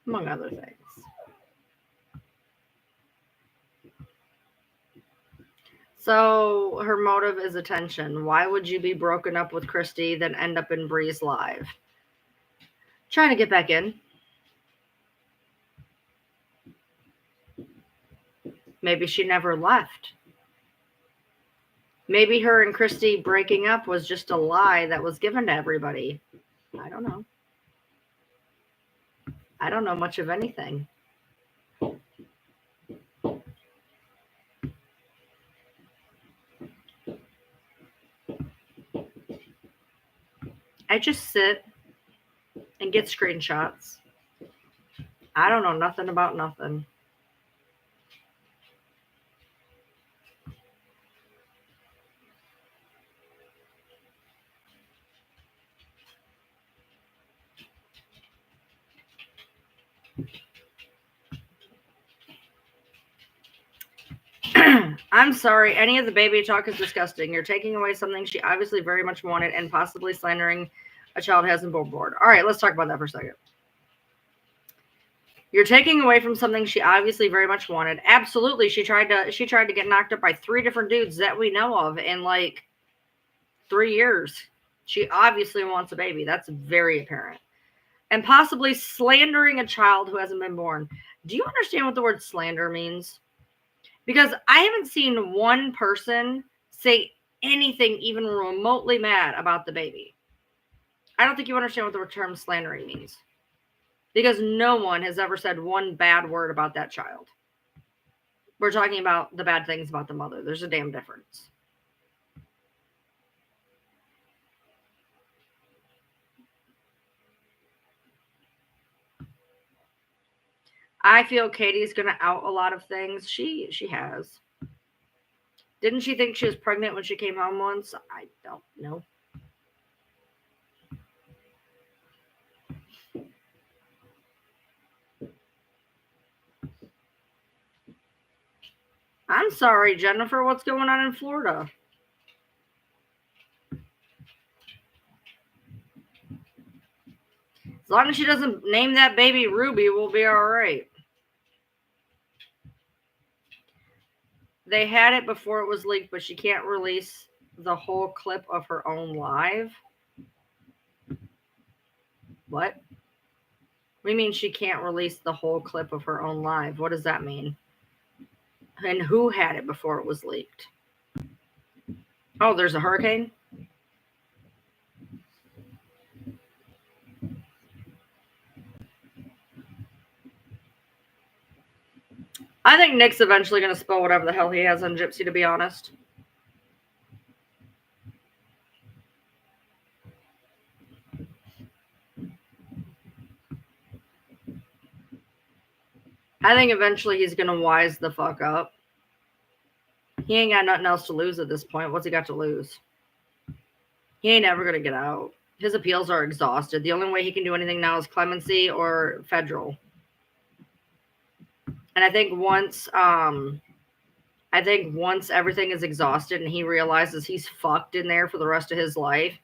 among other things. So her motive is attention. Why would you be broken up with Christy then end up in Bree's live? Trying to get back in. Maybe she never left. Maybe her and Christy breaking up was just a lie that was given to everybody. I don't know. I don't know much of anything. I just sit and get screenshots. I don't know nothing about nothing. I'm sorry. Any of the baby talk is disgusting. You're taking away something she obviously very much wanted and possibly slandering a child hasn't been born. All right, let's talk about that for a second. You're taking away from something she obviously very much wanted. Absolutely, she tried to get knocked up by 3 different dudes that we know of in like 3 years. She obviously wants a baby. That's very apparent. And possibly slandering a child who hasn't been born. Do you understand what the word slander means? Because I haven't seen one person say anything even remotely mad about the baby. I don't think you understand what the term slandering means. Because no one has ever said one bad word about that child. We're talking about the bad things about the mother. There's a damn difference. I feel Katie's going to out a lot of things. She has. Didn't she think she was pregnant when she came home once? I don't know. I'm sorry, Jennifer. What's going on in Florida? As long as she doesn't name that baby Ruby, we'll be all right. They had it before it was leaked, but she can't release the whole clip of her own live. What? What do you mean she can't release the whole clip of her own live? What does that mean? And who had it before it was leaked? Oh, there's a hurricane? I think Nick's eventually going to spill whatever the hell he has on Gypsy, to be honest. I think eventually he's going to wise the fuck up. He ain't got nothing else to lose at this point. What's he got to lose? He ain't ever going to get out. His appeals are exhausted. The only way he can do anything now is clemency or federal. And I think once everything is exhausted and he realizes he's fucked in there for the rest of his life,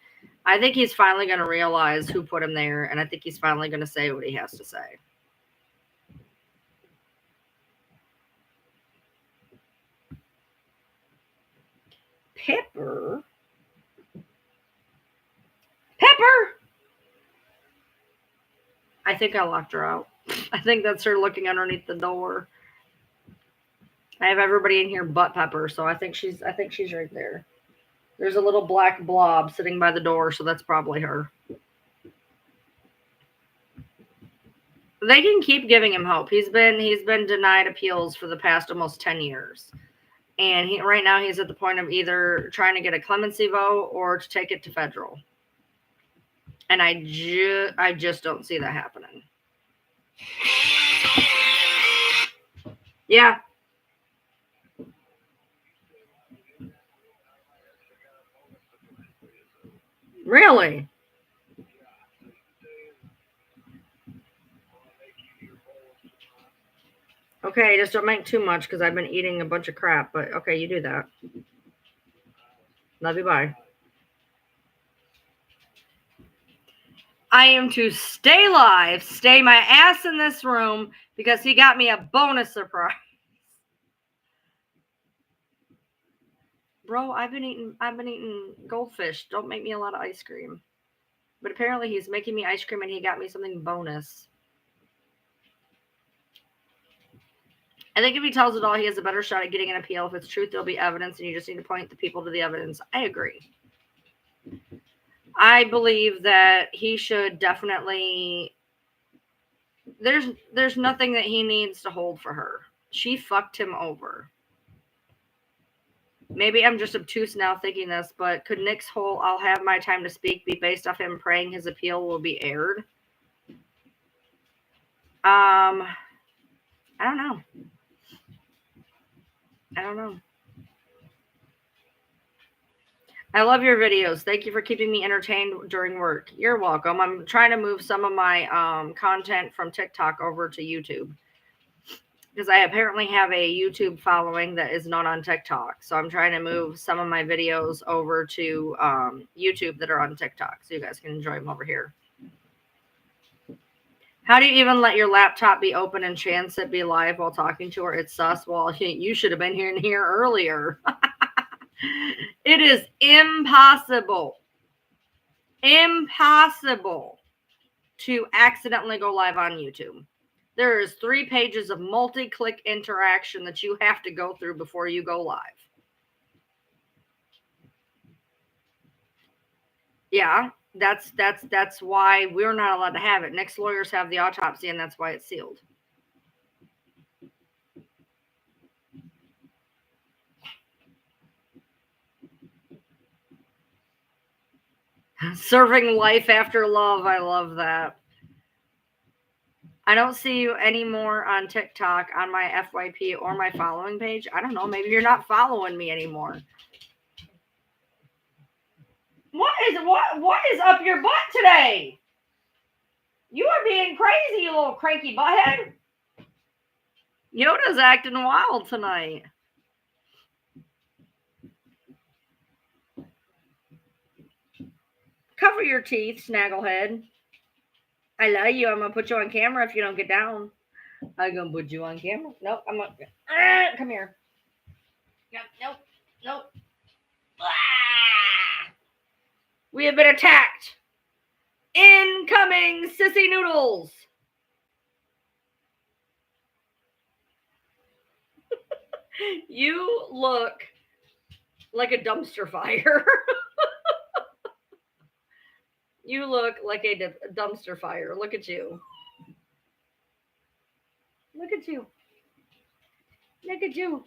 I think he's finally going to realize who put him there, and I think he's finally going to say what he has to say. Pepper? I think I locked her out. I think that's her looking underneath the door. I have everybody in here but Pepper, so I think she's right there. There's a little black blob sitting by the door, so that's probably her. They can keep giving him hope. He's been denied appeals for the past almost 10 years. And right now he's at the point of either trying to get a clemency vote or to take it to federal. And I just don't see that happening. Yeah. Really? Okay, just don't make too much because I've been eating a bunch of crap. But okay, you do that. Love you, bye. I am to stay live, stay my ass in this room because he got me a bonus surprise. Bro, I've been eating goldfish. Don't make me a lot of ice cream. But apparently he's making me ice cream and he got me something bonus. I think if he tells it all, he has a better shot at getting an appeal. If it's truth, there'll be evidence and you just need to point the people to the evidence. I agree. I believe that he should definitely... There's nothing that he needs to hold for her. She fucked him over. Maybe I'm just obtuse now thinking this, but could Nick's whole "I'll have my time to speak" be based off him praying his appeal will be aired? I don't know. I love your videos. Thank you for keeping me entertained during work. You're welcome. I'm trying to move some of my content from TikTok over to YouTube because I apparently have a YouTube following that is not on TikTok. So I'm trying to move some of my videos over to YouTube that are on TikTok so you guys can enjoy them over here. How do you even let your laptop be open and chance it be live while talking to her? It's sus. Well, you should have been here earlier. It is impossible to accidentally go live on YouTube. There is 3 pages of multi-click interaction that you have to go through before you go live. Yeah, that's why we're not allowed to have it. Nick's lawyers have the autopsy, and that's why it's sealed. Serving life after love. I love that. I don't see you anymore on TikTok on my FYP or my following page. I don't know. Maybe you're not following me anymore. What is up your butt today? You are being crazy, you little cranky butthead. Yoda's acting wild tonight. your teeth, Snagglehead. I love you. I'm going to put you on camera if you don't get down. I'm going to put you on camera. Nope, I'm not. Come here. Nope. Ah! We have been attacked. Incoming sissy noodles. You look like a dumpster fire. You look like a dumpster fire. Look at you. Look at you. Look at you.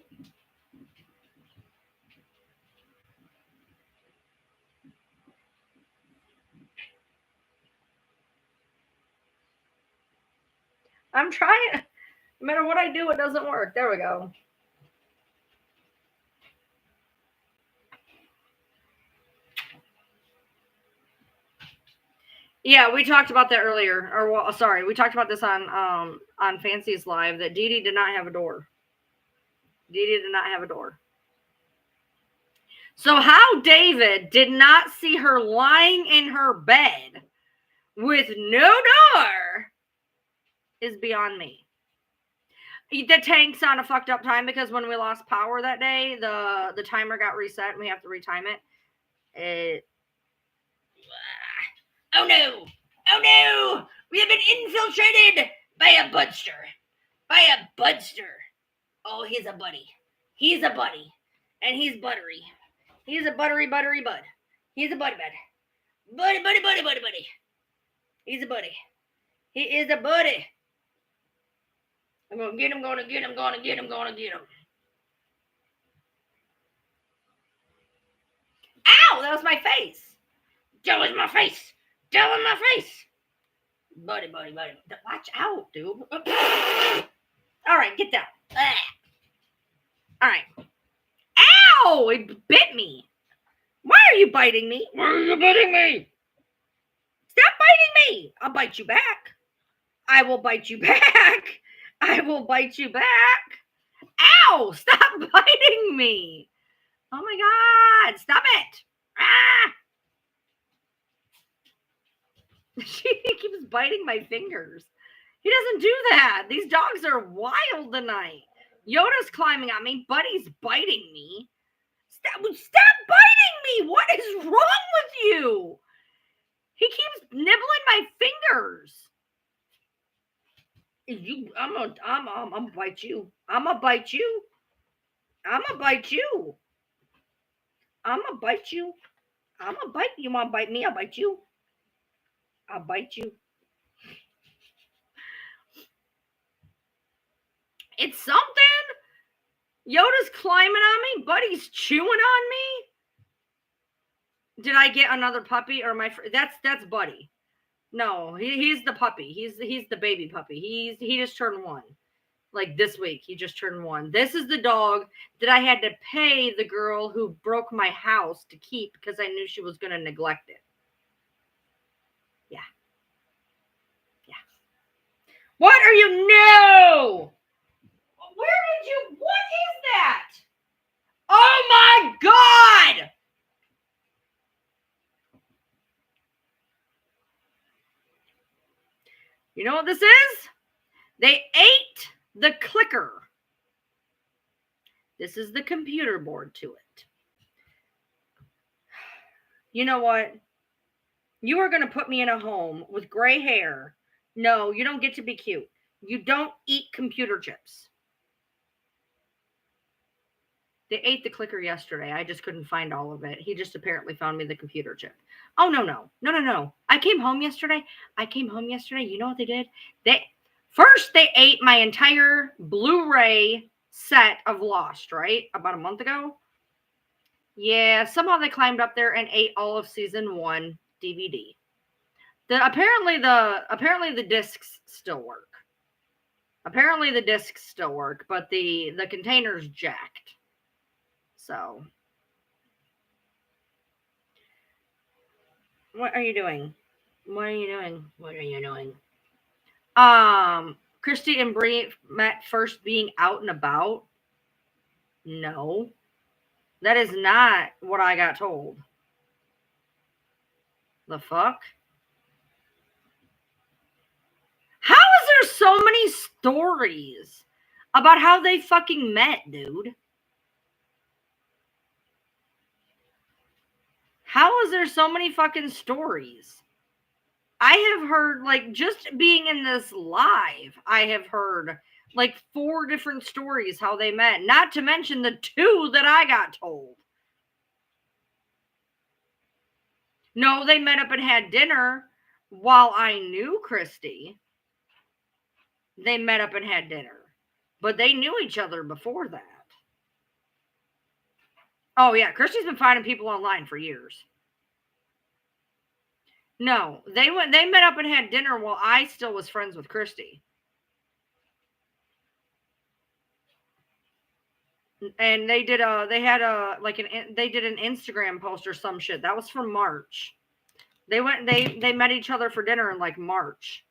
I'm trying. No matter what I do, it doesn't work. There we go. Yeah, we talked about that earlier. Or well, sorry, we talked about this on Fancy's Live that Dee Dee did not have a door. Dee Dee did not have a door. So how David did not see her lying in her bed with no door is beyond me. The tank's on a fucked up time because when we lost power that day, the timer got reset and we have to retime it. Oh no! Oh no! We have been infiltrated by a budster. Oh, he's a buddy. He's a buddy. And he's buttery. He's a buttery bud. He's a buddy bud. Buddy. He's a buddy. He is a buddy. I'm gonna get him. Ow! That was my face. That was my face. Buddy. Watch out, dude. All right, get down. All right. Ow! It bit me. Why are you biting me? Why are you biting me? Stop biting me. I'll bite you back. I will bite you back. Ow! Stop biting me. Oh my God. Stop it. Ah! She keeps biting my fingers. He doesn't do that. These dogs are wild tonight. Yoda's climbing on me. Buddy's biting me. Stop biting me. What is wrong with you? He keeps nibbling my fingers. I'm gonna bite you. I'm gonna bite you. You wanna bite me? I'll bite you. It's something. Yoda's climbing on me. Buddy's chewing on me. Did I get another puppy or that's Buddy? No, he's the puppy. He's the baby puppy. He just turned 1. Like this week, he just turned 1. This is the dog that I had to pay the girl who broke my house to keep because I knew she was going to neglect it. Yeah. What are you? No! What is that? Oh my God! You know what this is? They ate the clicker. This is the computer board to it. You know what? You are going to put me in a home with gray hair. No, you don't get to be cute. You don't eat computer chips. They ate the clicker yesterday. I just couldn't find all of it. He just apparently found me the computer chip. Oh, no. I came home yesterday. You know what they did? They ate my entire Blu-ray set of Lost, right? About a month ago. Yeah, somehow they climbed up there and ate all of season 1 DVD. Apparently the discs still work. But the container's jacked. So, what are you doing? Christy and Bree met first being out and about. No, that is not what I got told. The fuck? How is there so many stories about how they fucking met, dude? How is there so many fucking stories? I have heard, like, just being in this live, I have heard, like, 4 different stories how they met. Not to mention the 2 that I got told. No, they met up and had dinner while I knew Christy. They met up and had dinner. But they knew each other before that. Oh, yeah. Christy's been finding people online for years. No, they met up and had dinner while I still was friends with Christy. And they did they did an Instagram post or some shit. That was from March. They met each other for dinner in like March.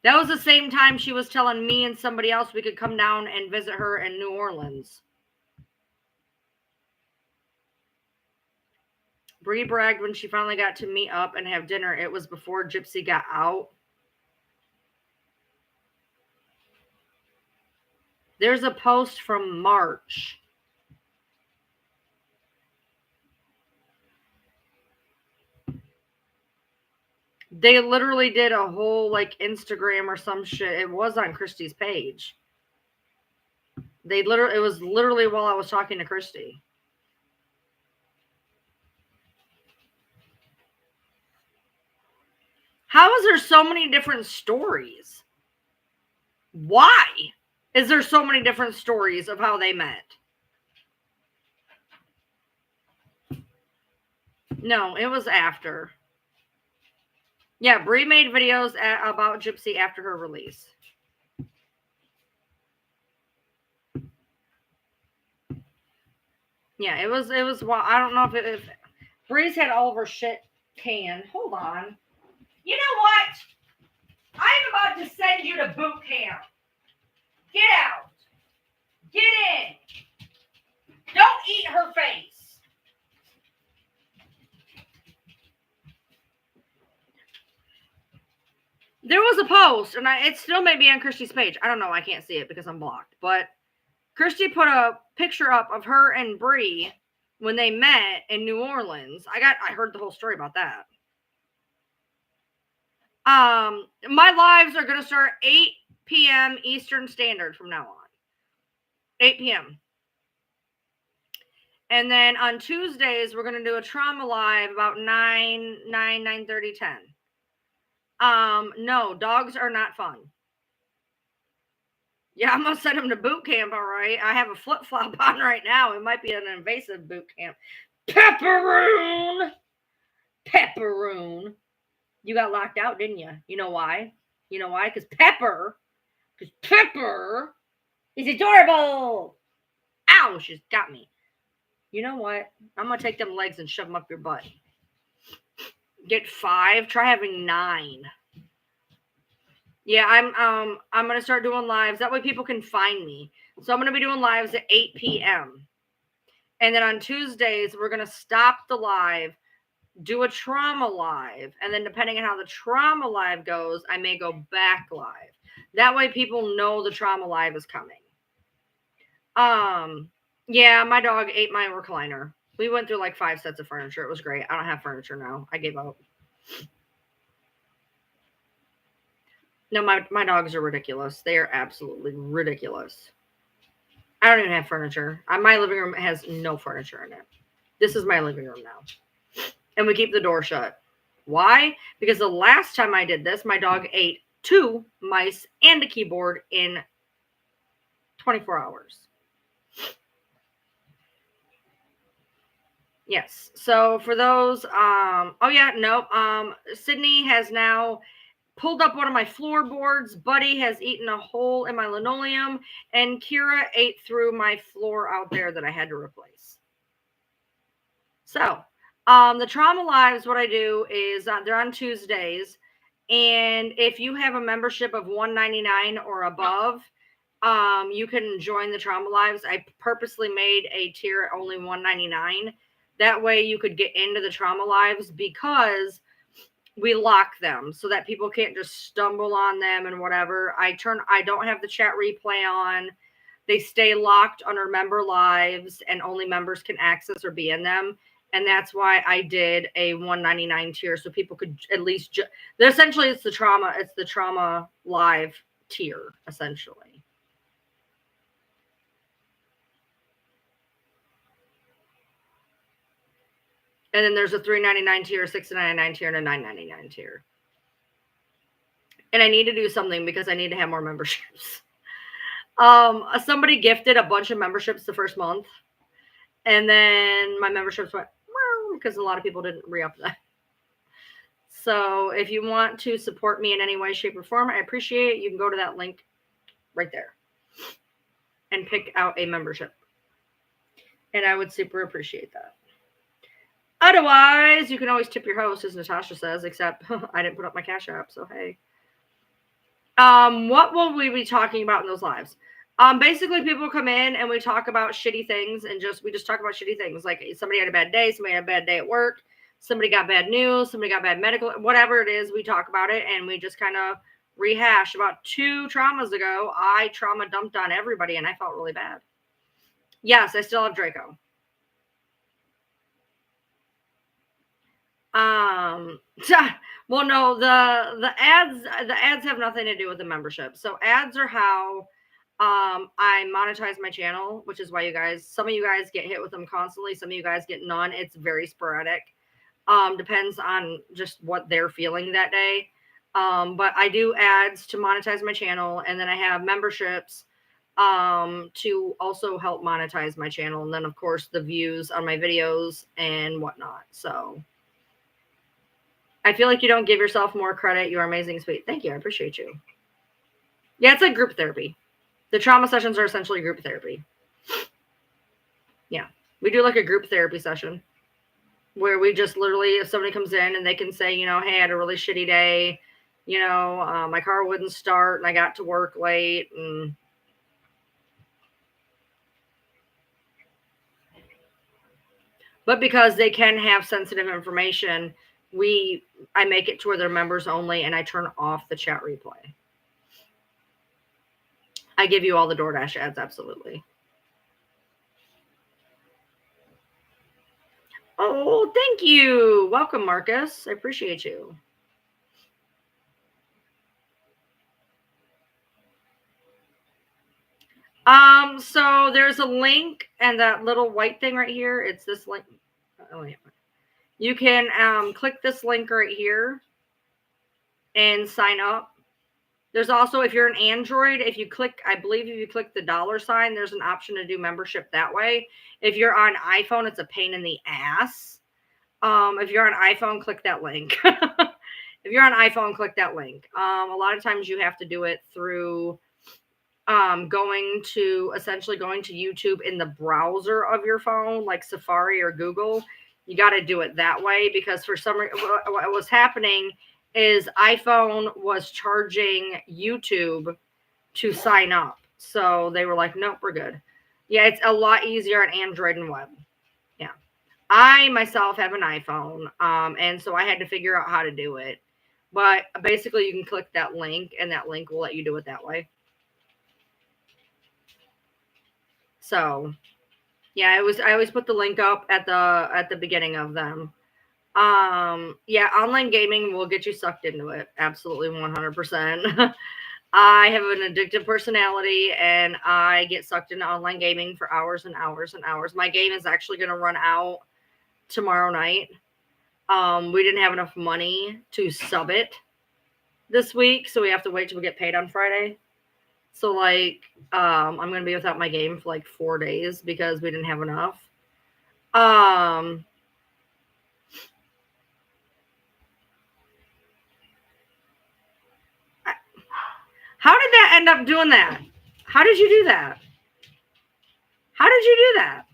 That was the same time she was telling me and somebody else we could come down and visit her in New Orleans. Bree bragged when she finally got to meet up and have dinner. It was before Gypsy got out. There's a post from March. They literally did a whole like Instagram or some shit. It was on Christy's page. It was literally while I was talking to Christy. How is there so many different stories? Why is there so many different stories of how they met? No, it was after. Yeah, Bree made videos about Gypsy after her release. Yeah, it was. Well, I don't know if Bree's had all of her shit canned. Hold on. You know what? I'm about to send you to boot camp. Get out. Get in. Don't eat her face. There was a post, and it still may be on Christy's page. I don't know. I can't see it because I'm blocked. But Christy put a picture up of her and Bree when they met in New Orleans. I heard the whole story about that. My lives are going to start 8 p.m. Eastern Standard from now on. 8 p.m. And then on Tuesdays, we're going to do a trauma live about 9:30, 10. No, dogs are not fun. Yeah, I'm going to send them to boot camp, all right? I have a flip-flop on right now. It might be an invasive boot camp. Pepperoon! Pepperoon. You got locked out, didn't you? You know why? You know why? Because Pepper is adorable. Ow, she's got me. You know what? I'm going to take them legs and shove them up your butt. Get 5. Try having 9. Yeah, I'm going to start doing lives. That way people can find me. So I'm going to be doing lives at 8 p.m. And then on Tuesdays, we're going to stop the live, do a trauma live. And then depending on how the trauma live goes, I may go back live. That way people know the trauma live is coming. Yeah, my dog ate my recliner. We went through like 5 sets of furniture. It was great. I don't have furniture now. I gave up. No, my dogs are ridiculous. They are absolutely ridiculous. I don't even have furniture. My living room has no furniture in it. This is my living room now. And we keep the door shut. Why? Because the last time I did this, my dog ate 2 mice and a keyboard in 24 hours. Yes. So for those, Sydney has now pulled up one of my floorboards. Buddy has eaten a hole in my linoleum, and Kira ate through my floor out there that I had to replace. So, the trauma lives, what I do is they're on Tuesdays, and if you have a membership of $199 or above, you can join the Trauma Lives. I purposely made a tier at only $1.99. That way you could get into the Trauma Lives because we lock them so that people can't just stumble on them and whatever. I don't have the chat replay on. They stay locked under member lives and only members can access or be in them. And that's why I did a $1.99 tier so people could at least essentially it's the trauma live tier essentially. And then there's a $3.99 tier, a $6.99 tier, and a $9.99 tier. And I need to do something because I need to have more memberships. Somebody gifted a bunch of memberships the first month. And then my memberships went, well, because a lot of people didn't re-up that. So if you want to support me in any way, shape, or form, I appreciate it. You can go to that link right there and pick out a membership. And I would super appreciate that. Otherwise, you can always tip your host, as Natasha says, except I didn't put up my Cash App, so hey. What will we be talking about in those lives? Basically, people come in and we talk about shitty things and we just talk about shitty things. Like somebody had a bad day, somebody had a bad day at work, somebody got bad news, somebody got bad medical, whatever it is, we talk about it and we just kind of rehash. About 2 traumas ago, I trauma dumped on everybody and I felt really bad. Yes, I still have Draco. Well, no, the ads have nothing to do with the membership. So ads are how I monetize my channel, which is why some of you guys get hit with them constantly. Some of you guys get none. It's very sporadic. Depends on just what they're feeling that day. But I do ads to monetize my channel, and then I have memberships to also help monetize my channel. And then of course the views on my videos and whatnot. So I feel like you don't give yourself more credit. You are amazing, sweet. Thank you. I appreciate you. Yeah, it's like group therapy. The trauma sessions are essentially group therapy. Yeah. We do like a group therapy session where we just literally, if somebody comes in and they can say, hey, I had a really shitty day, my car wouldn't start and I got to work late but because they can have sensitive information, I make it to where they're members only and I turn off the chat replay. I give you all the DoorDash ads, absolutely. Oh, thank you. Welcome, Marcus. I appreciate you. So there's a link and that little white thing right here. It's this link. Oh, wait. You can click this link right here and sign up. There's also, if you're an Android, I believe if you click the $sign, there's an option to do membership that way. If you're on iPhone, it's a pain in the ass. If you're on iPhone, click that link. If you're on iPhone, click that link. A lot of times you have to do it through going to YouTube in the browser of your phone, like Safari or Google. You got to do it that way because for some reason, what was happening is iPhone was charging YouTube to sign up. So they were like, nope, we're good. Yeah, it's a lot easier on Android and web. Yeah. I myself have an iPhone, and so I had to figure out how to do it. But basically, you can click that link, and that link will let you do it that way. So, yeah, I always put the link up at the beginning of them. Yeah, online gaming will get you sucked into it. Absolutely 100%. I have an addictive personality and I get sucked into online gaming for hours and hours and hours. My game is actually going to run out tomorrow night. We didn't have enough money to sub it this week, so we have to wait till we get paid on Friday. So like, I'm going to be without my game for like 4 days because we didn't have enough. How did that end up doing that? How did you do that? How did you do that?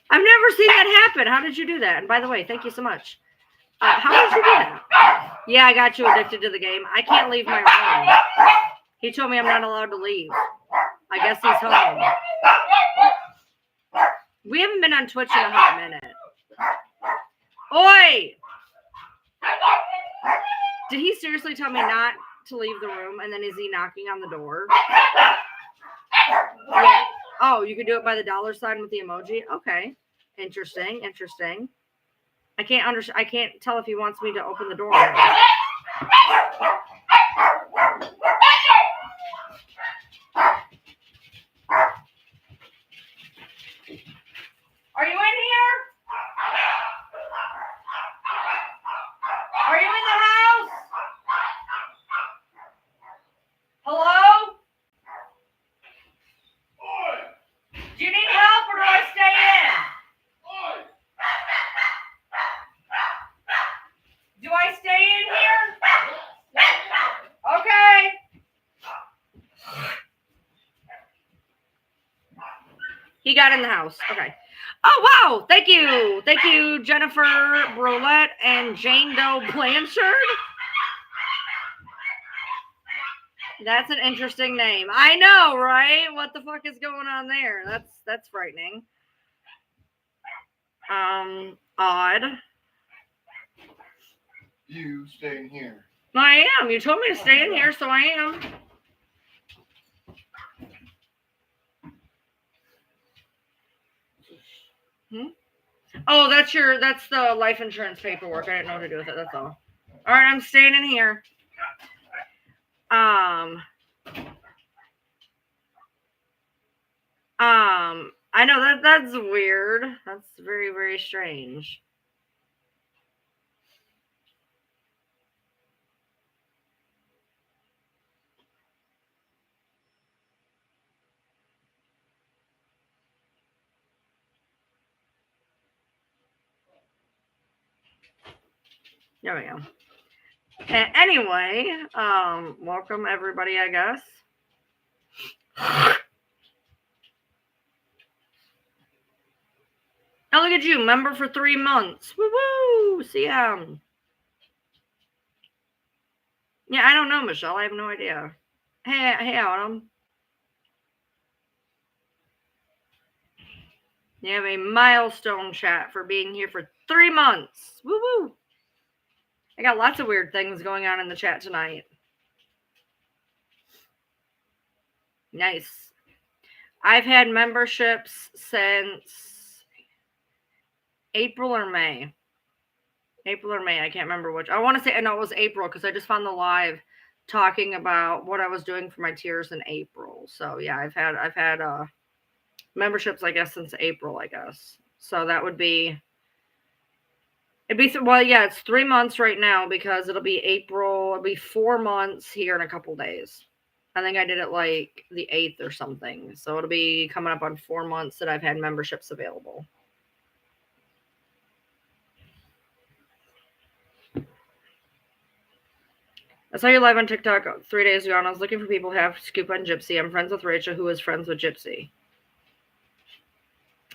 I've never seen that happen. How did you do that? And by the way, thank you so much. How did you do that? Yeah, I got you addicted to the game. I can't leave my room. He told me I'm not allowed to leave. I guess he's home. We haven't been on Twitch in a hot minute. Oi! Did he seriously tell me not to leave the room? And then is he knocking on the door? Yeah. Oh, you can do it by the $ with the emoji? Okay. Interesting. I can't tell if he wants me to open the door or not. Are you in here? Are you in the house? Hello? Do you need help or do I stay in? Do I stay in here? Okay. He got in the house. Okay. Oh, wow. Thank you. Thank you, Jennifer Brolette and Jane Doe Blanchard. That's an interesting name. I know, right? What the fuck is going on there? That's frightening. Odd. You stay in here. I am. You told me to stay in here, so I am. Oh, that's the life insurance paperwork. I didn't know what to do with it. That's all. All right, I'm staying in here. I know that's weird. That's very, very strange. There we go. Anyway, welcome everybody, I guess. Oh, look at you, member for 3 months. Woo-woo! CM. Yeah, I don't know, Michelle. I have no idea. Hey, Autumn. You have a milestone chat for being here for 3 months. Woo-woo! I got lots of weird things going on in the chat tonight. Nice. I've had memberships since April or May. I can't remember which. I want to say, no, it was April because I just found the live talking about what I was doing for my tiers in April. So yeah, I've had memberships, I guess, since April, I guess. So that would be, well, yeah, it's 3 months right now because it'll be April. It'll be 4 months here in a couple days. I think I did it like the 8th or something. So it'll be coming up on 4 months that I've had memberships available. I saw you live on TikTok 3 days ago, and I was looking for people who have scoop on Gypsy. I'm friends with Rachel, who is friends with Gypsy.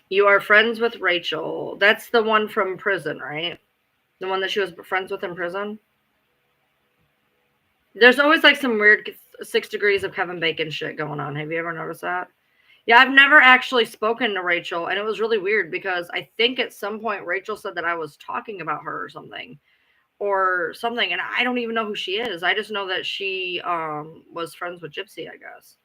You are friends with Rachel. That's the one from prison, right? The one that she was friends with in prison? There's always like some weird 6 degrees of Kevin Bacon shit going on. Have you ever noticed that? Yeah, I've never actually spoken to Rachel, and it was really weird because I think at some point Rachel said that I was talking about her or something. And I don't even know who she is. I just know that she was friends with Gypsy, I guess.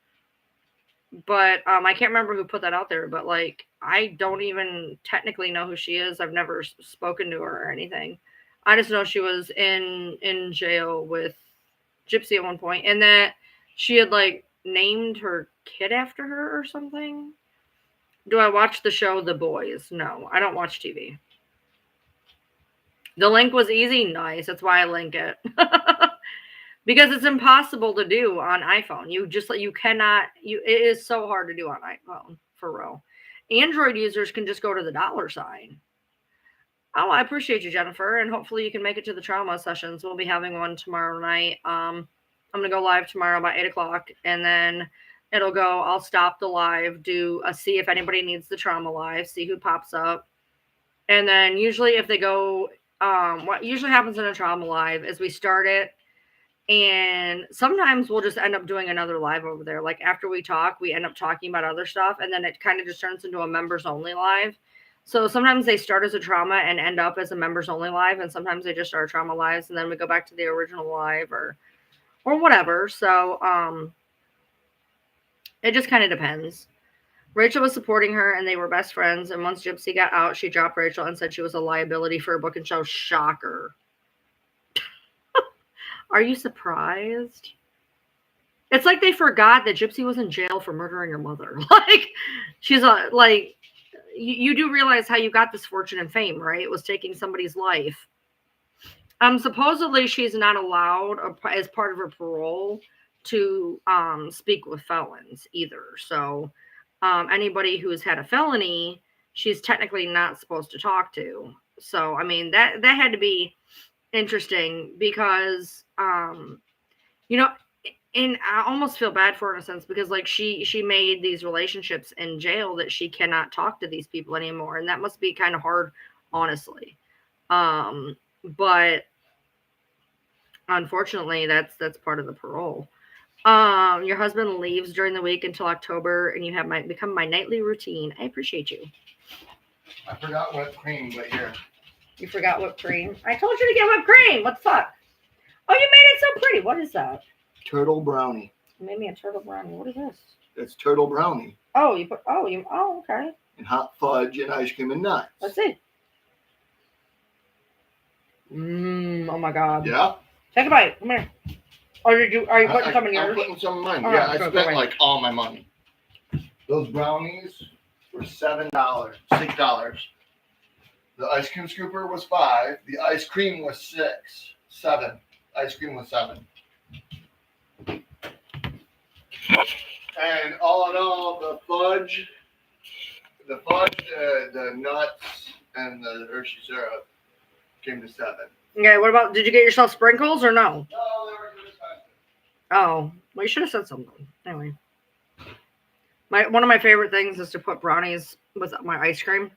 But I can't remember who put that out there, but like I don't even technically know who she is. I've never spoken to her or anything. I just know she was in jail with Gypsy at one point, and that she had like named her kid after her or something. Do I watch the show The Boys? No, I don't watch TV. The link was easy. Nice. That's why I link it. Because it's impossible to do on iPhone. It is so hard to do on iPhone, for real. Android users can just go to the $. Oh, I appreciate you, Jennifer. And hopefully you can make it to the trauma sessions. We'll be having one tomorrow night. I'm going to go live tomorrow about 8 o'clock. And then I'll stop the live, see if anybody needs the trauma live, see who pops up. And then usually if they go, what usually happens in a trauma live is we start it And sometimes we'll just end up doing another live over there. Like after we talk, we end up talking about other stuff, and then it kind of just turns into a members only live. So sometimes they start as a trauma and end up as a members only live, and sometimes they just start trauma lives and then we go back to the original live or whatever. So it just kind of depends. Rachel was supporting her and they were best friends, and once Gypsy got out, she dropped Rachel and said she was a liability for a book and show. Shocker. Are you surprised? It's like they forgot that Gypsy was in jail for murdering her mother. Like, she's like, you do realize how you got this fortune and fame, right? It was taking somebody's life. Supposedly she's not allowed as part of her parole to speak with felons either. So anybody who's had a felony, she's technically not supposed to talk to. So I mean that had to be interesting because you know, and I almost feel bad for her in a sense because like she made these relationships in jail that she cannot talk to these people anymore, and that must be kind of hard, honestly. But unfortunately that's part of the parole. Your husband leaves during the week until October, and you have become my nightly routine. I appreciate you. I forgot whipped cream, but here. You forgot whipped cream? I told you to get whipped cream. What the fuck? Oh, you made it so pretty. What is that? Turtle brownie. You made me a turtle brownie. What is this? It's turtle brownie. Oh, okay. And hot fudge and ice cream and nuts. Let's see. Oh my God. Yeah? Take a bite. Come here. Or are you putting some in yours? I'm putting some in mine. All Yeah, right, I spent like all my money. Those brownies were $7, $6. The ice cream scooper was $5. The ice cream was $7. Ice cream was $7. And all in all, the fudge, the nuts, and the Hershey syrup came to $7. Okay, what about, did you get yourself sprinkles or no? No, they were too expensive. Oh, well, you should have said something. Anyway. One of my favorite things is to put brownies with my ice cream.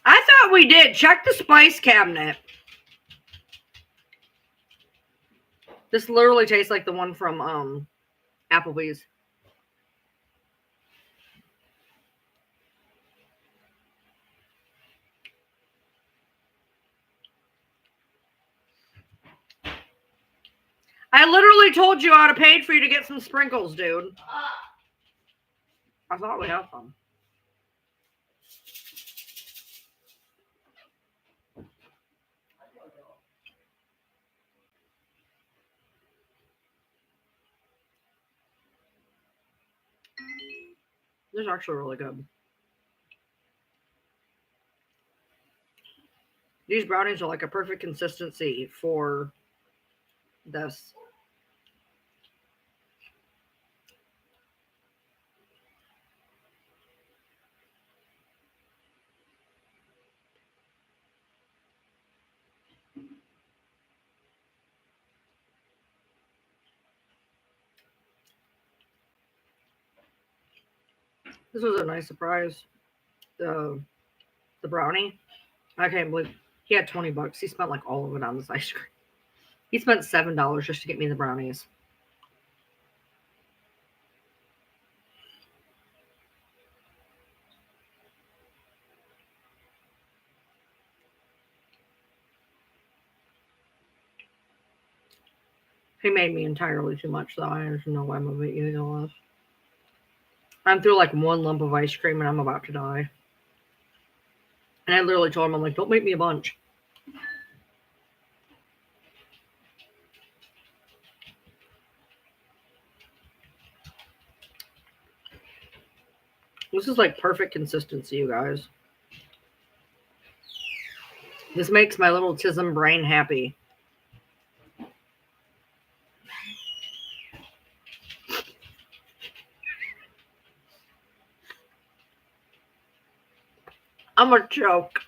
I thought we did. Check the spice cabinet. This literally tastes like the one from Applebee's. I literally told you I would have paid for you to get some sprinkles, dude. I thought we had some. This is actually really good. These brownies are like a perfect consistency for this. This was a nice surprise. The brownie. I can't believe he had $20. He spent like all of it on this ice cream. He spent $7 just to get me the brownies. He made me entirely too much, though. I don't know why I'm about eating all this. I'm through like one lump of ice cream and I'm about to die. And I literally told him, I'm like, don't make me a bunch. This is like perfect consistency, you guys. This makes my little tism brain happy. I'm a joke.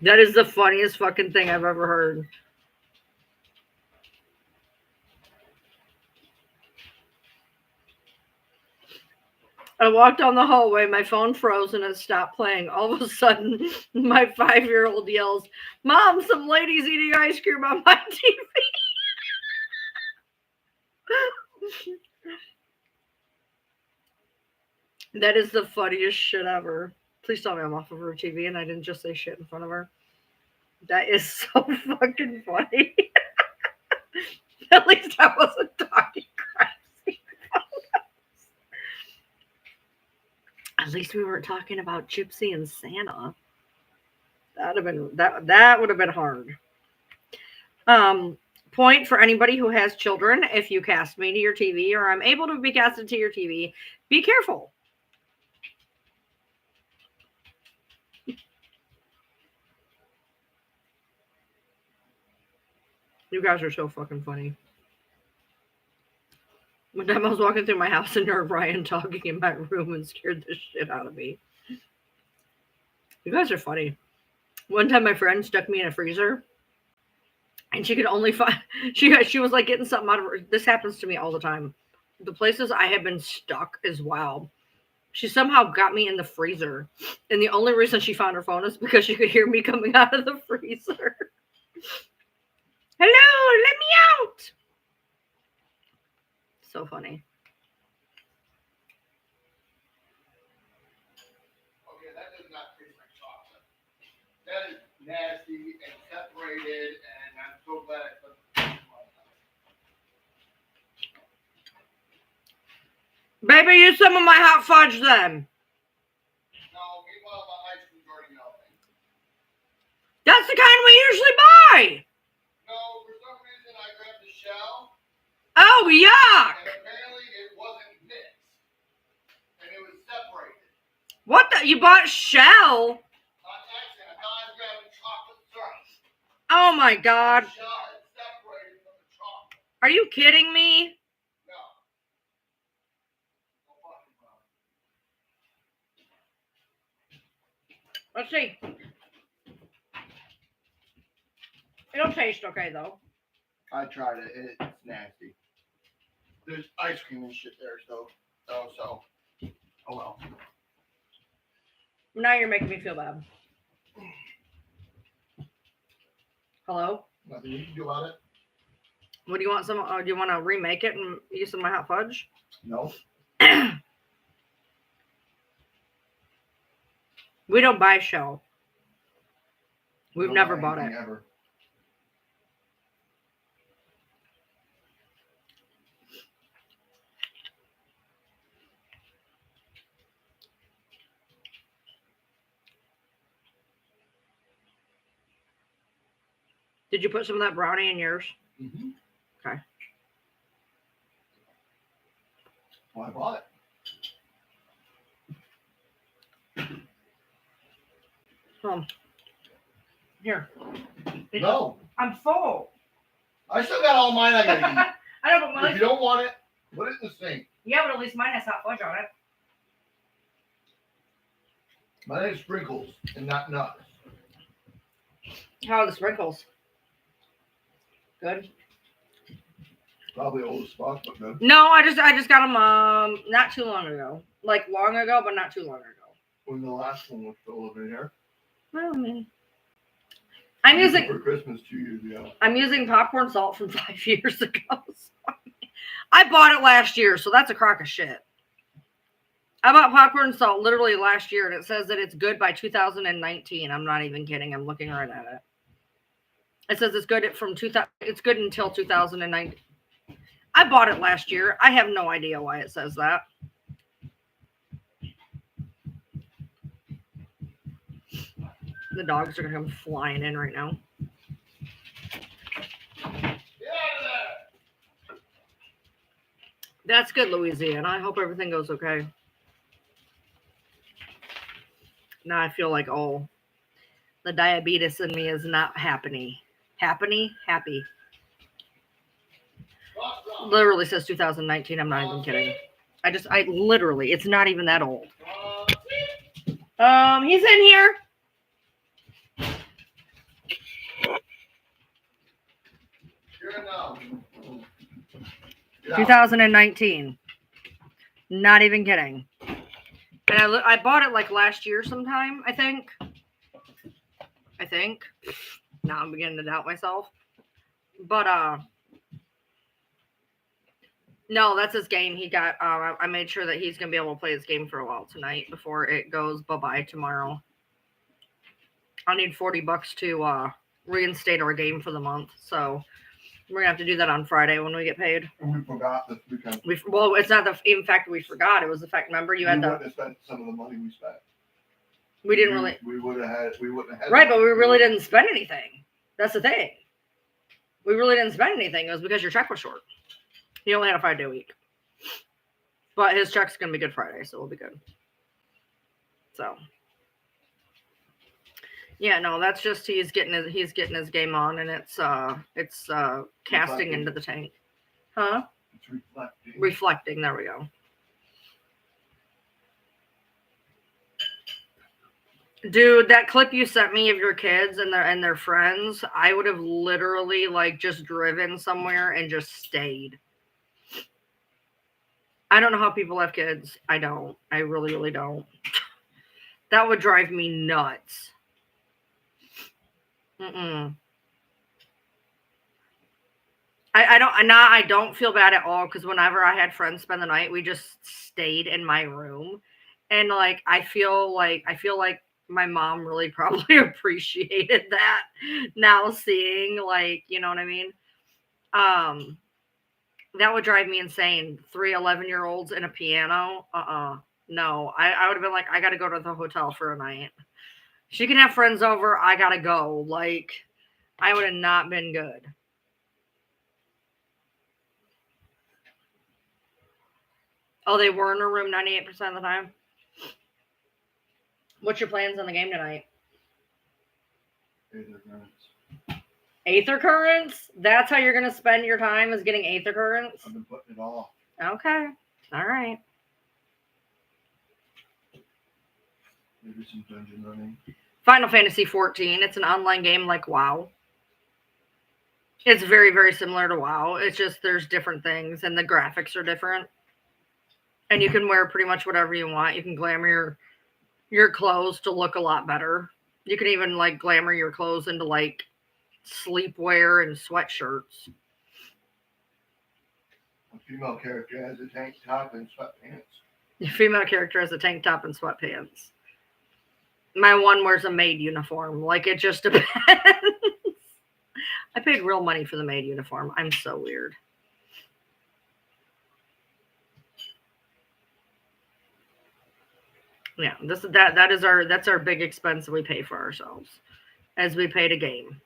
That is the funniest fucking thing I've ever heard. I walked down the hallway, my phone froze and it stopped playing. All of a sudden, my 5-year-old yells, "Mom, some lady's eating ice cream on my TV." That is the funniest shit ever. Please tell me I'm off of her TV and I didn't just say shit in front of her. That is so fucking funny. At least I wasn't talking crazy. At least we weren't talking about Gypsy and Santa. That would have been hard. Point for anybody who has children: if you cast me to your TV or I'm able to be casted to your TV, be careful. You guys are so fucking funny. One time I was walking through my house and heard Ryan talking in my room and scared the shit out of me. You guys are funny. One time my friend stuck me in a freezer and she could only find, she was like getting something out of her. This happens to me all the time. The places I have been stuck as well. She somehow got me in the freezer. And the only reason she found her phone is because she could hear me coming out of the freezer. Hello, let me out. So funny. Okay, that does not taste like chocolate. That is nasty and separated, and I'm so glad I put it. Baby, use some of my hot fudge then. No, meanwhile, my ice cream's already melting. That's the kind we usually buy. No, for some reason I grabbed the shell, Oh, yuck. and apparently it wasn't mixed, and it was separated. What the? You bought shell? On accident, I thought I was grabbing chocolate syrup. Oh my God. The shell is separated from the chocolate. Are you kidding me? No. No fucking problem. Let's see. It'll taste okay though. I tried it. It's nasty. There's ice cream and shit there, so. Oh well. Now you're making me feel bad. Hello? Nothing you can do about it. What do you want? Do you want to remake it and use some of my hot fudge? No. We don't buy shell. We've Don't never buy bought it. anything ever. Did you put some of that brownie in yours? Mm-hmm. Okay. Well, I bought it. Here. No. I'm full. I still got all mine I gotta eat. I know, but If you don't want it, put it in the sink. yeah, but at least mine has hot fudge on it. Mine is sprinkles and not nuts. How are the sprinkles? Good. Probably old as fuck, but good. No, I just got them not too long ago. Like long ago, but not too long ago. When the last one was still living here. Well, I mean, I'm I used it using for Christmas 2 years ago. I'm using popcorn salt from 5 years ago. So I bought it last year, so that's a crock of shit. I bought popcorn salt literally last year, and it says that it's good by 2019. I'm not even kidding. I'm looking right at it. It says it's good it's good until 2019. I bought it last year. I have no idea why it says that. The dogs are gonna come flying in right now. That's good, Louisiana. I hope everything goes okay. Now I feel like, oh, the diabetes in me is not happy. Happy? Literally says 2019. I'm not even kidding. I literally, it's not even that old. He's in here. You're no. 2019. Not even kidding. And I bought it like last year sometime, I think. Now I'm beginning to doubt myself. But no, that's his game. He got I made sure that he's gonna be able to play his game for a while tonight before it goes bye-bye tomorrow. I need $40 to reinstate our game for the month. So we're gonna have to do that on Friday when we get paid. And we forgot this weekend. Well, it's not the even fact we forgot. It was the fact. Remember, you had wouldn't have spent some of the money we spent. We didn't really. We wouldn't have had. Right, but we really didn't spend anything. That's the thing. We really didn't spend anything. It was because your check was short. He only had a 5-day week, but his check's gonna be Good Friday, so we'll be good. So. Yeah, no, that's just he's getting his game on, and it's casting Reflecting. into the tank, huh? It's reflecting. Reflecting. There we go. Dude, that clip you sent me of your kids and their friends, I would have literally like just driven somewhere and just stayed. I don't know how people have kids. I don't. I really, really don't. That would drive me nuts. I don't feel bad at all because whenever I had friends spend the night, we just stayed in my room, and like I feel like my mom really probably appreciated that now seeing like, you know what I mean? That would drive me insane. 3 11-year-olds and a piano. No, I would have been like, I got to go to the hotel for a night. She can have friends over. I got to go. Like, I would have not been good. Oh, they were in her room 98% of the time. What's your plans on the game tonight? Aether currents? That's how you're going to spend your time, is getting aether currents? I've been putting it off. Okay. All right. Maybe some dungeon running. Final Fantasy 14. It's an online game like WoW. It's very, very similar to WoW. It's just there's different things, and the graphics are different. And you can wear pretty much whatever you want. You can glamour your clothes to look a lot better. You can even like glamour your clothes into like sleepwear and sweatshirts. A female character has a tank top and sweatpants. The female character has a tank top and sweatpants. My one wears a maid uniform. Like, it just depends. I paid real money for the maid uniform. I'm so weird. Yeah, that's our big expense that we pay for ourselves as we pay to game.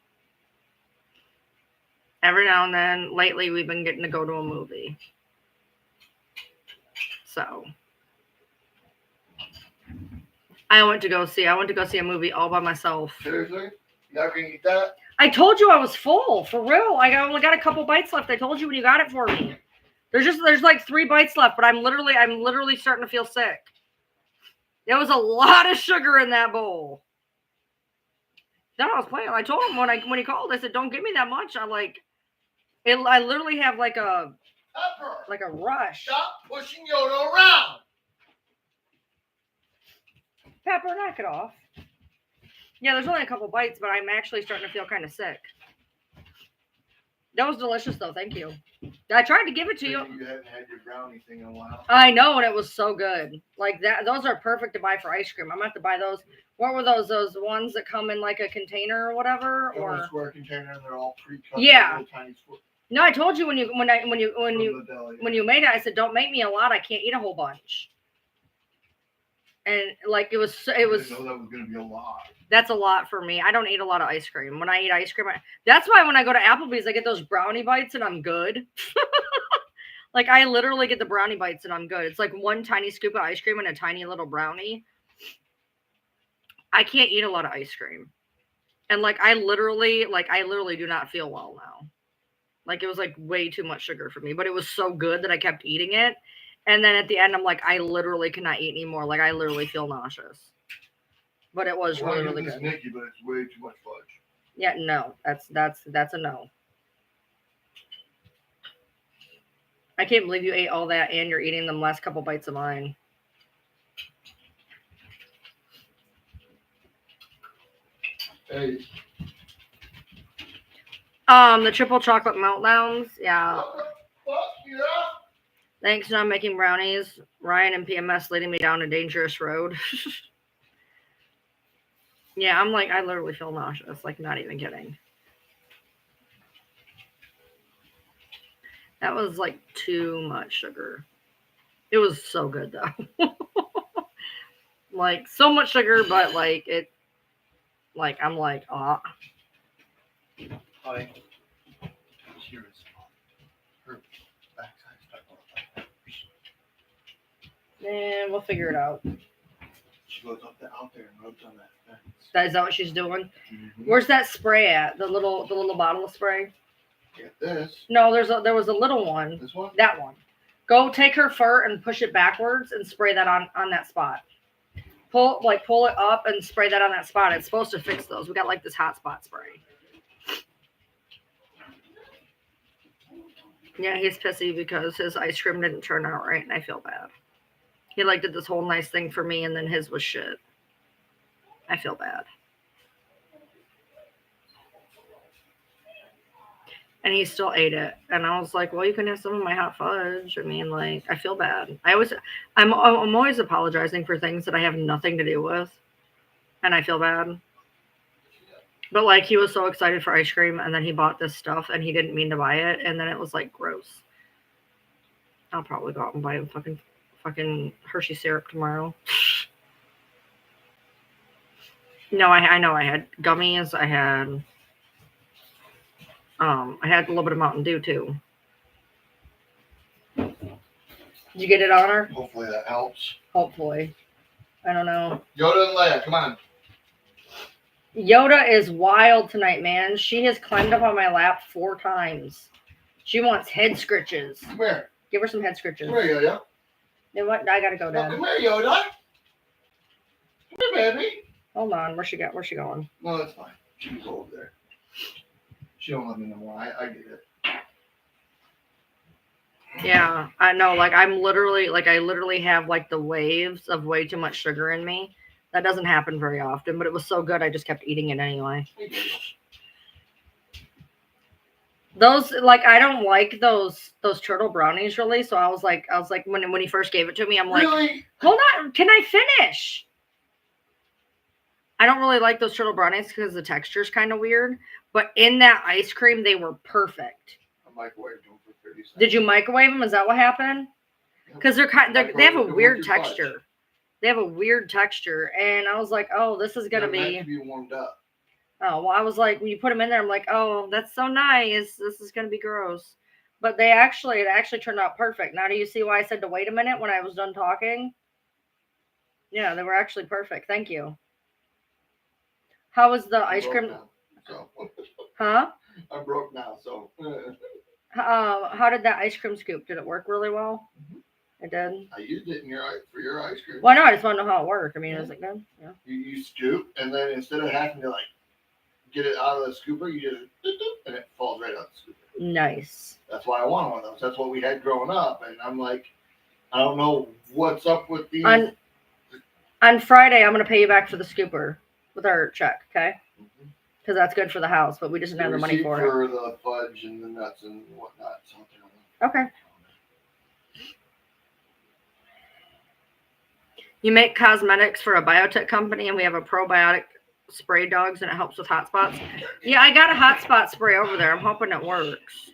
Every now and then, lately, we've been getting to go to a movie. So I went to go see a movie all by myself. Seriously? You're not gonna eat that? I told you I was full, for real. I only got a couple bites left. I told you when you got it for me. There's like 3 bites left, but I'm literally starting to feel sick. There was a lot of sugar in that bowl. Then I was playing. I told him when he called, I said, "Don't give me that much." I literally have like a rush. Stop pushing Yoda around. Pepper, knock it off. Yeah, there's only a couple bites, but I'm actually starting to feel kind of sick. That was delicious, though. Thank you. I tried to give it to you. You hadn't had your brownie thing in a while. I know, and it was so good. Like that, those are perfect to buy for ice cream. I'm gonna have to buy those. What were those? Those ones that come in like a container or whatever, Or or a square container, and they're all pre-cut. Yeah. Little tiny square. No, I told you when you From the deli, when you made it, I said, "Don't make me a lot. I can't eat a whole bunch." And like it was. I didn't know that was gonna be a lot. That's a lot for me. I don't eat a lot of ice cream. When I eat ice cream, that's why when I go to Applebee's, I get those brownie bites and I'm good. Like, I literally get the brownie bites and I'm good. It's like one tiny scoop of ice cream and a tiny little brownie. I can't eat a lot of ice cream. And like, I literally do not feel well now. Like, it was like way too much sugar for me, but it was so good that I kept eating it. And then at the end, I'm like, I literally cannot eat anymore. Like, I literally feel nauseous. But it was really, really good. Nicky, but it's way too much fudge. Yeah, no, that's a no. I can't believe you ate all that and you're eating them last couple bites of mine. Hey. The triple chocolate meltdowns. Yeah. Fuck yeah. Thanks, not making brownies. Ryan and PMS leading me down a dangerous road. Yeah, I'm like, I literally feel nauseous. Like, not even kidding. That was like too much sugar. It was so good though. Like, so much sugar, but like, it, like, I'm like, ah. Hi. Here is her backside stuck on the And we'll figure it out. She goes out there and rubs on that fence. Is that what she's doing? Mm-hmm. Where's that spray at? The little bottle of spray? Get this. No, there was a little one. This one? That one. Go take her fur and push it backwards and spray that on that spot. Pull it up and spray that on that spot. It's supposed to fix those. We got like this hot spot spray. Yeah, he's pissy because his ice cream didn't turn out right, and I feel bad. He like did this whole nice thing for me, and then his was shit. I feel bad. And he still ate it. And I was like, well, you can have some of my hot fudge. I mean, like, I feel bad. I'm always apologizing for things that I have nothing to do with. And I feel bad. But, like, he was so excited for ice cream, and then he bought this stuff, and he didn't mean to buy it, and then it was, like, gross. I'll probably go out and buy him fucking Hershey syrup tomorrow. No, I know I had gummies. I had a little bit of Mountain Dew, too. Did you get it on her? Hopefully that helps. Hopefully. I don't know. Yoda and Leia, come on. Yoda is wild tonight, man. She has climbed up on my lap 4 times. She wants head scritches. Come here. Give her some head scritches. Come here, Yoda. You know what? I gotta go, No, Dad. come here, Yoda. Come here, baby. Hold on. Where's she going? No, that's fine. She can go over there. She don't love me no more. I get it. Yeah, I know. Like, I literally have like the waves of way too much sugar in me. That doesn't happen very often, but it was so good I just kept eating it anyway. Those, like, I don't like those turtle brownies really, so I was like when he first gave it to me, I'm like, Really? hold on, can I finish? I don't really like those turtle brownies because the texture's kind of weird, but in that ice cream, they were perfect. I microwaved them for 30 seconds. Did you microwave them? Is that what happened? Because they have a weird texture. They have a weird texture, and I was like, oh, this is gonna They're meant to be warmed up. Oh, well, I was like, when you put them in there, I'm like, oh, that's so nice. This is gonna be gross. But it actually turned out perfect. Now do you see why I said to wait a minute when I was done talking? Yeah, they were actually perfect. Thank you. How was the ice cream? Now, so. Huh? I'm broke now, so. How did that ice cream scoop? Did it work really well? Mm-hmm. It did. I used it for your ice cream. Well, no, I just want to know how it worked. I mean, is it good? Yeah. You scoop, and then instead of having to like get it out of the scooper, you just and it falls right out the scooper. Nice. That's why I want one of those. That's what we had growing up, and I'm like, I don't know what's up with these. On Friday, I'm gonna pay you back for the scooper with our check, okay? Because that's good for the house, but we just didn't have the money for it. For the fudge and the nuts and whatnot. Okay. You make cosmetics for a biotech company, and we have a probiotic spray dogs, and it helps with hot spots. Yeah, I got a hot spot spray over there. I'm hoping it works.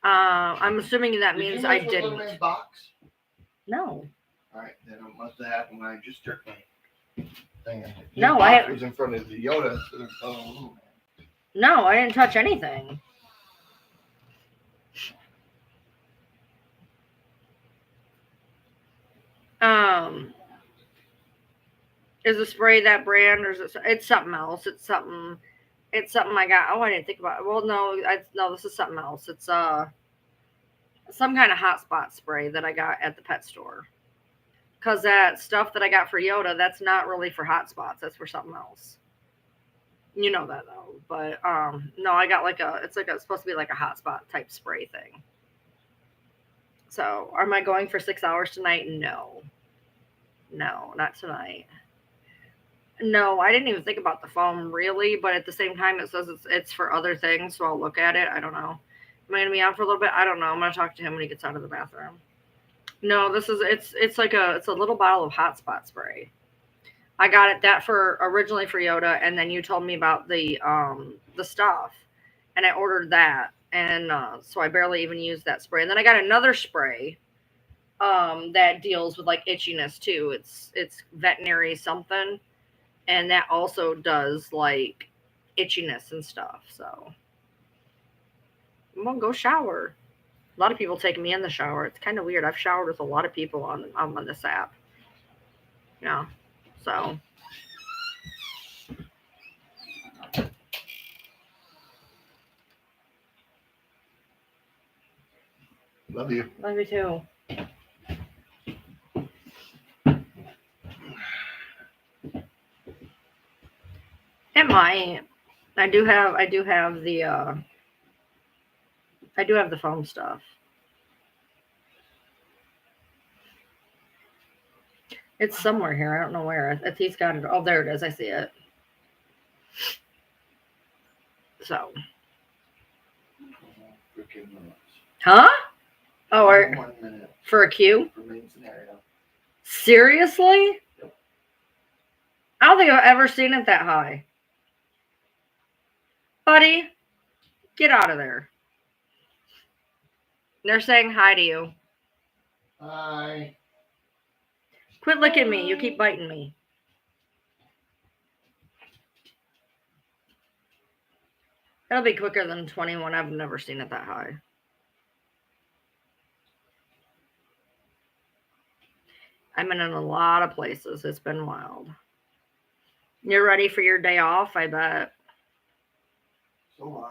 I'm assuming that means I didn't. Box? No. All right, then it must have happened when I just jerked my thing. No, I was in front of the Yoda. No, I didn't touch anything. Is the spray that brand, or is it? It's something else. It's something I got. Oh, I didn't think about it. Well, no, this is something else. It's some kind of hot spot spray that I got at the pet store. Cause that stuff that I got for Yoda, that's not really for hot spots. That's for something else. You know that though. But no, I got it's supposed to be like a hot spot type spray thing. So, am I going for 6 hours tonight? No, not tonight. No, I didn't even think about the foam really, but at the same time, it says it's for other things, so I'll look at it. I don't know. Am I gonna be on for a little bit? I don't know. I'm gonna talk to him when he gets out of the bathroom. No, this is it's like it's a little bottle of hot spot spray. I got it that for originally for Yoda, and then you told me about the stuff, and I ordered that, and so I barely even used that spray. And then I got another spray that deals with like itchiness too. It's veterinary something, and that also does like itchiness and stuff. So I'm gonna go shower. A lot of people take me in the shower. It's kind of weird. I've showered with a lot of people on this app. Yeah. So Love you. love you too. It might. I do have the I do have the foam stuff. It's somewhere here. I don't know where. He's got it. Oh, there it is. I see it. So. Freaking minutes. Huh? Oh, 1 minute for a queue? for main scenario. Seriously? Yep. I don't think I've ever seen it that high. Buddy, get out of there. They're saying hi to you. Hi. Quit licking me. You keep biting me. It'll be quicker than 21. I've never seen it that high. I've been in a lot of places. It's been wild. You're ready for your day off, I bet. So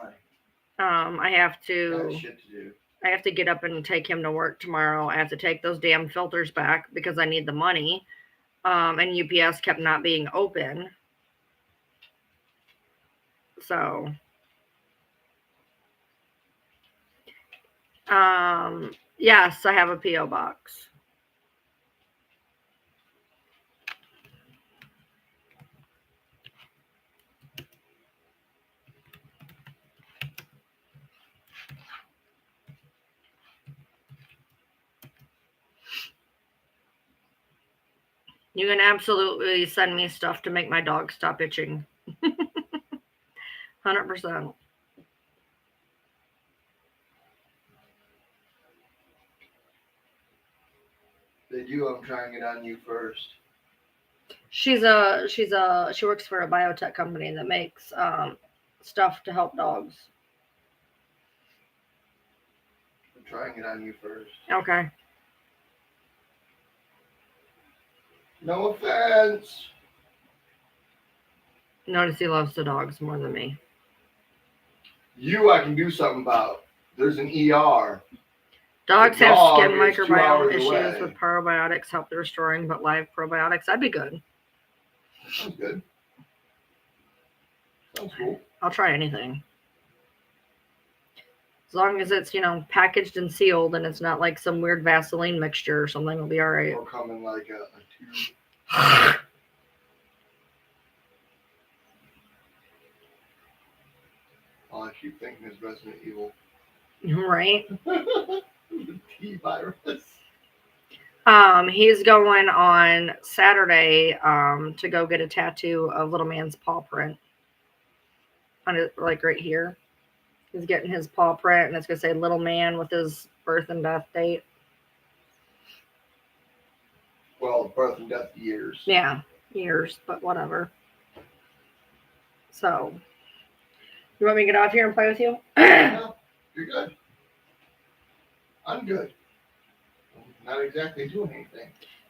am I. I have Got to shit to do. I have to get up and take him to work tomorrow. I have to take those damn filters back because I need the money. And UPS kept not being open. So yes, I have a P.O. box. You can absolutely send me stuff to make my dog stop itching. 100%. They do. I'm trying it on you first. She works for a biotech company that makes stuff to help dogs. I'm trying it on you first. Okay. No offense. Notice he loves the dogs more than me. You, I can do something about. There's an ER. Dogs The have dog skin is 2 microbiome hours issues away. with probiotics help the restoring, but live probiotics, that'd be good. Sounds good. Sounds cool. I'll try anything. As long as it's, packaged and sealed and it's not like some weird Vaseline mixture or something, it'll be all right. Or come in like a tube. All I keep thinking is Resident Evil. Right? The T virus. He's going on Saturday to go get a tattoo of little man's paw print on it, like right here. He's getting his paw print, and it's gonna say little man with his birth and death date. Well, birth and death years. Yeah, years, but whatever. So, you want me to get off here and play with you? No, you're good. I'm good. I'm not exactly doing anything.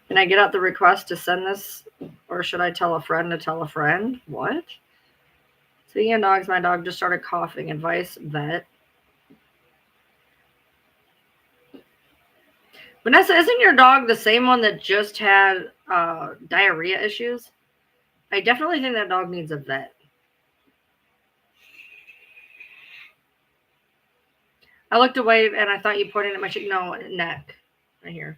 Can I get out the request to send this, or should I tell a friend to tell a friend? What? Speaking of dogs, my dog just started coughing. Advice, vet. Vanessa, isn't your dog the same one that just had diarrhea issues? I definitely think that dog needs a vet. I looked away and I thought you pointed at my cheek. No, neck. Right here.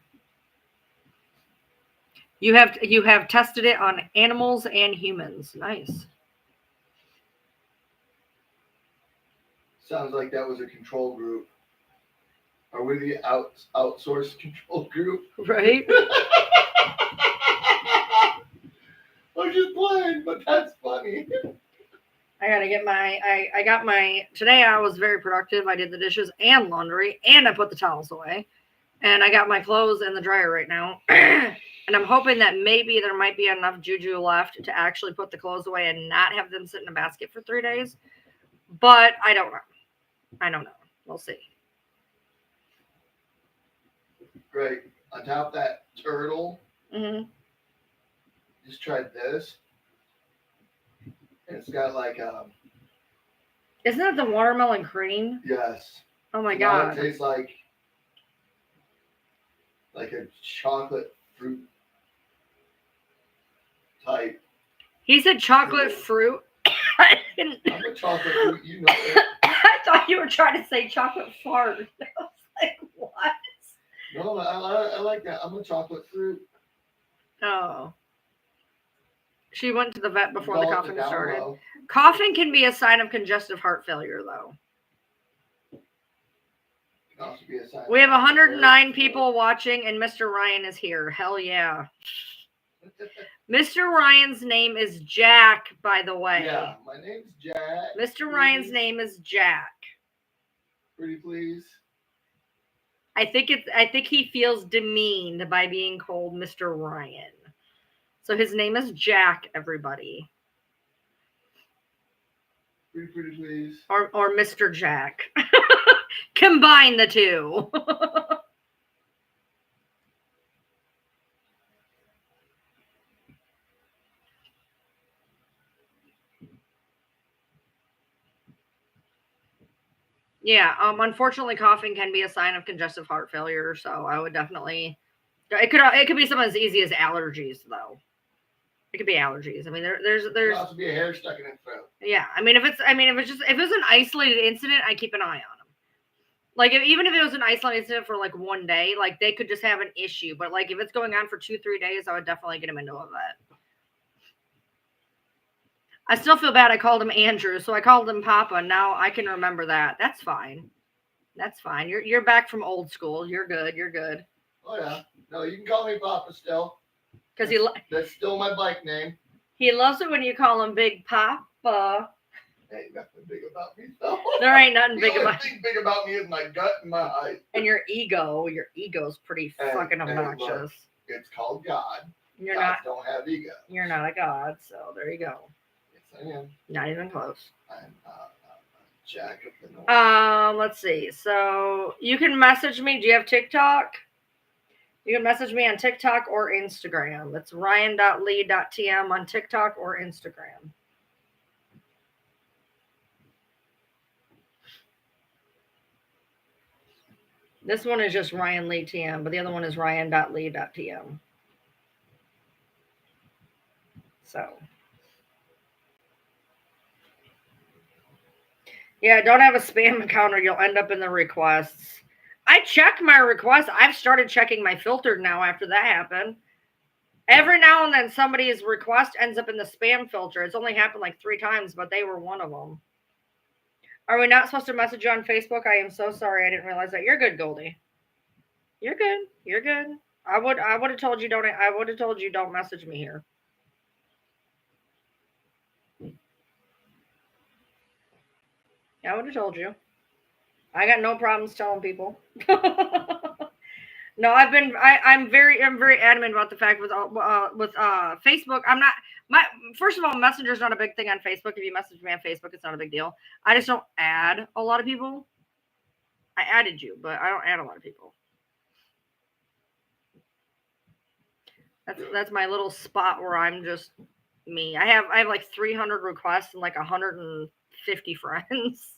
You have tested it on animals and humans. Nice. Sounds like that was a control group. Are we the outsourced control group? Right? I'm just playing, but that's funny. I gotta get I got my, today I was very productive. I did the dishes and laundry and I put the towels away. And I got my clothes in the dryer right now. And I'm hoping that maybe there might be enough juju left to actually put the clothes away and not have them sit in a basket for 3 days. But I don't know. We'll see. Great. On top of that turtle, Mm-hmm. just tried this. And it's got like Isn't that the watermelon cream? yes. Oh my Now god. it tastes like a chocolate fruit type. He said chocolate fruit. I didn't. I'm a chocolate fruit, you know it. I thought you were trying to say chocolate fart. I was like, what? No, I like that. I'm a chocolate fruit. Oh. She went to the vet before the Call it coughing down started. low. Coughing can be a sign of congestive heart failure, though. Can also be a sign We have of 109 people watching, and Mr. Ryan is here. Hell yeah. Mr. Ryan's name is Jack, by the way. Yeah, my name's Jack. Mr. Ryan's name is Jack. Pretty please. I think he feels demeaned by being called Mr. Ryan. So his name is Jack, everybody. Pretty please. Or Mr. Jack. Combine the two. Yeah, unfortunately coughing can be a sign of congestive heart failure, so I would definitely, it could be something as easy as allergies, though. It could be allergies. I mean, there's It could also be a hair stuck in its throat. yeah. I mean, if it's an isolated incident, I keep an eye on them. Like, even if it was an isolated incident for like 1 day, like they could just have an issue. But like if it's going on for 2-3 days, I would definitely get them into a vet. I still feel bad. I called him Andrew, so I called him Papa. Now I can remember that. That's fine. That's fine. You're back from old school. You're good. You're good. Oh yeah. No, you can call me Papa still. Because that's still my bike name. he loves it when you call him Big Papa. Ain't nothing big about me though. There ain't nothing big the only about thing big about me is my gut and my height. and your ego. Your ego's pretty fucking obnoxious. Look, it's called God. You're Gods not. don't have ego. You're not a god. So there you go. Yes, I am. Not even close. I'm Jack of the North. Let's see. So you can message me. Do you have TikTok? You can message me on TikTok or Instagram. It's ryan.lee.tm on TikTok or Instagram. This one is just Ryan Lee TM, but the other one is ryan.lee.tm. So. Yeah, don't have a spam account or you'll end up in the requests. I check my requests. I've started checking my filtered now after that happened. Every now and then somebody's request ends up in the spam filter. It's only happened like 3 times, but they were one of them. Are we not supposed to message you on Facebook? I am so sorry. I didn't realize that. You're good, Goldie. You're good. You're good. I would have told you don't message me here. I would have told you. I got no problems telling people. No, I'm very adamant about the fact with Facebook. First of all, Messenger's not a big thing on Facebook. If you message me on Facebook, it's not a big deal. I just don't add a lot of people. I added you, but I don't add a lot of people. That's my little spot where I'm just me. I have like 300 requests and like 150 friends.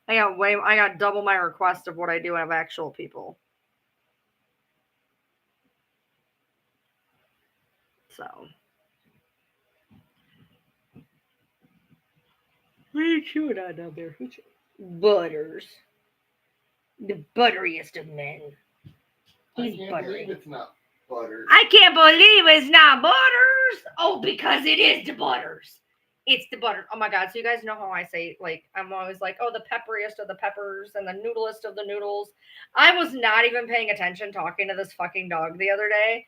I got double my request of what I do have actual people. So. What are you chewing on down there? Butters. The butteriest of men. He's I can't buttery. believe it's not Butters. I can't believe it's not Butters. Oh, because it is the Butters. It's the butter. Oh my God. So you guys know how I say, like, I'm always like, oh, the pepperiest of the peppers and the noodlest of the noodles. I was not even paying attention talking to this fucking dog the other day.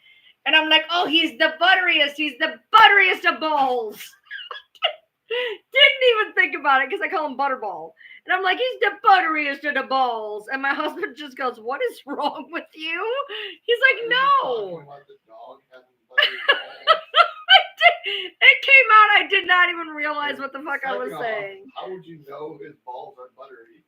And I'm like, oh, he's the butteriest. He's the butteriest of balls. Didn't even think about it because I call him Butterball. And I'm like, he's the butteriest of the balls. And my husband just goes, what is wrong with you? He's like, no. It came out. I did not even realize what the fuck I was saying. How would you know his balls are buttery?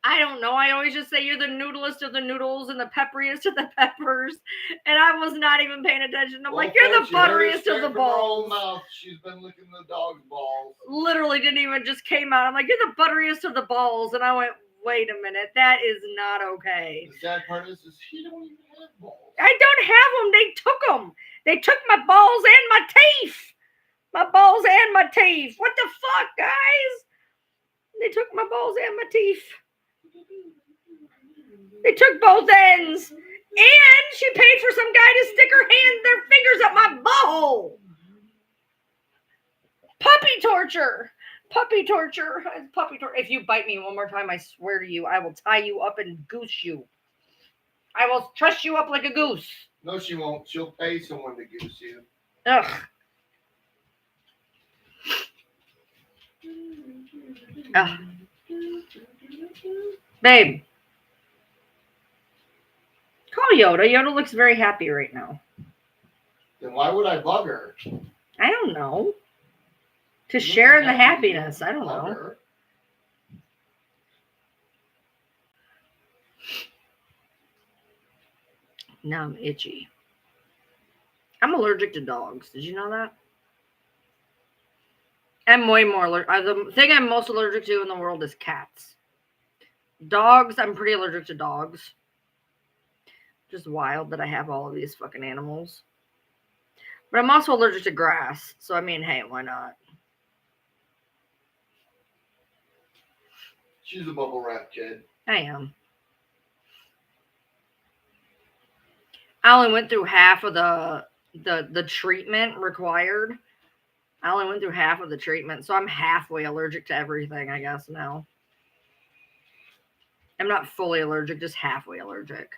I don't know. I always just say you're the noodlest of the noodles and the pepperiest of the peppers. And I was not even paying attention. I'm like, you're the butteriest of the balls. Mouth. She's been licking the dog's balls. Literally didn't even just came out. I'm like, you're the butteriest of the balls. And I went, wait a minute. That is not okay. The sad part is he don't even have balls. I don't have them. They took them. They took my balls and my teeth. My balls and my teeth. What the fuck, guys? They took my balls and my teeth. They took both ends. And she paid for some guy to stick their fingers up my butthole. Puppy torture. Puppy torture. Puppy torture. If you bite me one more time, I swear to you, I will tie you up and goose you. I will truss you up like a goose. No, she won't. She'll pay someone to goose you. Ugh. Ugh. Babe. Call Yoda. Yoda looks very happy right now. Then why would I bug her? I don't know. To share in the happiness. I don't know. Her. Now I'm itchy. I'm allergic to dogs. Did you know that? I'm way more allergic. The thing I'm most allergic to in the world is cats. Dogs, I'm pretty allergic to dogs. Just wild that I have all of these fucking animals. But I'm also allergic to grass. So, I mean, hey, why not? She's a bubble wrap kid. I am. I only went through half of the treatment required. I only went through half of the treatment, so I'm halfway allergic to everything, I guess, now. I'm not fully allergic, just halfway allergic.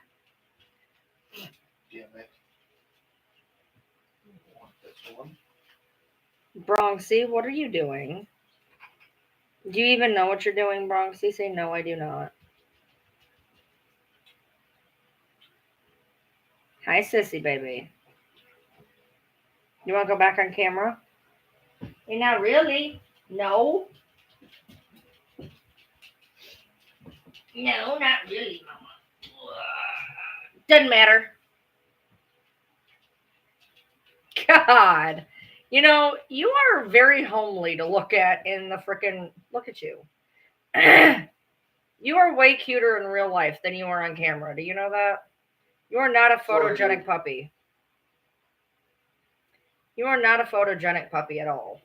Damn it. I want this one. Bronxy, what are you doing? Do you even know what you're doing, Bronxy? Say, no, I do not. Hi, sissy baby. You want to go back on camera? Hey, not really. No. No, not really, Mama. Doesn't matter. God. You know, you are very homely to look at in the frickin'... Look at you. You are way cuter in real life than you are on camera. Do you know that? You are not a photogenic puppy. You are not a photogenic puppy at all.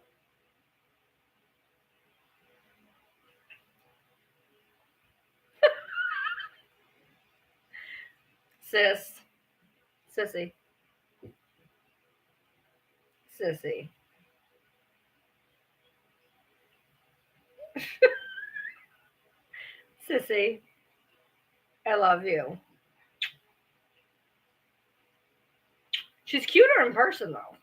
Sissy. Sissy, I love you. She's cuter in person, though.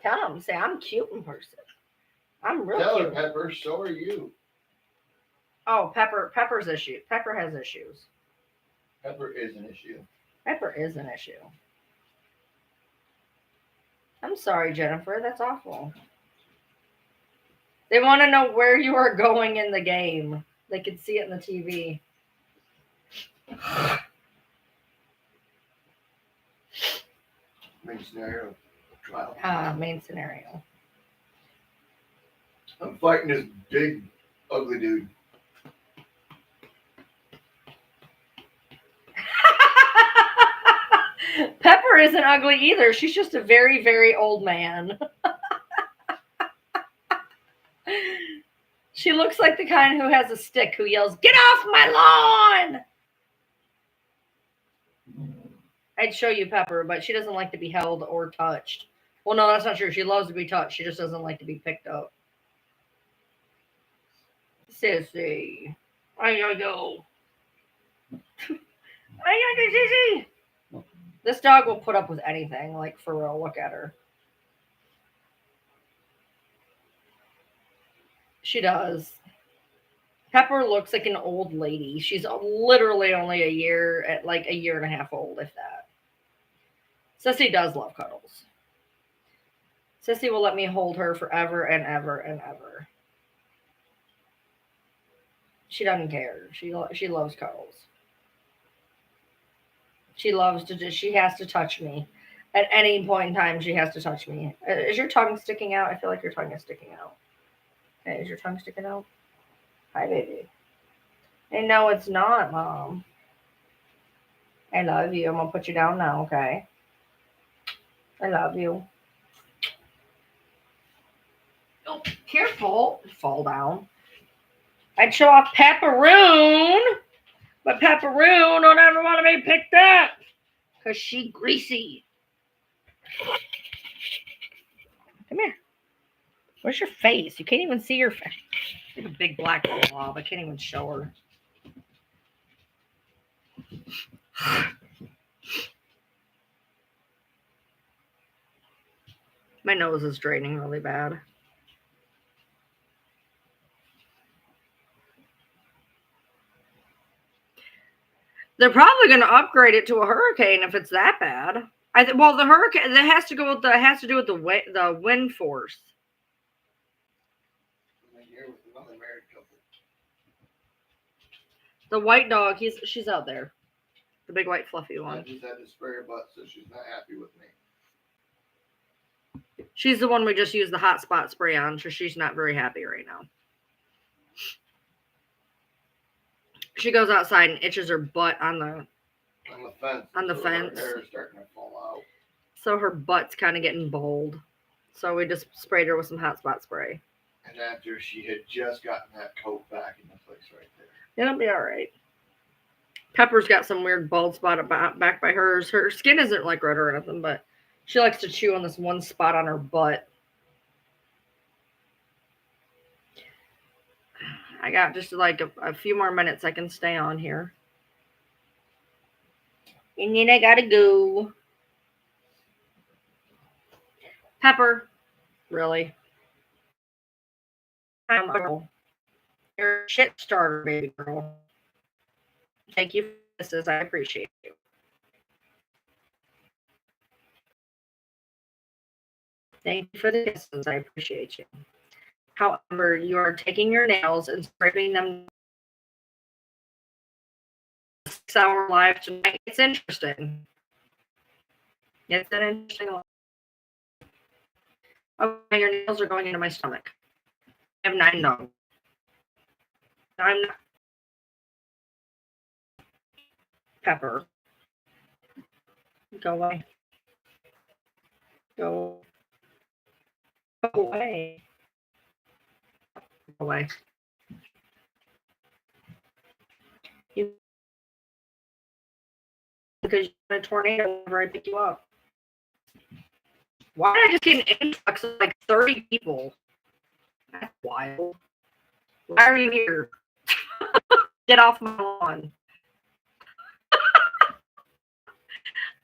Tell him, say, I'm cute in person. I'm real Tell cute. her, Pepper, so are you. Oh, Pepper's issue. Pepper has issues. Pepper is an issue. Pepper is an issue. I'm sorry, Jennifer. That's awful. They want to know where you are going in the game. They can see it in the TV. Main scenario. Trial. Main scenario. I'm fighting this big, ugly dude. Pepper isn't ugly either. She's just a very, very old man. She looks like the kind who has a stick who yells, "Get off my lawn!" I'd show you Pepper, but she doesn't like to be held or touched. Well, no, that's not true. She loves to be touched. She just doesn't like to be picked up. Sissy. I gotta go. I gotta, Sissy. This dog will put up with anything, like for real. Look at her. She does. Pepper looks like an old lady. She's literally only a year and a half old, if that. Sissy does love cuddles. Sissy will let me hold her forever and ever and ever. She doesn't care. She loves cuddles. She loves to just. She has to touch me. At any point in time, she has to touch me. Is your tongue sticking out? I feel like your tongue is sticking out. Okay, is your tongue sticking out? Hi, baby. And no, it's not, Mom. I love you. I'm gonna put you down now, okay? I love you. Oh, careful. Fall down. I'd show off Pepperoon, but Pepperoon don't ever want to be picked up because she greasy. Come here. Where's your face? You can't even see your face. You have a big black blob. I can't even show her. My nose is draining really bad. They're probably going to upgrade it to a hurricane if it's that bad. Well, the hurricane that has to do with the wind force. The white dog, she's out there. The big white fluffy one. I just had to spray her butt, so she's not happy with me. She's the one we just used the hot spot spray on, so she's not very happy right now. She goes outside and itches her butt on the fence. On the fence. Her hair is starting to fall out. So her butt's kind of getting bold. So we just sprayed her with some hot spot spray. And after she had just gotten that coat back in the place right there. It'll be all right. Pepper's got some weird bald spot back by hers. Her skin isn't like red or anything, but she likes to chew on this one spot on her butt. I got just like a few more minutes I can stay on here. And then I gotta go. Pepper. Really? I'm a girl. You're a shit starter, baby girl. Thank you for this. I appreciate you. Thank you for the kisses. I appreciate you. However, you are taking your nails and scraping them 6 hour live tonight. It's interesting. It's an interesting life. Okay, your nails are going into my stomach. I have 9 dogs. I'm not. Pepper. Go away. Go away. Go away. Because you're in a tornado whenever I pick you up. Why did I just get an influx of like 30 people? That's wild. Why are you here? Get off my lawn.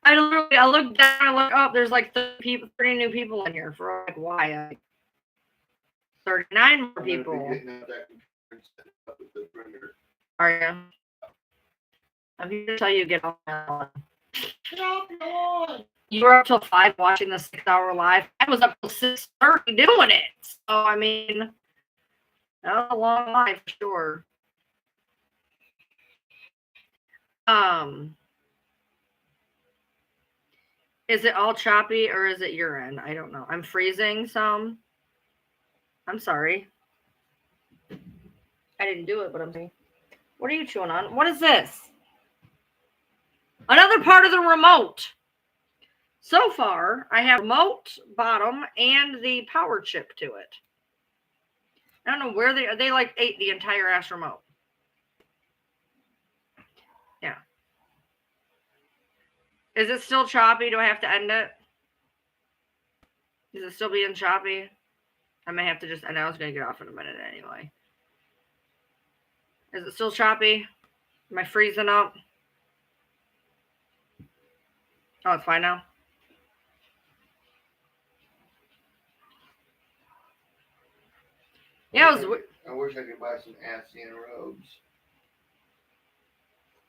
I look down, I look up, there's like 30 new people in here. For like, why? 39 more people. Are you? I'm here to tell you, get off my lawn. Get off my lawn. You were up till 5 watching the 6 hour live. I was up till 6:30 doing it. So, I mean, that was a long life, for sure. Is it all choppy or is it urine? I don't know. I'm freezing some. I'm sorry. I didn't do it, but I'm saying. What are you chewing on? What is this? Another part of the remote. So far, I have remote bottom and the power chip to it. I don't know where they like ate the entire ass remote. Yeah. Is it still choppy? Do I have to end it? Is it still being choppy? I may have to just, and I was going to get off in a minute anyway. Is it still choppy? Am I freezing up? Oh, it's fine now. Yeah, it was. I wish I could buy some Asian robes.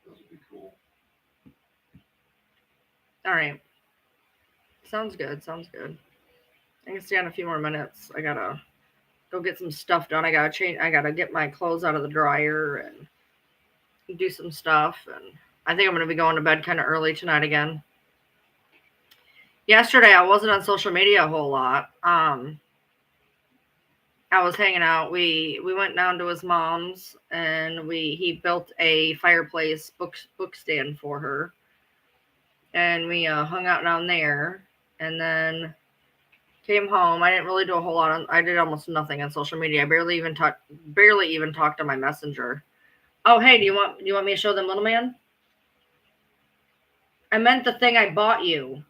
Those would be cool. All right. Sounds good. Sounds good. I can stay on a few more minutes. I gotta go get some stuff done. I gotta get my clothes out of the dryer and do some stuff. And I think I'm gonna be going to bed kind of early tonight again. Yesterday I wasn't on social media a whole lot. I was hanging out. We went down to his mom's and he built a fireplace book stand for her, and we hung out down there, and then came home. I didn't really do a whole lot. I did almost nothing on social media. I barely even talked on my messenger. Oh, hey, do you want me to show them Little Man? I meant the thing I bought you.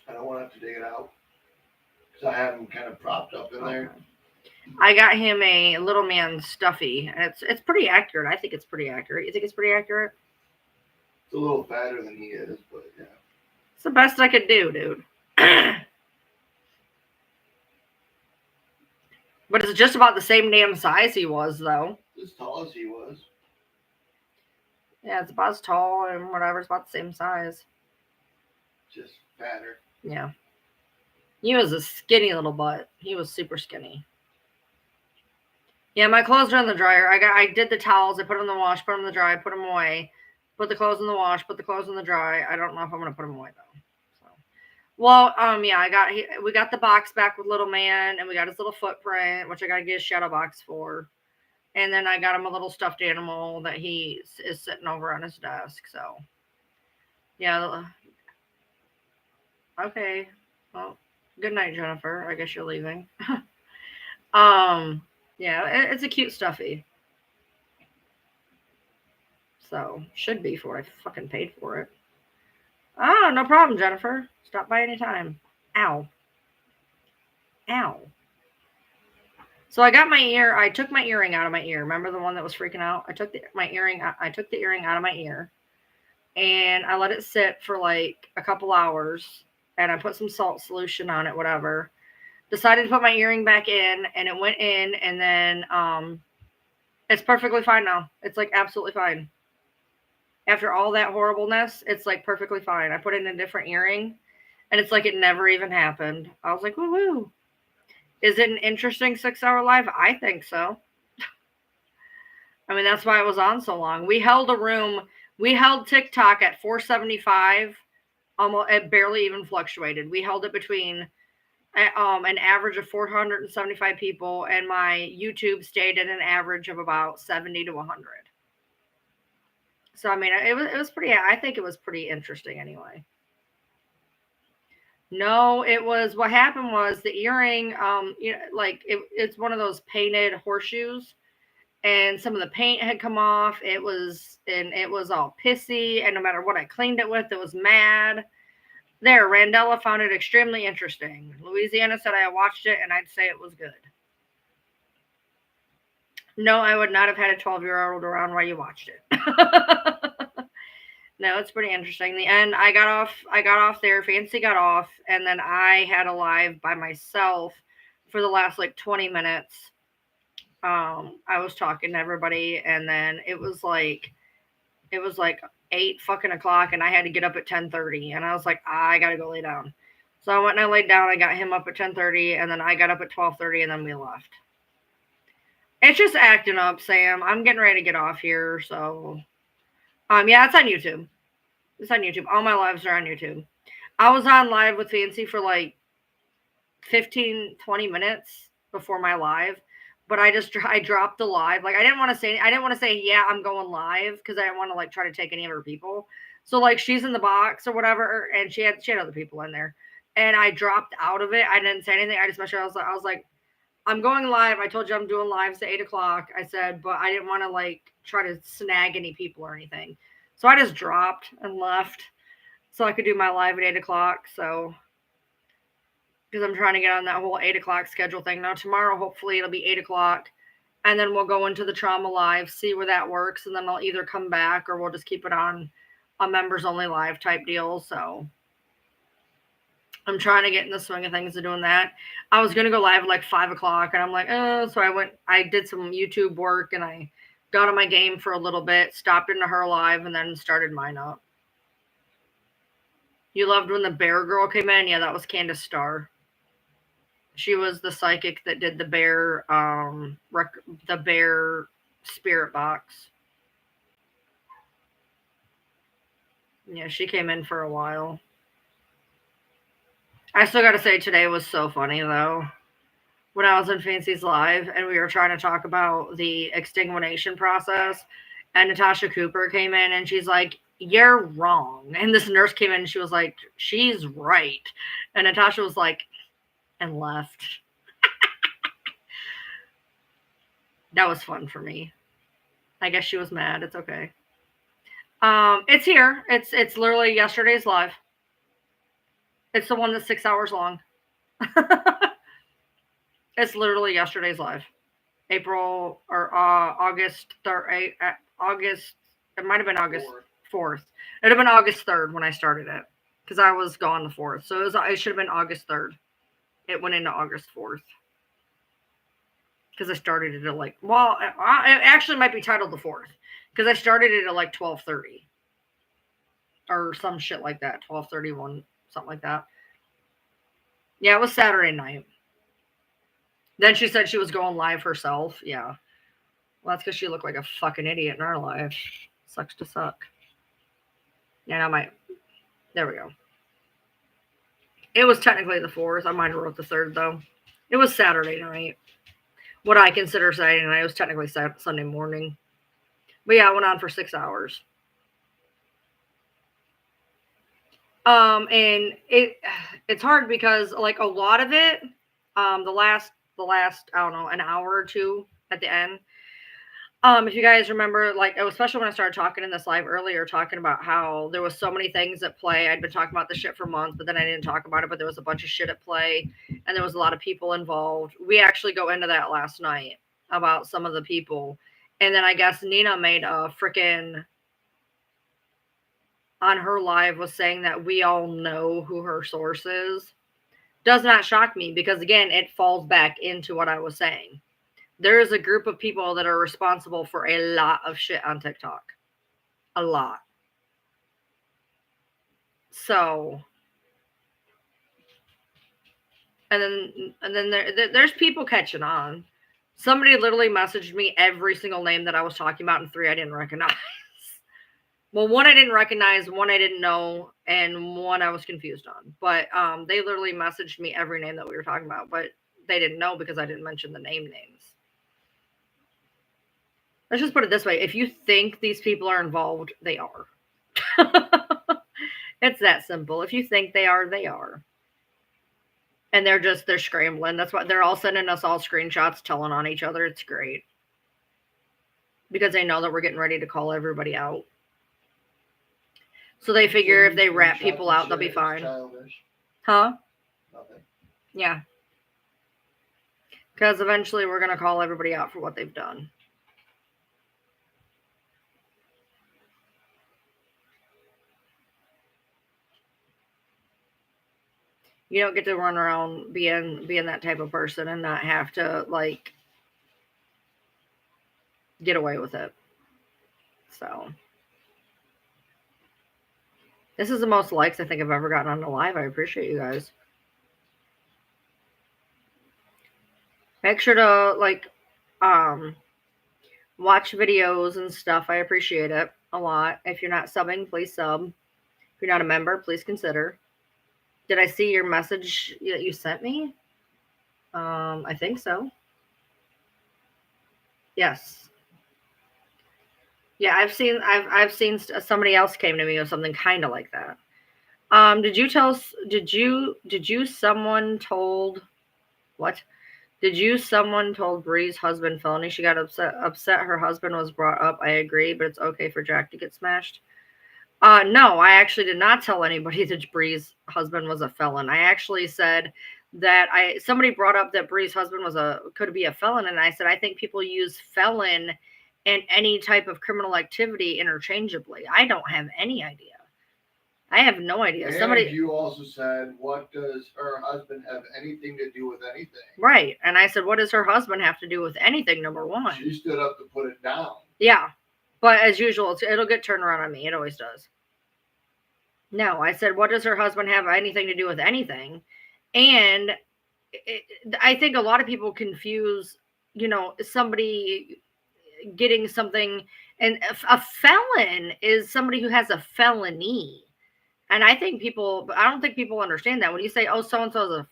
I don't want to have to dig it out because I have him kind of propped up in there. I got him a Little Man stuffy, and it's pretty accurate. I think it's pretty accurate. You think it's pretty accurate? It's a little fatter than he is, but yeah. It's the best I could do, dude. But it's just about the same damn size he was, though. As tall as he was. Yeah, it's about as tall and whatever. It's about the same size. Just fatter. Yeah. He was a skinny little butt. He was super skinny. Yeah, my clothes are in the dryer. I did the towels. I put them in the wash, put them in the dry, put them away. Put the clothes in the wash, put the clothes in the dry. I don't know if I'm going to put them away, though. So, well, yeah, we got the box back with Little Man, and we got his little footprint, which I got to get a shadow box for. And then I got him a little stuffed animal that he is sitting over on his desk. So, yeah. Okay. Well, good night, Jennifer. I guess you're leaving. Yeah, it's a cute stuffy. So, should be for it. I fucking paid for it. Oh, no problem, Jennifer. Stop by anytime. Ow. Ow. So I got my ear. I took my earring out of my ear. Remember the one that was freaking out? I took the earring out of my ear, and I let it sit for like a couple hours, and I put some salt solution on it, whatever. Decided to put my earring back in, and it went in, and then it's perfectly fine now. It's like absolutely fine. After all that horribleness, it's like perfectly fine. I put in a different earring, and it's like it never even happened. I was like, woo-woo. Is it an interesting 6-hour live? I think so. I mean, that's why it was on so long. We held TikTok at 475. Almost, it barely even fluctuated. We held it between an average of 475 people, and my YouTube stayed at an average of about 70 to 100. So, I mean, it was pretty, I think it was pretty interesting anyway. No, it was, what happened was the earring, like it's one of those painted horseshoes, and some of the paint had come off. It was all pissy, and no matter what I cleaned it with, it was mad. There, Randella found it extremely interesting. Louisiana said I watched it, and I'd say it was good. No, I would not have had a 12-year-old around while you watched it. No, it's pretty interesting. The end, I got off there. Fancy got off, and then I had a live by myself for the last like 20 minutes. I was talking to everybody, and then it was like 8 fucking o'clock, and I had to get up at 10:30, and I was like, I gotta go lay down. So I went and I laid down. I got him up at 10:30, and then I got up at 12:30, and then we left. It's just acting up, Sam. I'm getting ready to get off here, so. Yeah, it's on YouTube. It's on YouTube. All my lives are on YouTube. I was on live with Fancy for like 15, 20 minutes before my live, but I dropped the live. Like I didn't want to say, yeah, I'm going live, because I didn't want to like try to take any of her people. So like she's in the box or whatever, and she had other people in there, and I dropped out of it. I didn't say anything. I just made sure I was like, I'm going live. I told you I'm doing lives at 8 o'clock. I said, but I didn't want to like try to snag any people or anything. So I just dropped and left so I could do my live at 8 o'clock. So, because I'm trying to get on that whole 8 o'clock schedule thing. Now, tomorrow, hopefully, it'll be 8 o'clock. And then we'll go into the trauma live, see where that works. And then I'll either come back or we'll just keep it on a members only live type deal. So I'm trying to get in the swing of things of doing that. I was going to go live at like 5 o'clock and I'm like, oh, so I did some YouTube work and I got on my game for a little bit, stopped into her live and then started mine up. You loved when the bear girl came in? Yeah, that was Candace Starr. She was the psychic that did the bear spirit box. Yeah, she came in for a while. I still got to say today was so funny though. When I was in Fancy's live and we were trying to talk about the extinguishing process and Natasha Cooper came in and she's like, you're wrong. And this nurse came in and she was like, she's right. And Natasha was like, and left. That was fun for me. I guess she was mad. It's okay. It's here. It's literally yesterday's live. It's the one that's 6 hours long. It's literally yesterday's live. April or August 3rd. August. It might have been August 4th. It would have been August 3rd when I started it because I was gone the 4th. So it should have been August 3rd. It went into August 4th. Because I started it at like, well, it actually might be titled the 4th. Because I started it at like 12:30. Or some shit like that. 12:31, something like that. Yeah, it was Saturday night. Then she said she was going live herself. Yeah. Well, that's because she looked like a fucking idiot in our live. Sucks to suck. Yeah, there we go. It was technically the 4th. I might have wrote the 3rd, though. It was Saturday night. What I consider Saturday night. It was technically Sunday morning. But yeah, it went on for 6 hours. And it's hard because like a lot of it, the last, I don't know, an hour or two at the end. If you guys remember, like, especially when I started talking in this live earlier, talking about how there was so many things at play. I'd been talking about the shit for months, but then I didn't talk about it, but there was a bunch of shit at play and there was a lot of people involved. We actually go into that last night about some of the people. And then I guess Nina made a freaking on her live was saying that we all know who her source is. Does not shock me because again, it falls back into what I was saying. There is a group of people that are responsible for a lot of shit on TikTok. A lot. So, and then there's people catching on. Somebody literally messaged me every single name that I was talking about, and 3 I didn't recognize. Well, 1 I didn't recognize, 1 I didn't know, and 1 I was confused on. But they literally messaged me every name that we were talking about, but they didn't know because I didn't mention the names. Let's just put it this way. If you think these people are involved, they are. It's that simple. If you think they are, they are. And they're scrambling. That's why they're all sending us all screenshots telling on each other. It's great. Because they know that we're getting ready to call everybody out. So they figure if they rat people out, they'll be fine. Childish. Huh? Nothing. Yeah. Because eventually we're going to call everybody out for what they've done. You don't get to run around being that type of person and not have to, like, get away with it. So. This is the most likes I think I've ever gotten on the live. I appreciate you guys. Make sure to, like, watch videos and stuff. I appreciate it a lot. If you're not subbing, please sub. If you're not a member, please consider. Did I see your message that you sent me? I think so. Yes. Yeah, I've seen somebody else came to me with something kind of like that. Someone told Bree's husband felony? She got upset her husband was brought up. I agree, but it's okay for Jack to get smashed. No, I actually did not tell anybody that Bree's husband was a felon. I actually said that somebody brought up that Bree's husband could be a felon, and I said I think people use felon and any type of criminal activity interchangeably. I don't have any idea. I have no idea. And you also said, what does her husband have anything to do with anything? Right. And I said, what does her husband have to do with anything, number one? She stood up to put it down. Yeah. But as usual, it'll get turned around on me. It always does. No, I said, what does her husband have anything to do with anything? And I think a lot of people confuse, somebody getting something. And a felon is somebody who has a felony. And I don't think people understand that. When you say, oh, so-and-so is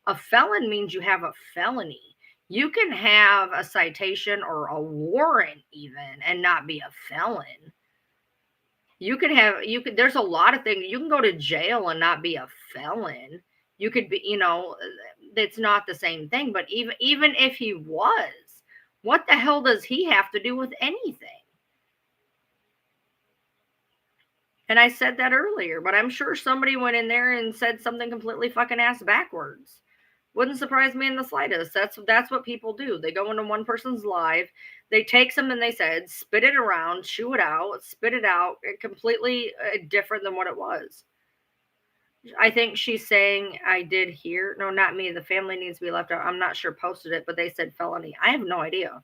a felon means you have a felony. You can have a citation or a warrant even and not be a felon. There's a lot of things. You can go to jail and not be a felon. You could be, it's not the same thing. But even if he was, what the hell does he have to do with anything? And I said that earlier, but I'm sure somebody went in there and said something completely fucking ass backwards. Wouldn't surprise me in the slightest. That's what people do. They go into one person's live, they take something they said, spit it around, chew it out, spit it out, completely different than what it was. I think she's saying, I did hear, no, not me. The family needs to be left out. I'm not sure posted it, but they said felony. I have no idea.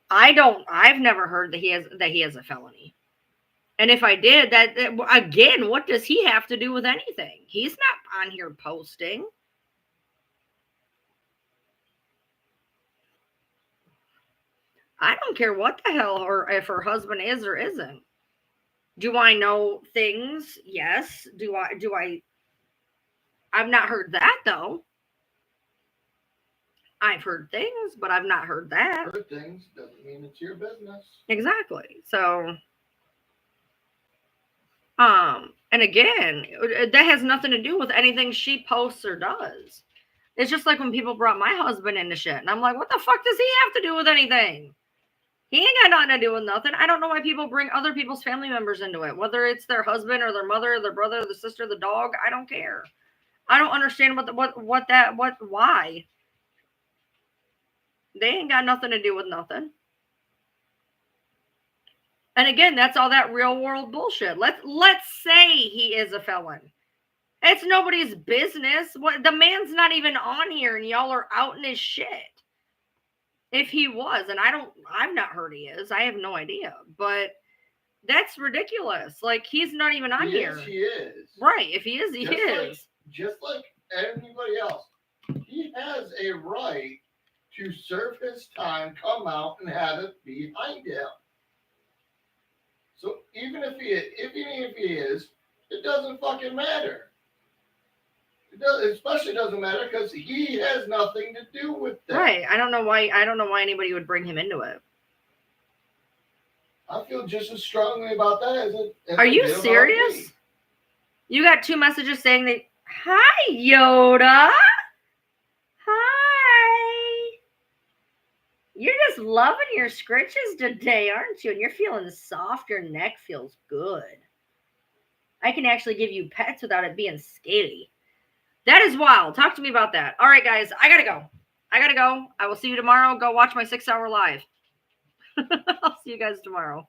I've never heard that he has a felony. And if I did, that again, what does he have to do with anything? He's not on here posting. I don't care what the hell, or if her husband is or isn't. Do I know things? Yes. Do I? I've not heard that though. I've heard things, but I've not heard that. Heard things doesn't mean it's your business. Exactly. So, and again, that has nothing to do with anything she posts or does. It's just like when people brought my husband into shit, and I'm like, what the fuck does he have to do with anything? He ain't got nothing to do with nothing. I don't know why people bring other people's family members into it, whether it's their husband or their mother, or their brother, or their sister, the dog. I don't care. I don't understand why. They ain't got nothing to do with nothing. And again, that's all that real world bullshit. Let's say he is a felon. It's nobody's business. What, the man's not even on here, and y'all are out in his shit. If he was, and I've not heard he is. I have no idea. But that's ridiculous. Like, he's not even on here. He is. Right. If he is, he is. Just like anybody else. He has a right to serve his time, come out, and have it behind him. So even if he is, it doesn't fucking matter. It especially doesn't matter because he has nothing to do with that. Right. I don't know why anybody would bring him into it. I feel just as strongly about that as Are you serious? You got 2 messages saying that. Hi, Yoda. Hi. You're just loving your scritches today, aren't you? And you're feeling soft. Your neck feels good. I can actually give you pets without it being scaly. That is wild. Talk to me about that. All right, guys. I gotta go. I will see you tomorrow. Go watch my 6-hour live. I'll see you guys tomorrow.